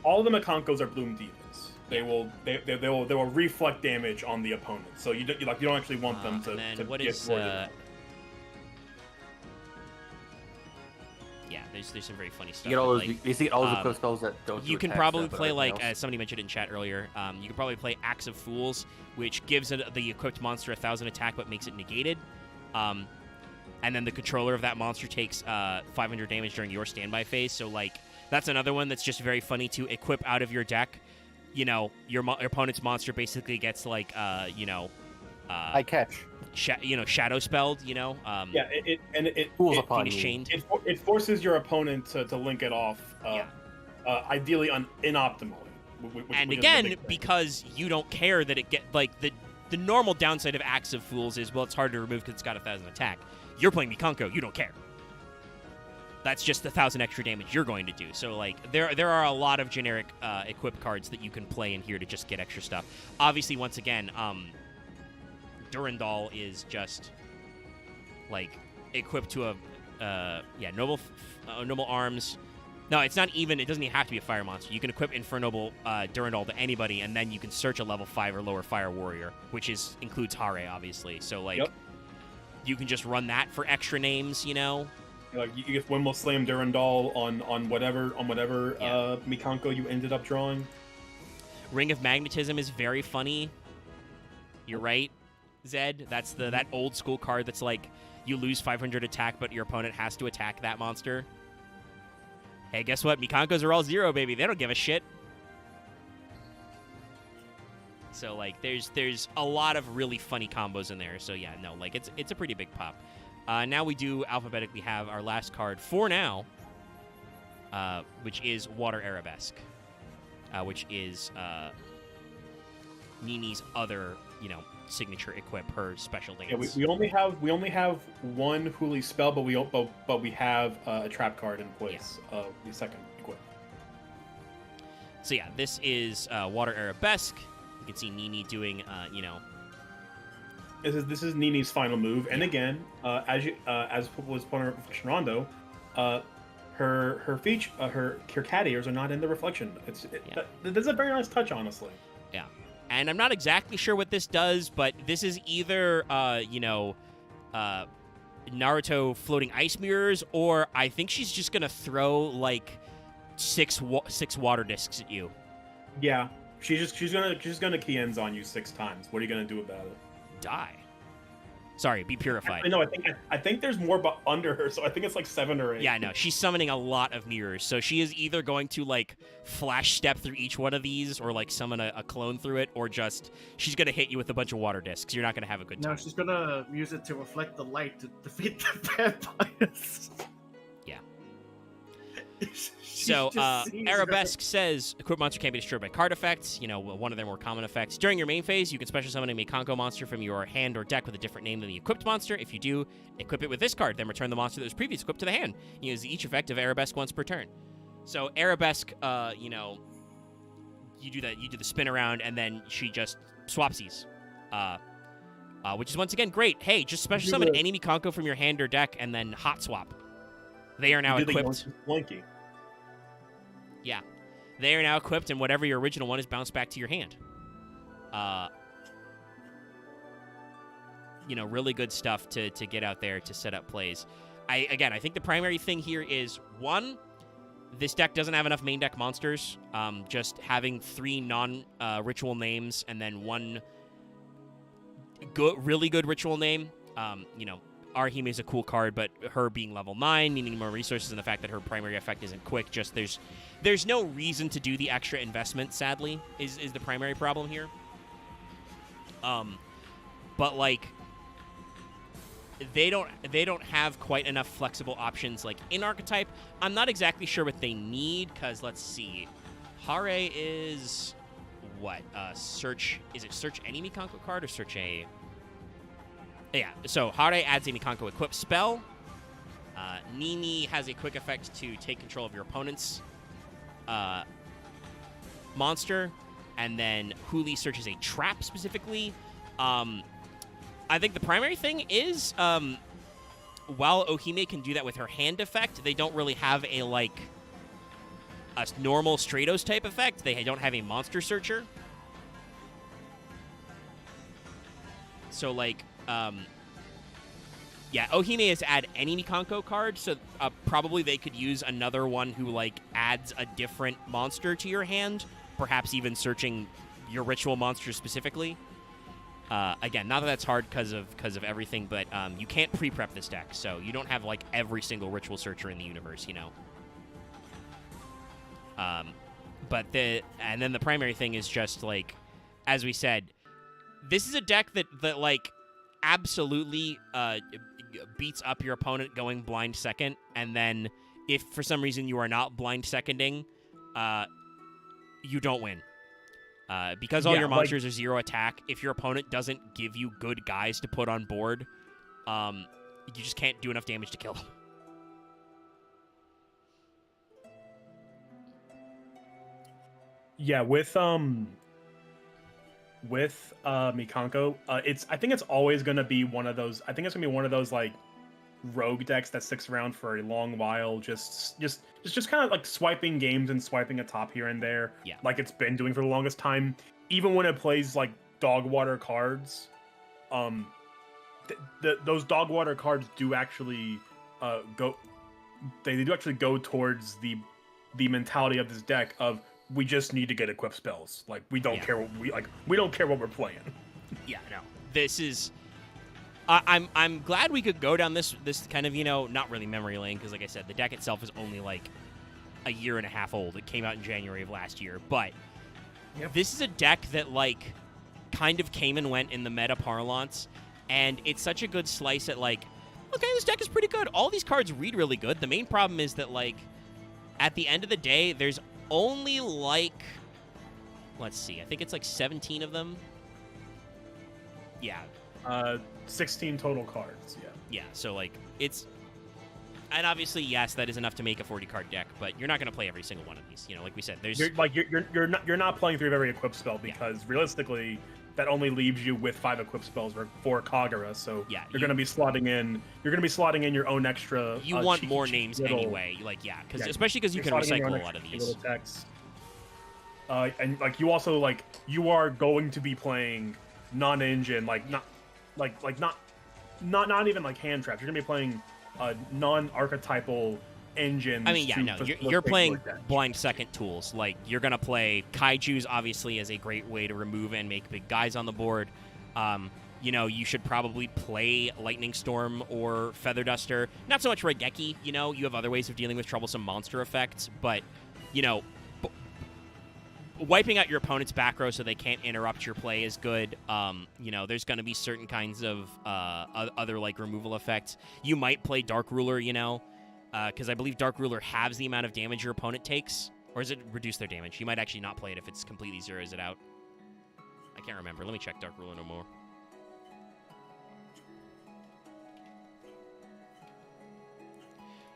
All the Mikankos are Bloom Divas. They will reflect damage on the opponent. So you don't actually want them to what get is there's some very funny stuff. You get all with, those. like, You see all those equip spells that don't. you do can attack probably stuff, but play everything like else. as somebody mentioned in chat earlier. You can probably play Axe of Fools, which gives the equipped monster 1,000 attack but makes it negated. And then the controller of that monster takes 500 damage during your standby phase. So like that's another one that's just very funny to equip out of your deck. You know, your opponent's monster basically gets like I catch. shadow spelled. Yeah, it Fools upon Phoenix you. chained. it forces your opponent to link it off. Ideally inoptimally. And which is the again, big thing. because you don't care that it get like the normal downside of Axe of Fools is, well, it's hard to remove because it's got 1,000 attack. You're playing Mikanko, you don't care. That's just 1,000 extra damage you're going to do. So like there are a lot of generic equip cards that you can play in here to just get extra stuff. Obviously, once again, Durandal is just like equipped to a noble arms. No, it's not even. It doesn't even have to be a fire monster. You can equip Infernoble Durandal to anybody, and then you can search a level 5 or lower fire warrior, which includes Hare, obviously. So like, you can just run that for extra names, Like you get one will slam Durandal on whatever Yeah. Mikanko you ended up drawing. Ring of Magnetism is very funny. You're right, Zed. That's that old school card that's like you lose 500 attack, but your opponent has to attack that monster. Hey, guess what? Mikankos are all 0, baby. They don't give a shit. So like, there's a lot of really funny combos in there. So yeah, no, like it's a pretty big pop. Now we do alphabetically have our last card for now, which is Water Arabesque, which is Nini's other signature equip, her special dance. Yeah, we only have one Huli spell, but we have a trap card in place of the second equip. So yeah, this is Water Arabesque. You can see Nini doing This is Nini's final move, and again, as was pointed out with Shenrondo, her feature, her cat ears are not in the reflection. That's a very nice touch, honestly. Yeah. And I'm not exactly sure what this does, but this is either, Naruto floating ice mirrors, or I think she's just gonna throw like six water discs at you. Yeah, she's gonna key ends on you 6 times. What are you gonna do about it? Die. Sorry, be purified. No, I think there's more under her, so I think it's like 7 or 8. Yeah, no, she's summoning a lot of mirrors, so she is either going to like flash step through each one of these, or like summon a clone through it, or just she's gonna hit you with a bunch of water discs. You're not gonna have a good time. No, she's gonna use it to reflect the light to defeat the vampires. Yeah. She So, just sees her. Arabesque says, equipped monster can't be destroyed by card effects, one of their more common effects. During your main phase, you can special summon a Mikanko monster from your hand or deck with a different name than the equipped monster. If you do, equip it with this card, then return the monster that was previously equipped to the hand. Use each effect of Arabesque once per turn. So, Arabesque, you do the spin around, and then she just swapsies. Which is once again great. Hey, just special summon any Mikanko from your hand or deck, and then hot swap. They are now equipped. Blanky. Yeah. They are now equipped, and whatever your original one is bounced back to your hand. Really good stuff to get out there to set up plays. I think the primary thing here is, one, this deck doesn't have enough main deck monsters. Just having 3 non-ritual names and then 1 really good ritual name. Arhime is a cool card, but her being level 9, needing more resources, and the fact that her primary effect isn't quick, just there's no reason to do the extra investment, sadly, is the primary problem here. But like, they don't have quite enough flexible options like in archetype. I'm not exactly sure what they need, because let's see. Hare is what? Search, is it search any Mikanko card or search a... Yeah, so Hare adds a Mikanko equip spell. Nini has a quick effect to take control of your opponent's monster. And then Huli searches a trap specifically. I think the primary thing is, while Ohime can do that with her hand effect, they don't really have a normal Stratos type effect. They don't have a monster searcher. So Yeah, Ohime is add any Mikanko card, so probably they could use another one who, like, adds a different monster to your hand, perhaps even searching your ritual monster specifically. Again, not that that's hard because of everything, but you can't pre-prep this deck, so you don't have, like, every single ritual searcher in the universe, you know? And then the primary thing is just, like, as we said, this is a deck that like, absolutely beats up your opponent going blind second, and then if for some reason you are not blind seconding, you don't win. Because all your monsters are 0 attack, if your opponent doesn't give you good guys to put on board, you just can't do enough damage to kill them. Yeah, with Mikanko, I think it's always gonna be one of those. I think it's gonna be one of those like rogue decks that sticks around for a long while, just kind of like swiping games and swiping a top here and there, like it's been doing for the longest time. Even when it plays like dog water cards, those dog water cards do actually go. They do actually go towards the mentality of this deck of, we just need to get equipped spells. Like, we don't care what we don't care what we're playing. Yeah, no. This is I'm glad we could go down this kind of, you know, not really memory lane, because like I said, the deck itself is only like a year and a half old. It came out in January of last year, but this is a deck that like kind of came and went in the meta parlance, and it's such a good slice at like, okay, this deck is pretty good. All these cards read really good. The main problem is that like at the end of the day, there's only like, let's see, I think it's like 17 of them. Yeah. 16 total cards, yeah. Yeah, so like it's, and obviously yes, that is enough to make a 40 card deck, but you're not going to play every single one of these. You know, like we said, there's you're not playing through every equipped spell, because realistically that only leaves you with 5 equipped spells for Kagura. So you're going to be slotting in your own extra. You want more names anyway, like especially because you can recycle a lot of these. And like you also like you are going to be playing non-engine, not even like hand traps. You're gonna be playing non-archetypal engines. I mean, you're playing blind second tools. Like, you're gonna play kaijus obviously as a great way to remove and make big guys on the board. You know, you should probably play Lightning Storm or Feather Duster. Not so much Raigeki. You know, you have other ways of dealing with troublesome monster effects, but you know, wiping out your opponent's back row so they can't interrupt your play is good. You know, there's going to be certain kinds of other, like, removal effects. You might play Dark Ruler, you know, because I believe Dark Ruler halves the amount of damage your opponent takes. Or does it reduce their damage? You might actually not play it if it's completely zeroes it out. I can't remember. Let me check Dark Ruler no more.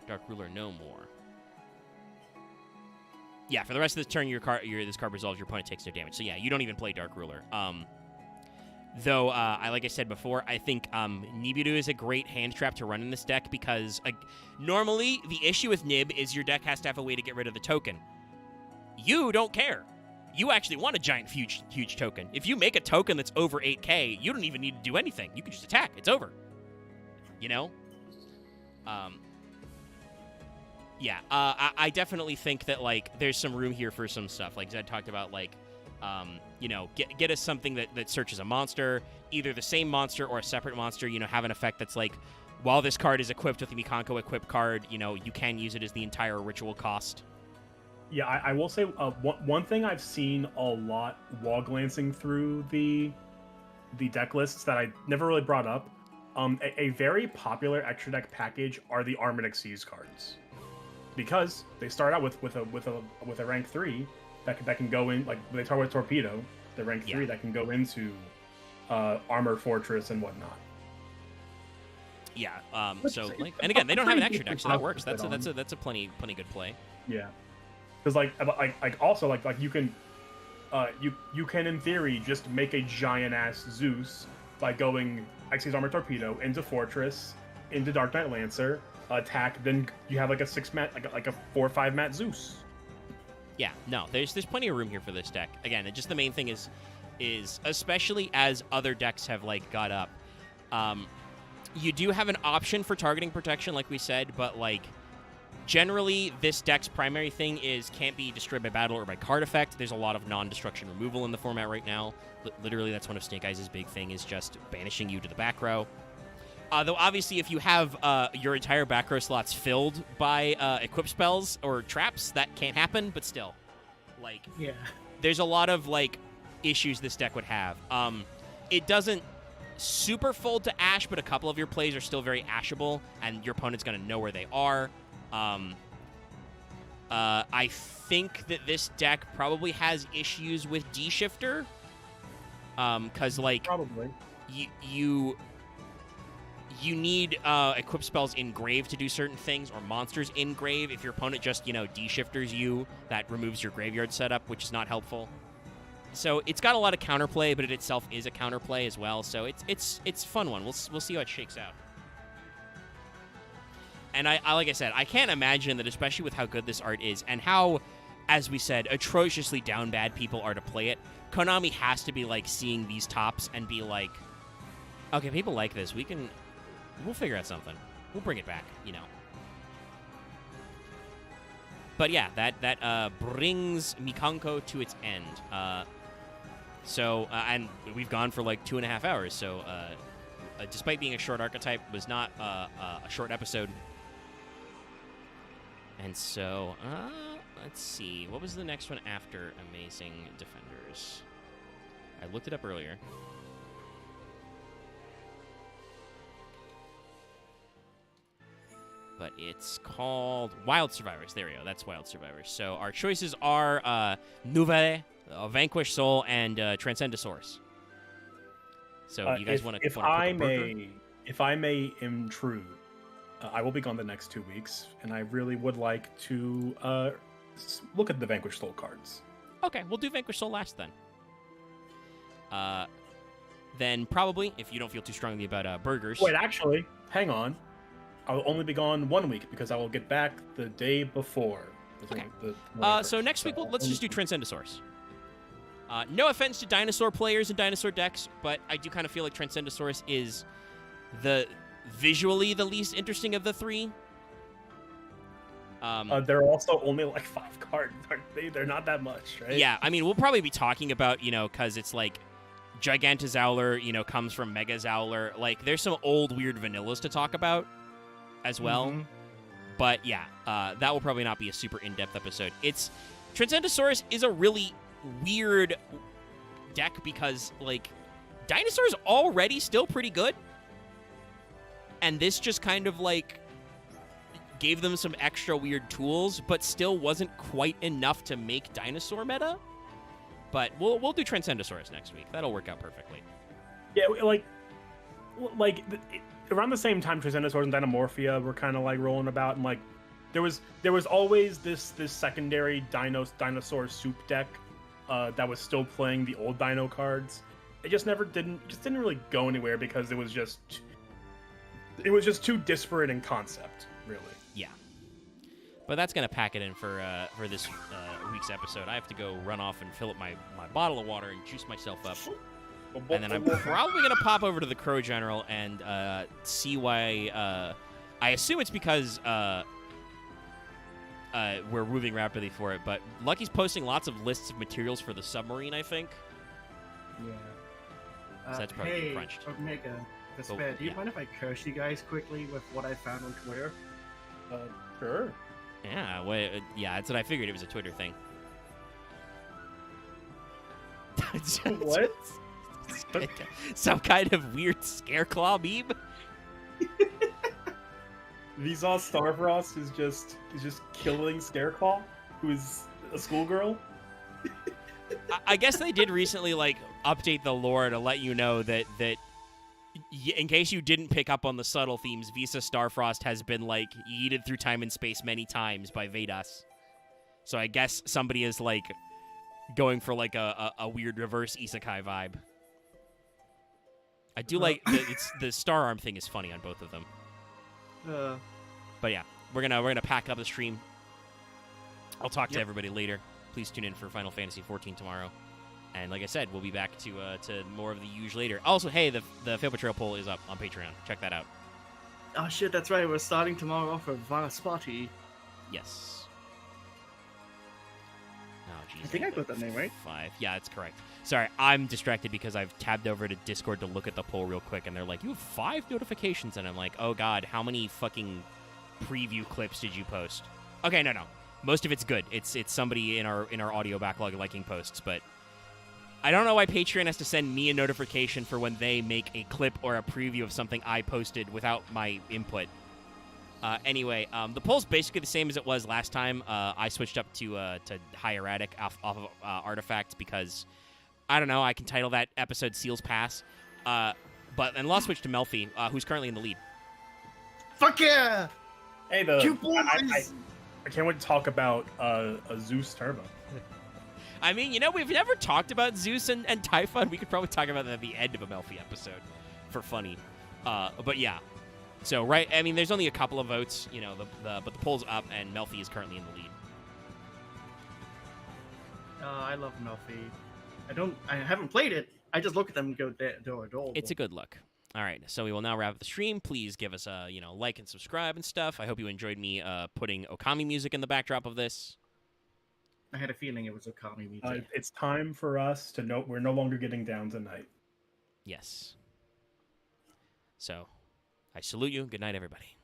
Dark Ruler no more. Yeah, for the rest of the turn, this card resolves, your opponent takes no damage. So yeah, you don't even play Dark Ruler. Though, like I said before, I think Nibiru is a great hand trap to run in this deck, because normally the issue with Nib is your deck has to have a way to get rid of the token. You don't care. You actually want a giant, huge token. If you make a token that's over 8k, you don't even need to do anything. You can just attack. It's over. You know? Yeah, I definitely think that, like, there's some room here for some stuff. Like Zed talked about, like, you know, get us something that searches a monster, either the same monster or a separate monster, you know, have an effect that's like, while this card is equipped with the Mikanko equip card, you know, you can use it as the entire ritual cost. Yeah, I will say one thing I've seen a lot while glancing through the deck lists that I never really brought up. A very popular extra deck package are the Armored Exceeds cards, because they start out with a rank 3 that can go in, like they start with Torpedo, the rank 3 that can go into Armored Fortress and whatnot. Yeah. So like, and again, they don't have an extra deck, so that works. That's a plenty good play. Yeah. Because also you can you can in theory just make a giant ass Zeus by going Xyz Armored Torpedo into Fortress, into Dark Knight Lancer, attack, then you have like a 6-mat, like a 4 or 5 mat Zeus. Yeah, no, there's plenty of room here for this deck. Again, just the main thing is especially as other decks have like got up, You do have an option for targeting protection, like we said, but like generally this deck's primary thing is can't be destroyed by battle or by card effect. There's a lot of non-destruction removal in the format right now. Literally, that's one of Snake Eyes' big thing, is just banishing you to the back row. Though obviously, if you have your entire back row slots filled by equip spells or traps, that can't happen. But still, like, Yeah. there's a lot of like issues this deck would have. It doesn't super fold to Ash, but a couple of your plays are still very ashable, and your opponent's going to know where they are. I think that this deck probably has issues with D-Shifter, because like Probably. you need equip spells in grave to do certain things, or monsters in grave. If your opponent just D-Shifters you, that removes your graveyard setup, which is not helpful. So it's got a lot of counterplay, but it itself is a counterplay as well. So it's a fun one. We'll see how it shakes out. And I like I said, I can't imagine that, especially with how good this art is and how, as we said, atrociously down bad people are to play it. Konami has to be like seeing these tops and be like, okay, people like this. We'll figure out something. We'll bring it back, But yeah, that brings Mikanko to its end. And we've gone for like 2.5 hours. So despite being a short archetype, was not a short episode. And so, let's see. What was the next one after Amazing Defenders? I looked it up earlier. But it's called Wild Survivors. There we go. That's Wild Survivors. So our choices are Nouvelle, Vanquish Soul, and Transcendosaurus. So you guys want to? If I may intrude, I will be gone the next 2 weeks, and I really would like to look at the Vanquish Soul cards. Okay, we'll do Vanquish Soul last then. Then probably, if you don't feel too strongly about burgers. Wait, actually, hang on. I'll only be gone 1 week because I will get back the day before. Okay. The So next week, let's just do Transcendosaurus. No offense to dinosaur players and dinosaur decks, but I do kind of feel like Transcendosaurus is visually the least interesting of the three. They're also only like 5 cards, aren't they? They're not that much, right? Yeah, I mean, we'll probably be talking about, because it's like Gigantozauler, comes from Megazauler. Like, there's some old weird vanillas to talk about as well. Mm-hmm. But yeah, that will probably not be a super in-depth episode. Transcendosaurus is a really weird deck because, like, Dinosaur's already still pretty good. And this just kind of, like, gave them some extra weird tools, but still wasn't quite enough to make Dinosaur meta. But we'll do Transcendosaurus next week. That'll work out perfectly. Yeah, around the same time, Transcendosaurus and Dynamorphia were kind of like rolling about, and like there was always this secondary dinosaur soup deck that was still playing the old Dino cards. It just didn't really go anywhere because it was just too disparate in concept, really. Yeah. But that's gonna pack it in for this week's episode. I have to go run off and fill up my bottle of water and juice myself up. And then I'm probably going to pop over to the Crow General and see why... I assume it's because we're moving rapidly for it, but Lucky's posting lots of lists of materials for the submarine, I think. Yeah. So that's probably hey, crunched. Omega, Despair, do you mind if I curse you guys quickly with what I found on Twitter? Sure. Yeah, yeah, that's what I figured. It was a Twitter thing. What? Some kind of weird Scareclaw meme? Visa Starfrost is just killing Scareclaw, who is a schoolgirl. I guess they did recently like update the lore to let you know that in case you didn't pick up on the subtle themes, Visa Starfrost has been like yeeted through time and space many times by Vedas. So I guess somebody is like going for like a weird reverse isekai vibe. I do like the Star Arm thing is funny on both of them. But yeah, we're gonna pack up the stream. I'll talk to everybody later. Please tune in for Final Fantasy 14 tomorrow. And like I said, we'll be back to more of the usual later. Also, hey, the Fail Portrayal poll is up on Patreon. Check that out. Oh shit, that's right. We're starting tomorrow off with Vanaspati. Yes. Oh, geez. I think I put that name right. 5. Yeah, that's correct. Sorry, I'm distracted because I've tabbed over to Discord to look at the poll real quick, and they're like, "You have 5 notifications," and I'm like, "Oh God, how many fucking preview clips did you post?" Okay, no. Most of it's good. It's somebody in our audio backlog liking posts, but I don't know why Patreon has to send me a notification for when they make a clip or a preview of something I posted without my input. Anyway, the poll's basically the same as it was last time. I switched up to hieratic off of artifacts because, I don't know, I can title that episode Seal's Pass. And Law switched to Melfi, who's currently in the lead. Fuck yeah! Hey, I can't wait to talk about a Zeus Turbo. I mean, we've never talked about Zeus and Typhon. We could probably talk about that at the end of a Melfi episode for funny. But yeah. So, right, I mean, there's only a couple of votes, but the poll's up, and Melfi is currently in the lead. I love Melfi. I haven't played it. I just look at them and go, they're adorable. It's a good look. All right, so we will now wrap up the stream. Please give us a, like and subscribe and stuff. I hope you enjoyed me putting Okami music in the backdrop of this. I had a feeling it was Okami music. It's time for us to know we're no longer getting down tonight. Yes. So, I salute you. Good night, everybody.